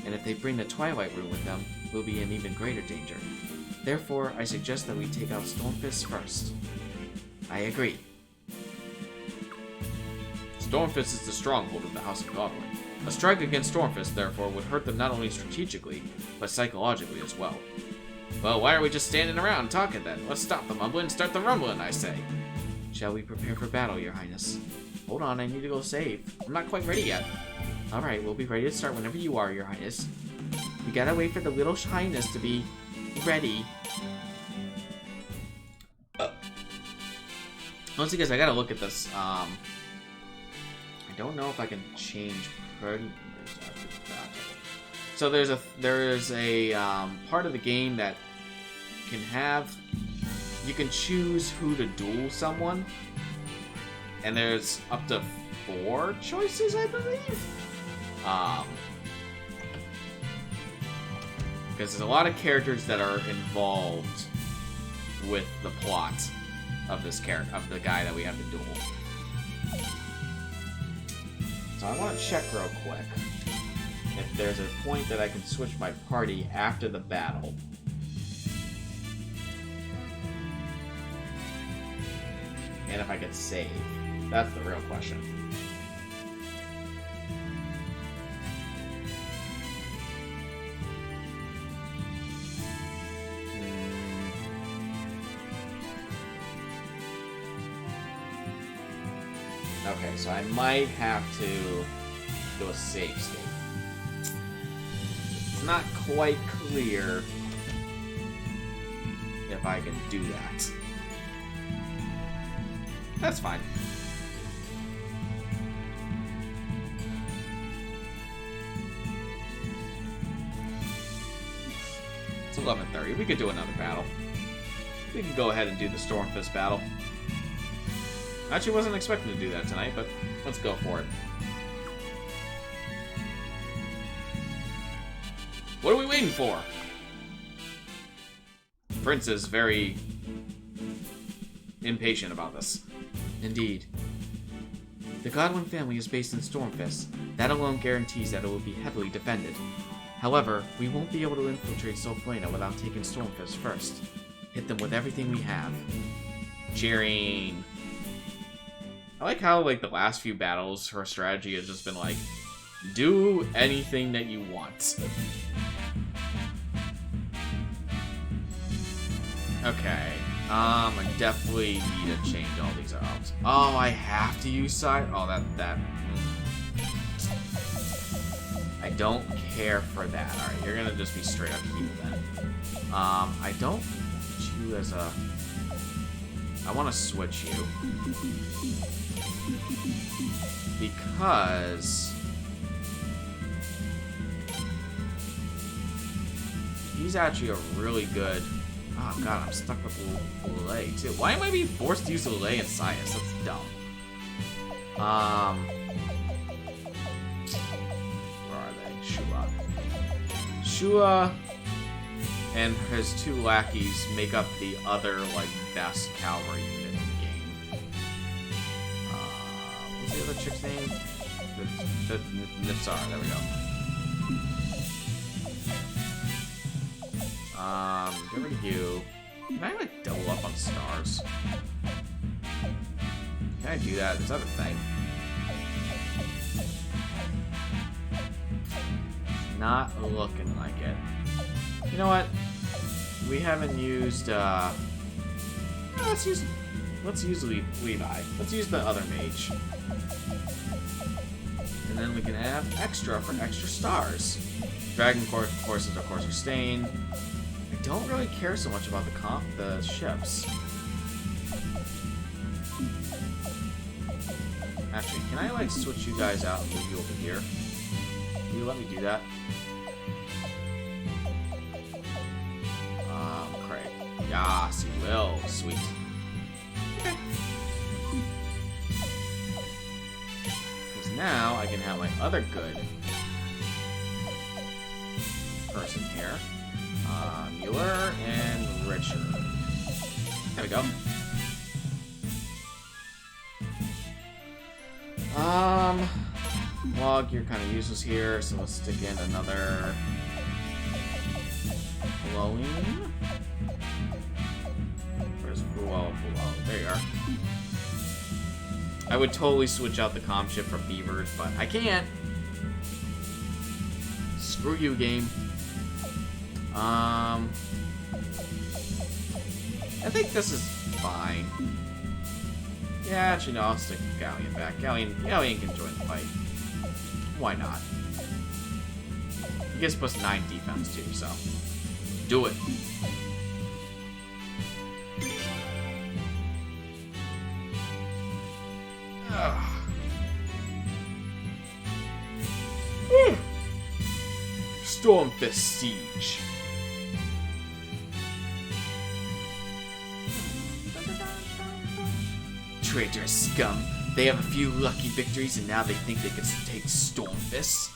And if they bring the Twilight Rune with them, we'll be in even greater danger. Therefore, I suggest that we take out Stormfist first. I agree. Stormfist is the stronghold of the House of Godwin. A strike against Stormfist, therefore, would hurt them not only strategically, but psychologically as well. Well, why are we just standing around talking then? Let's stop the mumbling and start the rumbling, I say. Shall we prepare for battle, Your Highness? Hold on, I need to go save. I'm not quite ready yet. Alright, we'll be ready to start whenever you are, Your Highness. We gotta wait for the little Highness to be ready. Once again, I gotta look at this. I don't know if I can change pretty. So there's a part of the game that can have, you can choose who to duel someone, and there's up to 4 choices, I believe. Because there's a lot of characters that are involved with the plot of this character, of the guy that we have to duel. So I want to check real quick if there's a point that I can switch my party after the battle. And if I can save. That's the real question. Okay, so I might have to do a save state. It's not quite clear if I can do that. That's fine. It's 11:30. We could do another battle. We can go ahead and do the Stormfist battle. I actually wasn't expecting to do that tonight, but let's go for it. What are we waiting for? Prince is very impatient about this. Indeed. The Godwin family is based in Stormfist. That alone guarantees that it will be heavily defended. However, we won't be able to infiltrate Solfalena without taking Stormfist first. Hit them with everything we have. Cheering. I like how, like, the last few battles, her strategy has just been like, do anything that you want. Okay. I definitely need to change all these out. Oh, I have to use side. Oh, that. I don't care for that. All right, you're gonna just be straight up heal then. I don't want you as a. I want to switch you because he's actually a really good. Oh god, I'm stuck with Lele too. Why am I being forced to use Lele and Sias? That's dumb. Where are they? Shua and his 2 lackeys make up the other, like, best cavalry unit in the game. that chick's name? Nitsar, there we go. Get rid of you. Can I, like, double up on stars? Can I do that? Is that a thing? Not looking like it. You know what? We haven't used, let's use Levi. Let's use the other mage. And then we can add extra for extra stars. Dragon courses, of course, are staying. I don't really care so much about the ships. Actually, can I, like, switch you guys out and move you over here? Can you let me do that? Craig. Yes, you will. Sweet. Okay. Because now I can have my other good person here. Mueller and Richard. There we go. Log, you're kind of useless here, so let's stick in another glowing. Where's Fuo? There you are. I would totally switch out the comm chip for beavers, but I can't. Screw you, game. I think this is fine. Yeah, actually, no, I'll stick Galleon back. Galleon can join the fight. Why not? He gets plus 9 defense, too, so... do it. Stormfist Siege. Traitorous scum. They have a few lucky victories, and now they think they can take Stormfist.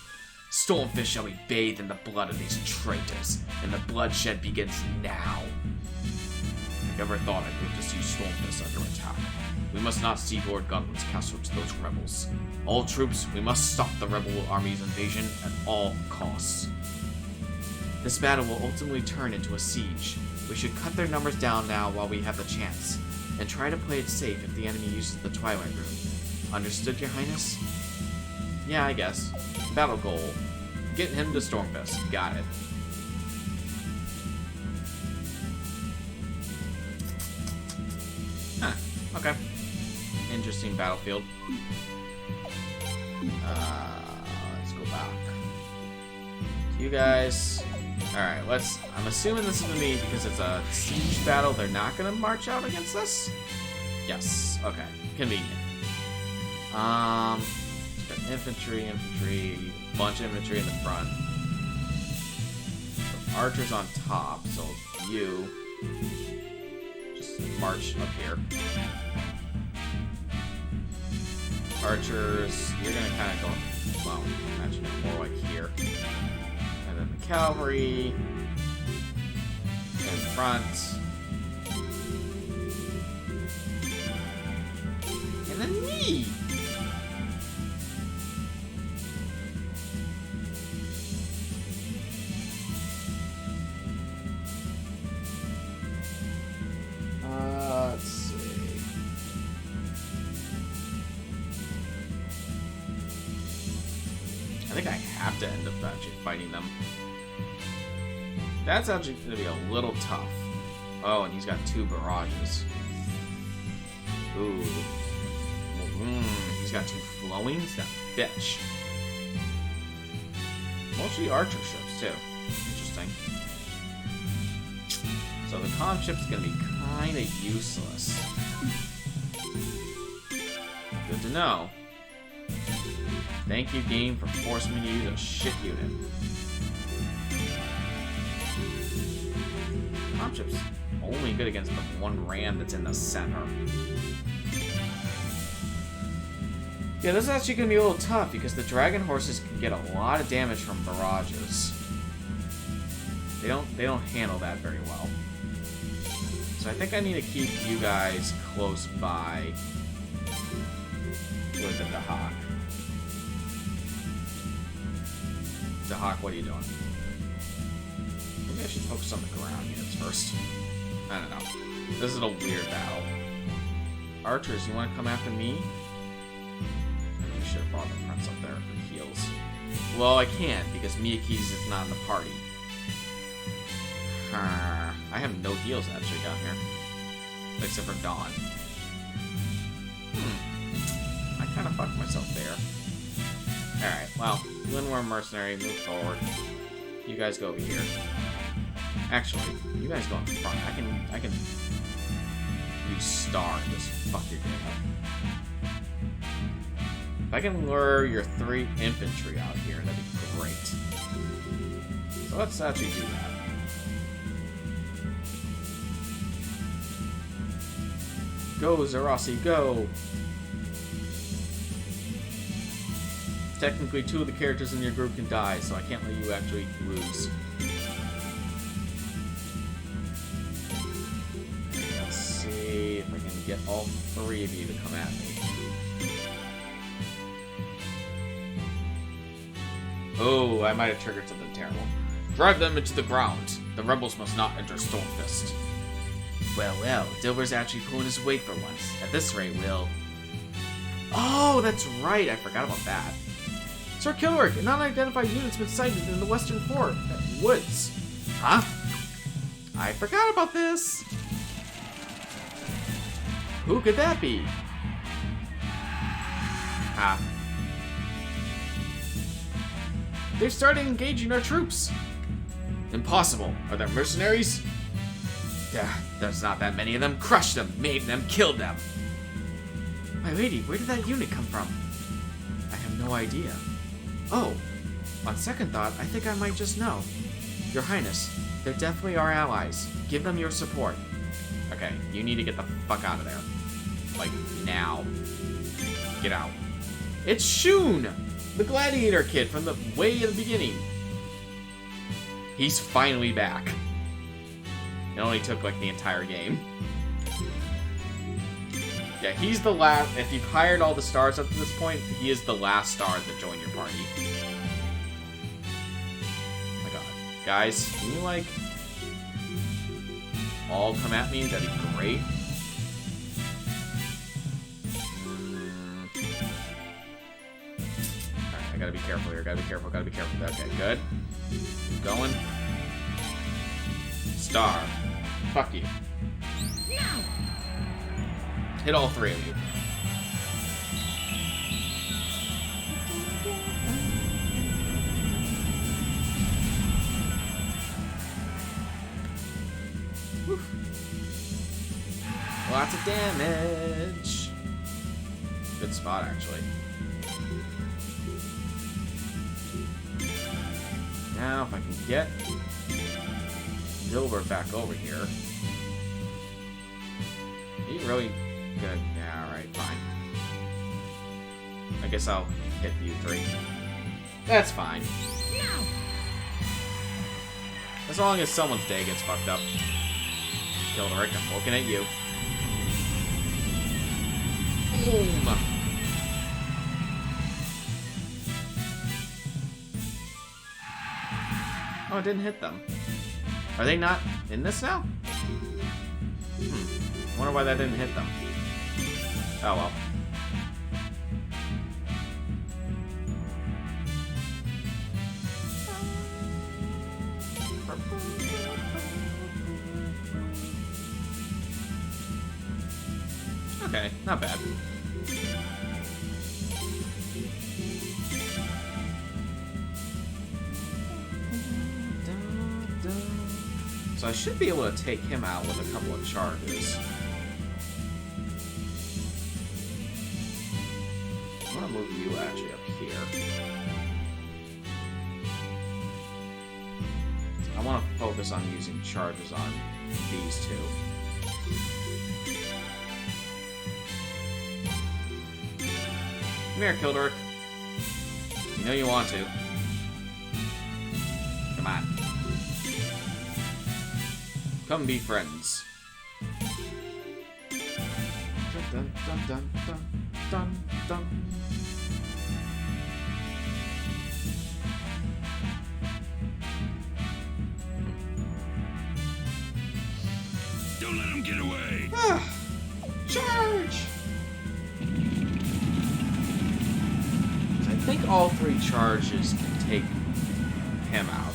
Stormfist shall be bathed in the blood of these traitors, and the bloodshed begins now. I never thought I'd live to see Stormfist under attack. We must not cede Lord Godwin's castle to those rebels. All troops, we must stop the rebel army's invasion at all costs. This battle will ultimately turn into a siege. We should cut their numbers down now while we have the chance, and try to play it safe if the enemy uses the Twilight Rune. Understood, Your Highness? Yeah, I guess. Battle goal. Get him to Stormfist. Got it. Huh. Okay. Interesting battlefield. Let's go back. You guys... Alright, I'm assuming this is gonna be because it's a siege battle, they're not gonna march out against us? Yes. Okay. Convenient. Got infantry, bunch of infantry in the front. So archers on top, so you just march up here. Archers, you're gonna kind of go, well, actually more like here. And then the cavalry in front. And then me! Let's see. I think I have to end up actually fighting them. That's actually going to be a little tough. Oh, and he's got 2 barrages. Ooh. He's got 2 flowings? That bitch. Mostly archer ships, too. Interesting. So the comm ship's going to be kind of useless. Good to know. Thank you, game, for forcing me to use a shit unit. Comm ship's only good against the one ram that's in the center. Yeah, this is actually going to be a little tough because the dragon horses can get a lot of damage from barrages. They don't handle that very well. So I think I need to keep you guys close by. with the Dahak. Dahak, what are you doing? Maybe I should focus on the ground units first. I don't know. This is a weird battle. Archers, you want to come after me? I should have brought the prince up there for heals. Well, I can't because Miyake's is not in the party. I have no heals actually down here. Except for Dawn. I kind of fucked myself there. Alright, well, Linworm Mercenary, move forward. You guys go over here. Actually, you guys go in front. I can use Star and just fuck your game up. If I can lure your 3 infantry out here, that'd be great. So let's actually do that. Go, Zarasi, go! Technically, 2 of the characters in your group can die, so I can't let you actually lose. Let's see if I can get all 3 of you to come at me. Oh, I might have triggered something terrible. Drive them into the ground. The rebels must not enter Stormfist. Well, well, Dilber's actually pulling his weight for once. At this rate, we'll... Oh, that's right. I forgot about that. Sir Killerick, an unidentified unit's been sighted in the western fort woods. Huh? I forgot about this. Who could that be? Ah. They've started engaging our troops. Impossible. Are there mercenaries? Yeah, there's not that many of them. Crushed them, maimed them, killed them. My lady, where did that unit come from? I have no idea. Oh, on second thought, I think I might just know. Your Highness, they're definitely our allies. Give them your support. Okay, you need to get the fuck out of there. Like, now. Get out. It's Shun! The gladiator kid from the way in the beginning. He's finally back. It only took, like, the entire game. Yeah, he's the last... If you've hired all the stars up to this point, he is the last star to join your party. Oh my god. Guys, can you, like... all come at me? That'd be great. Alright, I gotta be careful here. Gotta be careful, gotta be careful. Okay, good. Keep going. Star. Fuck you. No! Hit all 3 of you. Whew. Lots of damage. Good spot, actually. Now, if I can get Dilbert back over here. Are you really gonna... Yeah, alright, fine. I guess I'll hit you 3. That's fine. No! As long as someone's day gets fucked up. Killerick, I'm looking at you. Boom! Oh, it didn't hit them. Are they not in this now? I wonder why that didn't hit them. Oh well. Okay, not bad. So I should be able to take him out with a couple of charges. I'm gonna move you actually up here. I want to focus on using charges on these 2. Come here, Kilderick. You know you want to. Come on. Come be friends. Dun dun dun dun dun dun. Don't let him get away! Charge! I think all 3 charges can take him out.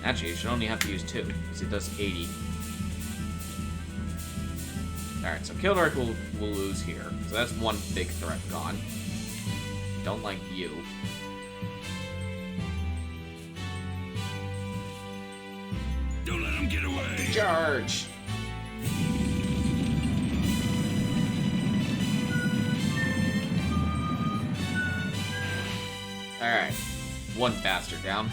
Actually, you should only have to use 2, because it does 80. Alright, so Kildaric will lose here. So that's one big threat gone. Don't like you. Don't let him get away! Charge! Alright. One bastard down.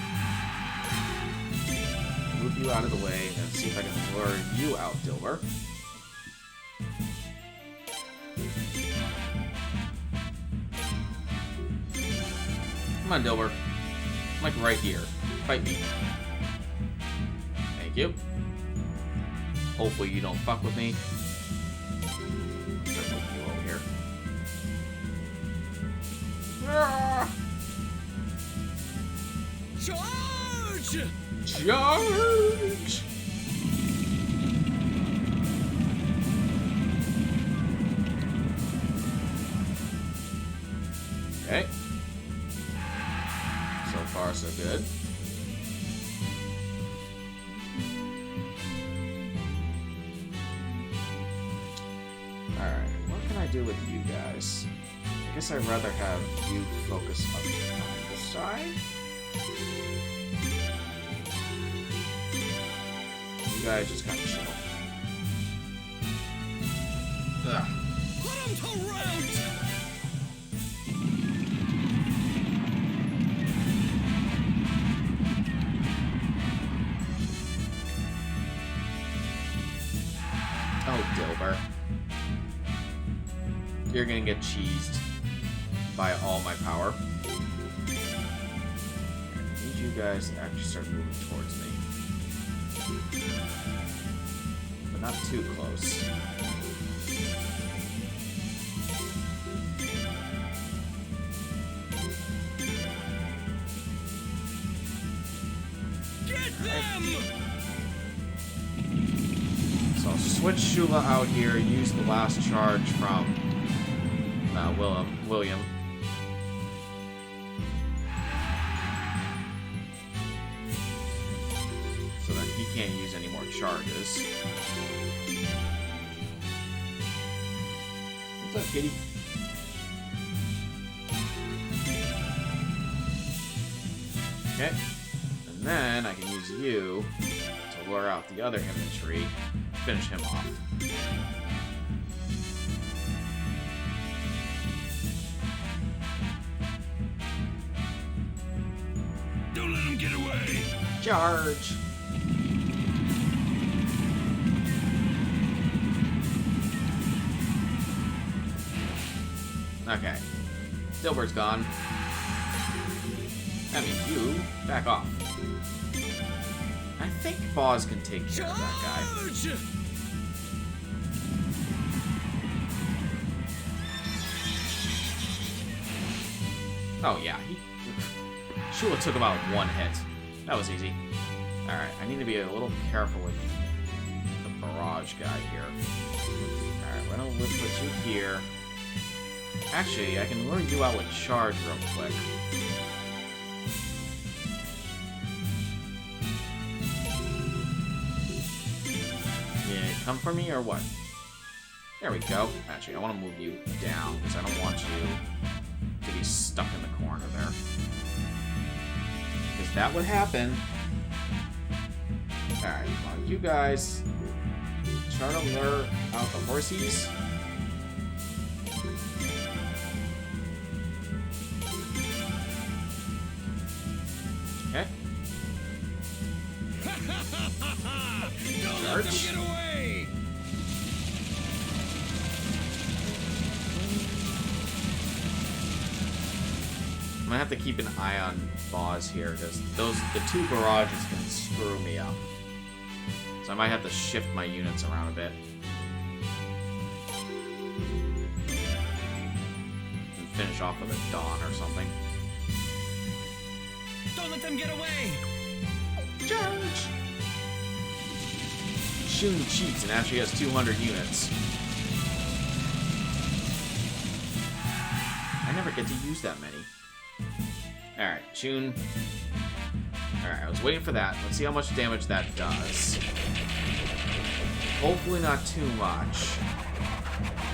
Move you out of the way, and see if I can lure you out, Dilber. Come on, Dilber. I'm like right here. Fight me. Thank you. Hopefully you don't fuck with me. Start moving you over here. Ah! Charge! Charge! Okay. So far, so good. Alright, what can I do with you guys? I guess I'd rather have you focus on this side. You guys just kind of chill. Ugh. Put him to rout! Oh, Dilber. You're gonna get cheesed by all my power. I need you guys to actually start moving towards me. But not too close. Get them! So I'll switch Shula out here, use the last charge from William. So that he can't use any more charges. What's up, kitty? Okay. And then I can use you to lure out the other infantry, finish him off. Don't let him get away! Charge! Okay. Dilbert's gone. That means you back off. I think Boz can take care of that guy. Charge! Oh yeah, Shula took about 1 hit. That was easy. Alright, I need to be a little careful with the barrage guy here. Alright, we're gonna put you here. Actually, I can lure you out with charge real quick. Yeah, come for me or what? There we go. Actually, I want to move you down because I don't want you to be stuck in the corner there. Because that would happen. Alright, well, you guys try to lure out the horsies. Okay. Don't let them get away! I'm gonna have to keep an eye on Boz here because the 2 barrages can screw me up. So I might have to shift my units around a bit. And finish off with a Dawn or something. Don't let them get away! Charge! Shun cheats and actually has 200 units. I never get to use that many. Alright, Shun. Alright, I was waiting for that. Let's see how much damage that does. Hopefully not too much.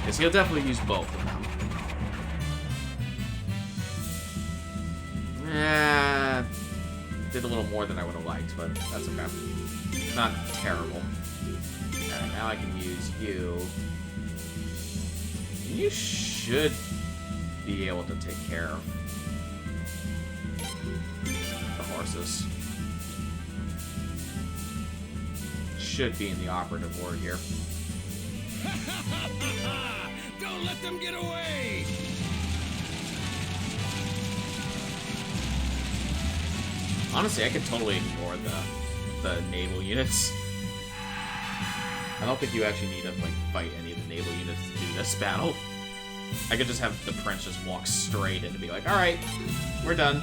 Because he'll definitely use both of them. Did a little more than I would have liked, but that's okay. Not terrible. Alright, now I can use you. You should be able to take care of the horses. Should be in the operative order here. Don't let them get away! Honestly, I could totally ignore the naval units. I don't think you actually need to like fight any of the naval units to do this battle. I could just have the prince just walk straight in and be like, alright, we're done.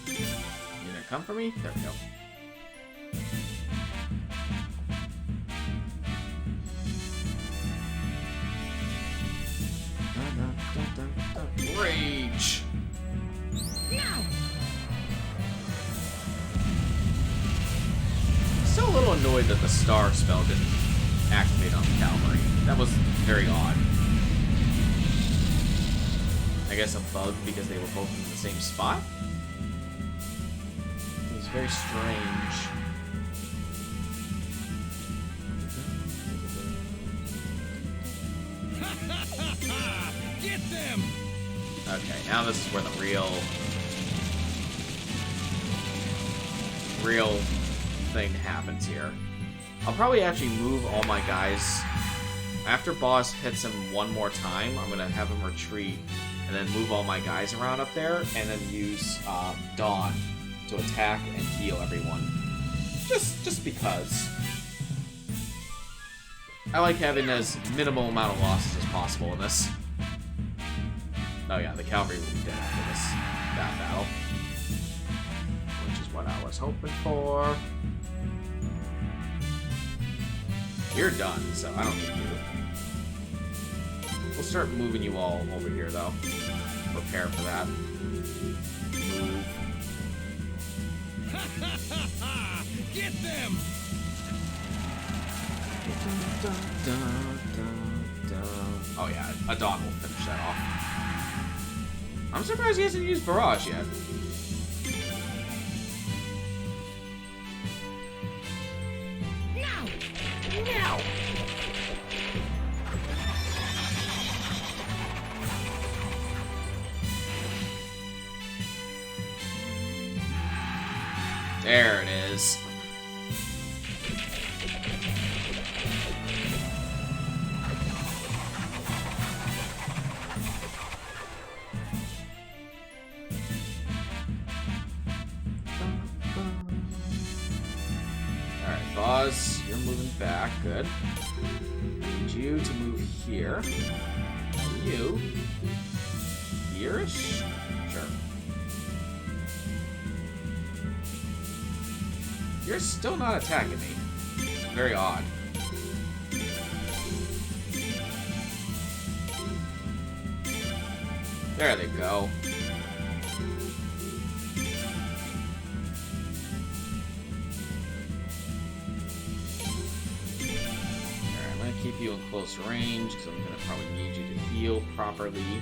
You gonna come for me? There we go. Rage! Now! Still a little annoyed that the star spell didn't activate on the cavalry. That was very odd. I guess a bug because they were both in the same spot? It was very strange. Get them! Okay, now this is where the real thing happens here. I'll probably actually move all my guys. After boss hits him one more time, I'm gonna have him retreat and then move all my guys around up there and then use Dawn to attack and heal everyone. Just because. I like having as minimal amount of losses as possible in this. Oh yeah, the cavalry will be dead after that battle. Which is what I was hoping for. You're done, so I don't need you. We'll start moving you all over here, though. Prepare for that. Move. Get them! Oh yeah, a Dawn will finish that off. I'm surprised he hasn't used Barrage yet. Now! There it is. Alright, Boz, you're moving back. Good. I need you to move here. And you. Here-ish? Sure. You're still not attacking me. Very odd. There they go. Alright, I'm gonna keep you in close range because I'm gonna probably need you to heal properly.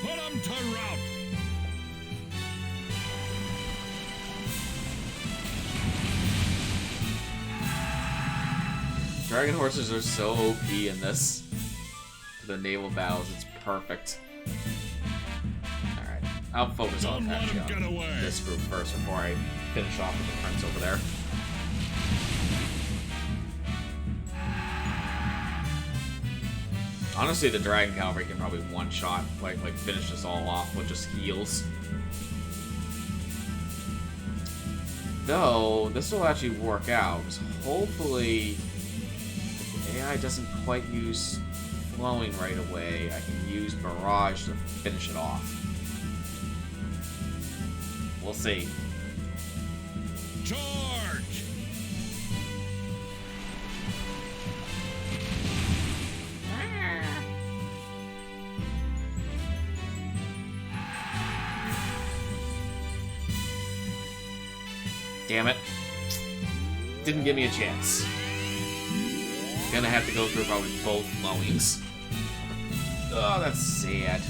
Put them to rout! Dragon horses are so OP in this. The naval battles, it's perfect. Alright, I'll focus on Don't let actually him get on away. this group first before I finish off with the prince over there. Honestly, the Dragon Cavalry can probably one-shot, like finish us all off with just heals. Though, this will actually work out, because hopefully, if the AI doesn't quite use flowing right away, I can use Barrage to finish it off. We'll see. Charge! Damn it. Didn't give me a chance. Gonna have to go through probably both flowings. Oh, that's sad.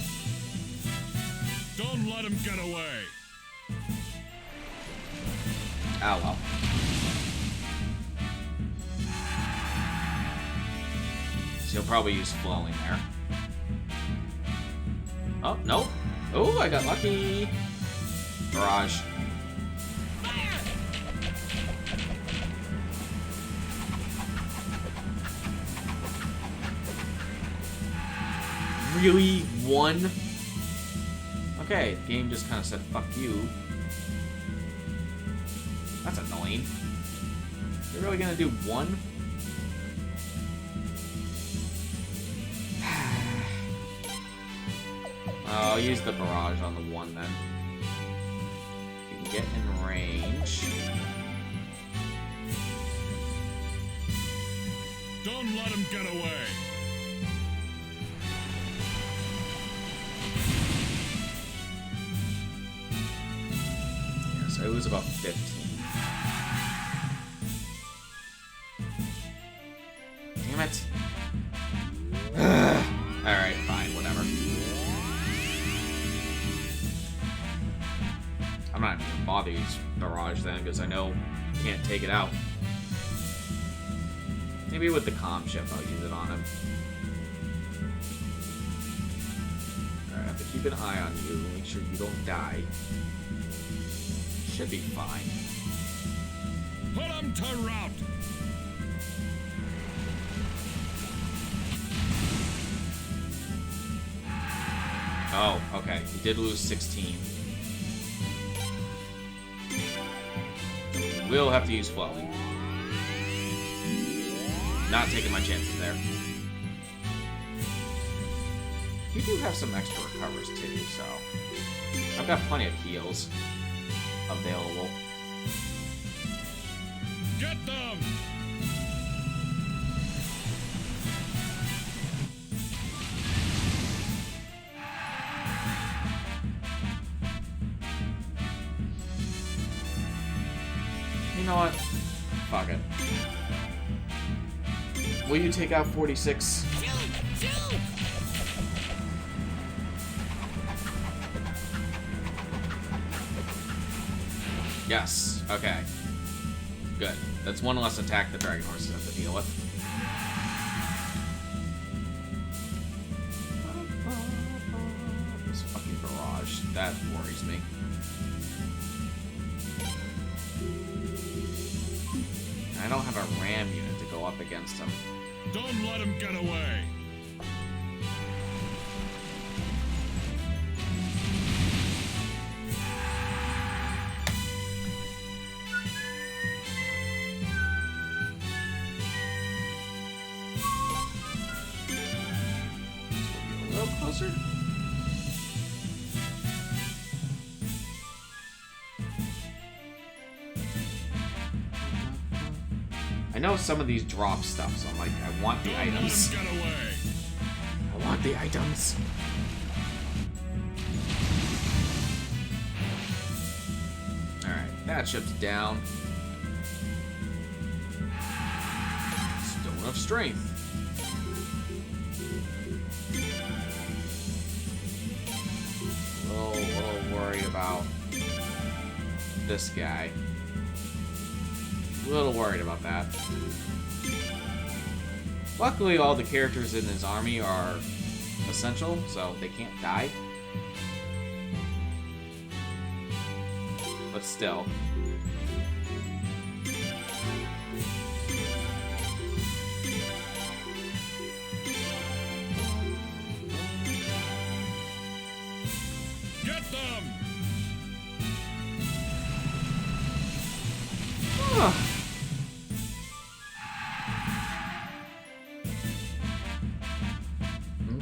Don't let him get away. Oh well. So he'll probably use flowing there. Oh, no. Oh, I got lucky. Barrage. Really? One? Okay, the game just kind of said, fuck you. That's annoying. You're really gonna do one? I'll use the barrage on the one then. You can get in range. Don't let him get away. Yeah, so it was about 15. Damn it. Alright, fine, whatever. I'm not even gonna bother use barrage then, because I know you can't take it out. Maybe with the comm ship I'll use it on him. Alright, I have to keep an eye on you, make sure you don't die. Should be fine. Put him to rout. Oh, okay. He did lose 16. We'll have to use flowing. Not taking my chances there. You do have some extra recovers too, so I've got plenty of heals available. Get them! You know what? Fuck it. Will you take out 46? Yes. Okay. Good. That's one less attack the dragon horses have to deal with. This fucking barrage. That worries me. I don't have a ram unit to go up against him. Don't let him get away. A little closer. I know some of these drop stuff, so I'm like, I want the items. Don't let him get away. I want the items. Alright, that ship's down. Stone of Strength. A little worried about this guy. A little worried about that. Luckily, all the characters in his army are essential, so they can't die. But still. them!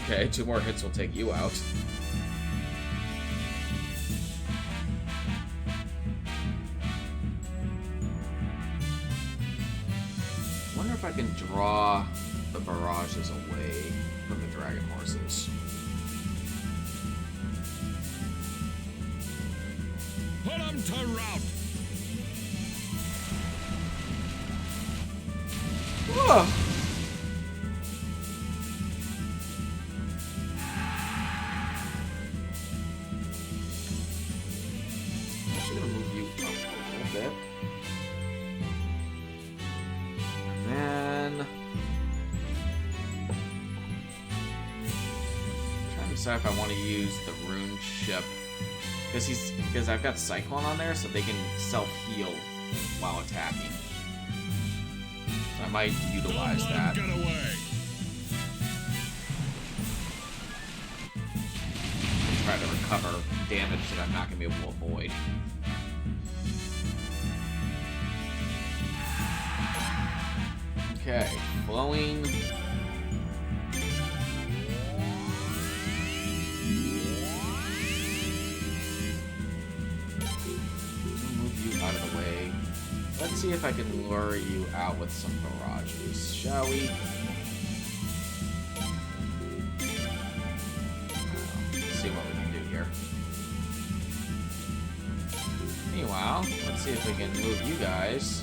Okay, 2 more hits will take you out. Wonder if I can draw the barrages away from the dragon horses. Put them to rout! Whoa! I'm gonna move you up a little bit. And then trying to decide if I want to use the rune ship. Because I've got Cyclone on there, so they can self-heal while attacking. So I might utilize Don't let that. 'em get away! Try to recover damage that I'm not going to be able to avoid. Okay, flowing. Move you out of the way. Let's see if I can lure you out with some barrages, shall we? Let's see what we can do here. Meanwhile, let's see if we can move you guys.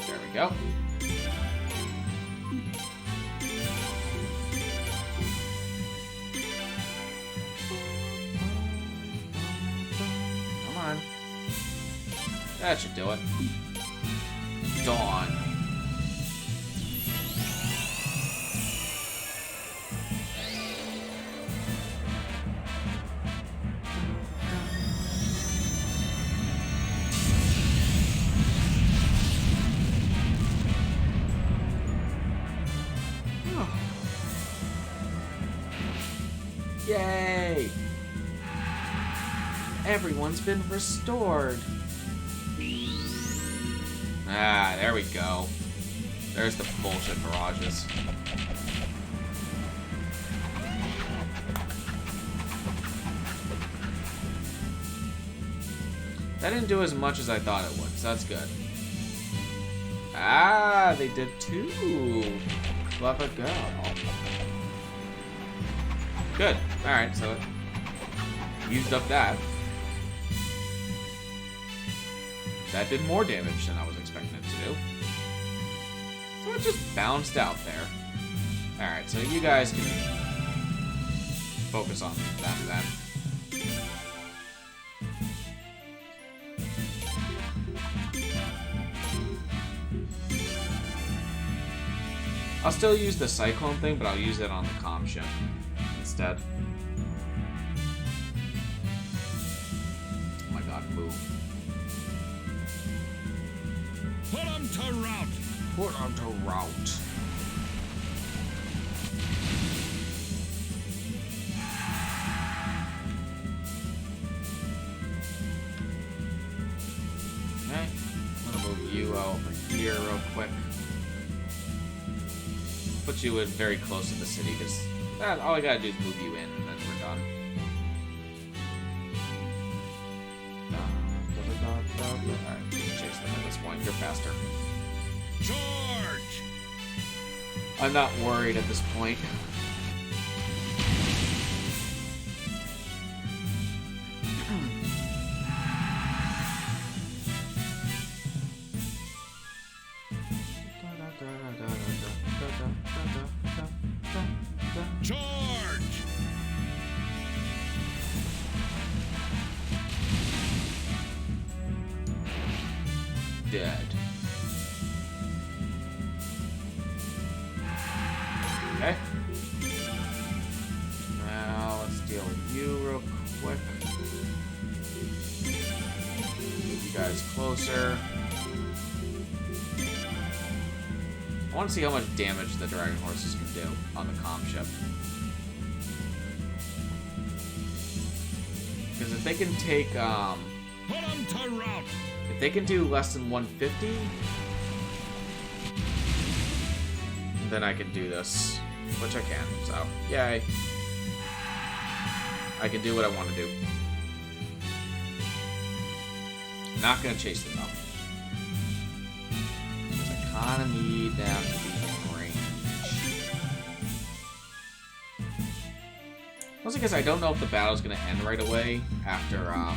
There we go. Come on. That should do it. Dawn. Yay! Everyone's been restored. Ah, there we go. There's the bullshit barrages. That didn't do as much as I thought it would, so that's good. Ah, they did too. Clever girl. Good. Alright, so it used up that. That did more damage than I was expecting it to do. So it just bounced out there. Alright, so you guys can focus on that then. I'll still use the Cyclone thing, but I'll use it on the comm ship instead. Oh my god, move. Put them to rout! Put on to route. Okay, I'm gonna move you over here real quick. Put you in very close to the city, because all I gotta do is move you in, and then we're done. Alright, just chase them at this point. You're faster. Charge! I'm not worried at this point. Charge! Dead. Okay. Now let's deal with you real quick. Move you guys closer. I want to see how much damage the dragon horses can do on the comm ship. Because if they can take, Put 'em to rout! if they can do less than 150, then I can do this, which I can, so, yay. I can do what I want to do. Not gonna chase them, though. Because I kinda need them to be in range. Mostly because I don't know if the battle's gonna end right away after, I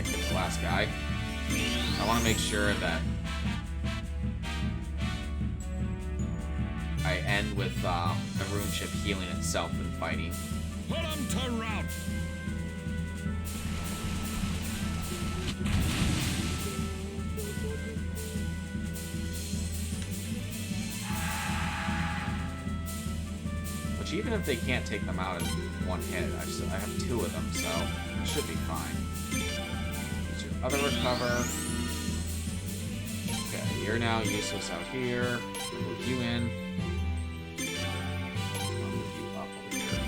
kill the last guy. I want to make sure that I end with the rune ship healing itself and fighting. Put 'em to rout! Which even if they can't take them out in one hit, I have two of them, so it should be fine. Use your other recover. Okay, you're now useless out here. Move you in. I'll move you up over here.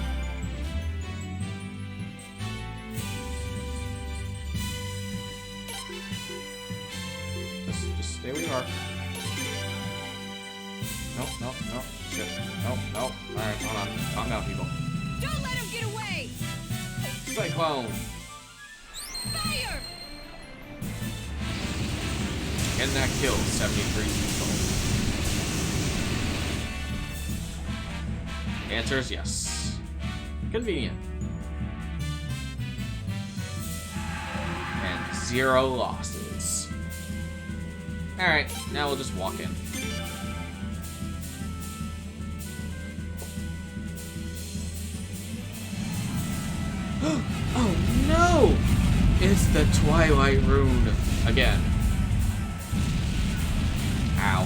Just stay where you are. Nope, nope, nope. Shit. Nope, nope. Alright, hold on. Calm down, people. Don't let him get away! Cyclone! Fire! Can that kill 73 people? The answer is yes. Convenient. And 0 losses. Alright, now we'll just walk in. Oh no! It's the Twilight Rune again. Ow.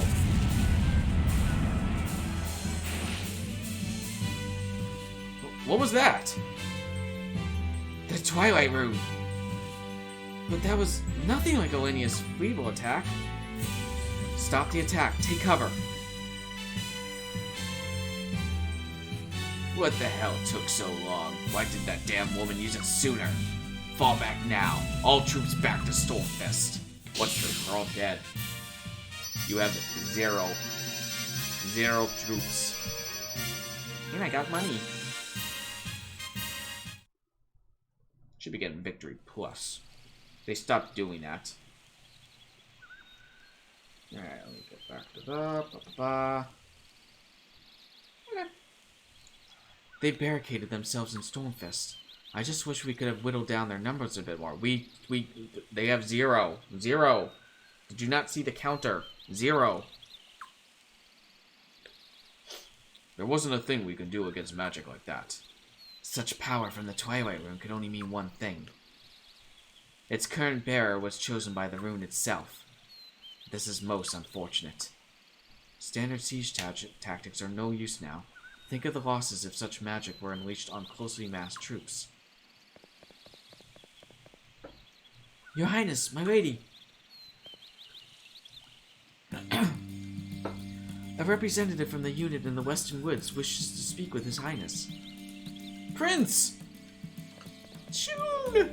What was that? The Twilight Rune. But that was nothing like Alenia's feeble attack. Stop the attack. Take cover. What the hell took so long? Why did that damn woman use it sooner? Fall back now. All troops back to Stormfist. What troops? They're all dead. You have 0 troops. And I got money. Should be getting victory plus. They stopped doing that. Alright, let me get back to the... Okay. They barricaded themselves in Stormfist. I just wish we could have whittled down their numbers a bit more. They have 0. 0. Did you not see the counter? 0. There wasn't a thing we could do against magic like that. Such power from the Twilight Rune could only mean one thing. Its current bearer was chosen by the rune itself. This is most unfortunate. Standard siege tactics are no use now. Think of the losses if such magic were unleashed on closely massed troops. Your Highness, my lady! A representative from the unit in the Western Woods wishes to speak with His Highness. Prince! Shun!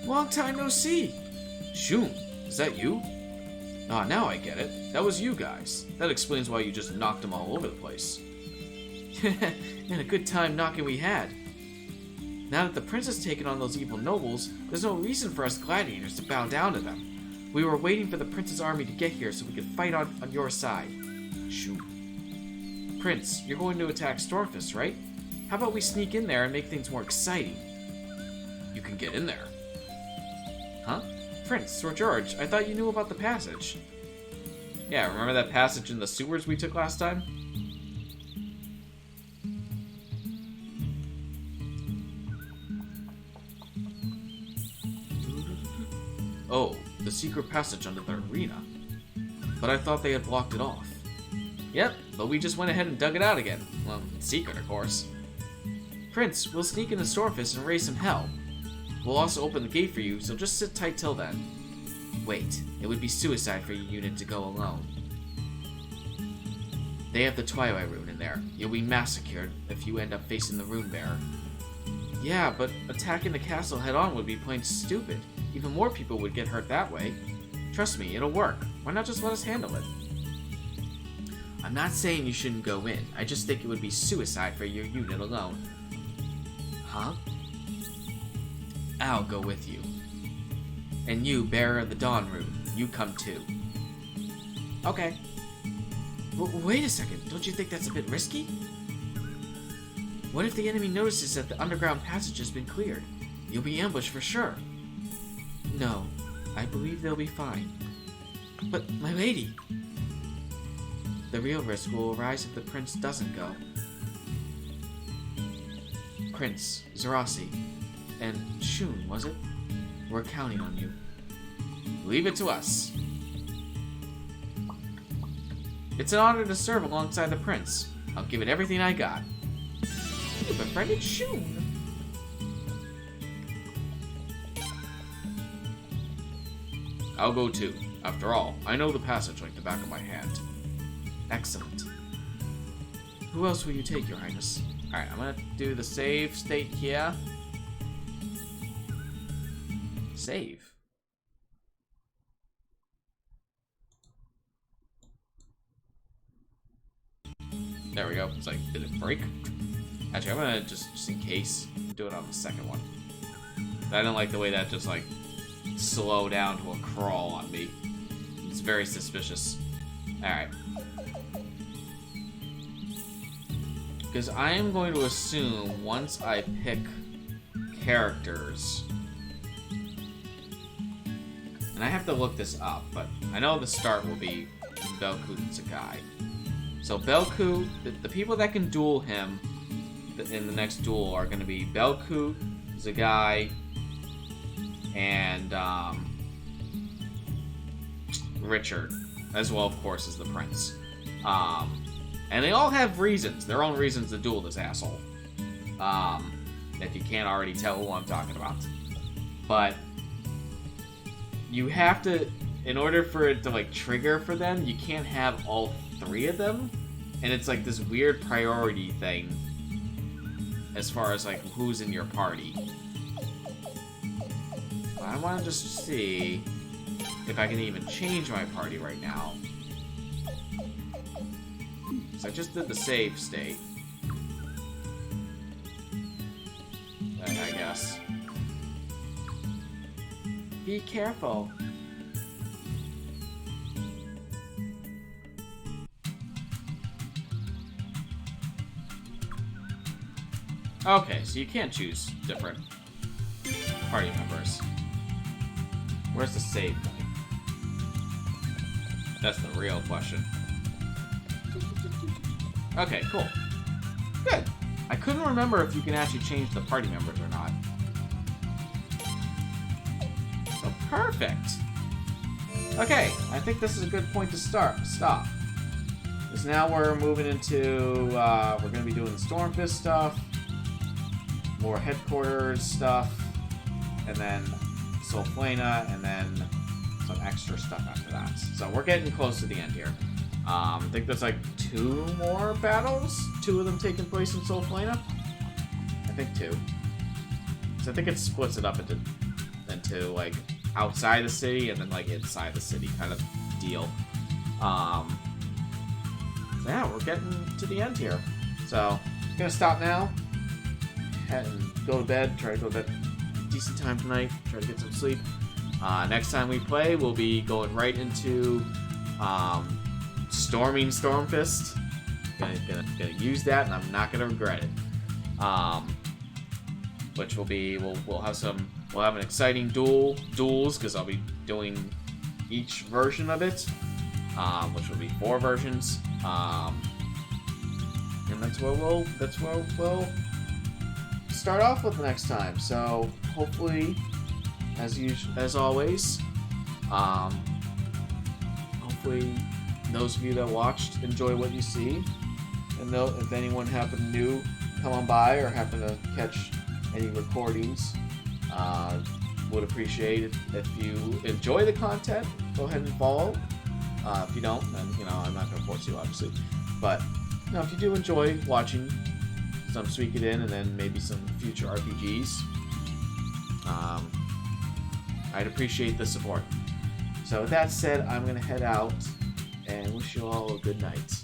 Long time no see! Shun, is that you? Ah, now I get it. That was you guys. That explains why you just knocked them all over the place. And a good time knocking we had. Now that the prince has taken on those evil nobles, there's no reason for us gladiators to bow down to them. We were waiting for the prince's army to get here so we could fight on your side. Shoo. Prince, you're going to attack Stormfist, right? How about we sneak in there and make things more exciting? You can get in there. Huh? Prince, Sir George, I thought you knew about the passage. Yeah, remember that passage in the sewers we took last time? Oh, the secret passage under the arena. But I thought they had blocked it off. Yep, but we just went ahead and dug it out again. Well, it's secret, of course. Prince, we'll sneak into Stormfist and raise some hell. We'll also open the gate for you, so just sit tight till then. Wait, it would be suicide for your unit to go alone. They have the Twilight Rune in there. You'll be massacred if you end up facing the Rune Bearer. Yeah, but attacking the castle head-on would be plain stupid. Even more people would get hurt that way. Trust me, it'll work. Why not just let us handle it? I'm not saying you shouldn't go in. I just think it would be suicide for your unit alone. Huh? I'll go with you. And you, Bearer of the Dawn Rune, you come too. Okay. Wait a second, don't you think that's a bit risky? What if the enemy notices that the underground passage has been cleared? You'll be ambushed for sure. No, I believe they'll be fine. But, my lady... The real risk will arise if the prince doesn't go. Prince, Zarasi, and Shun, was it? We're counting on you. Leave it to us. It's an honor to serve alongside the prince. I'll give it everything I got. You befriended Shun? I'll go too. After all, I know the passage like the back of my hand. Excellent. Who else will you take, Your Highness? Alright, I'm gonna do the save state here. Save. There we go. It's like, did it break? Actually, I'm gonna just in case, do it on the second one. I don't like the way that just like slow down to a crawl on me. It's very suspicious. Alright. Because I am going to assume once I pick characters, and I have to look this up, but I know the start will be Belku and Sakai. So Belku, the people that can duel him in the next duel are going to be Belku, Zagai, and Richard, as well, of course, as the prince. And they all have reasons, their own reasons to duel this asshole. If you can't already tell who I'm talking about. But you have to, in order for it to like trigger for them, you can't have all three of them. And it's like this weird priority thing as far as like who's in your party. But I want to just see if I can even change my party right now. So I just did the save state. I guess. Be careful. Okay, so you can't choose different party members. Where's the save point? That's the real question. Okay, cool. Good. I couldn't remember if you can actually change the party members or not. So perfect. Okay, I think this is a good point to stop. Because now we're moving into, we're going to be doing the Stormfist stuff, more headquarters stuff, and then Solflana, and then some extra stuff after that. So we're getting close to the end here. I think there's like 2 more battles. 2 of them taking place in Solflana. I think 2. So I think it splits it up into like outside the city and then like inside the city kind of deal. So yeah, we're getting to the end here. So I'm gonna stop now. Head and go to bed. Try to go to bed decent time tonight. Try to get some sleep. Next time we play, we'll be going right into Storming Stormfist. Gonna use that, and I'm not gonna regret it. Which will be we'll have an exciting duels because I'll be doing each version of it, which will be 4 versions. And that's where we'll start off with next time. So hopefully, as always, hopefully those of you that watched enjoy what you see, and if anyone happened to come on by or happen to catch any recordings, would appreciate it if you enjoy the content. Go ahead and follow. If you don't, then I'm not going to force you, obviously. But if you do enjoy watching some Suikoden and then maybe some future RPGs, I'd appreciate the support. So with that said, I'm going to head out and wish you all a good night.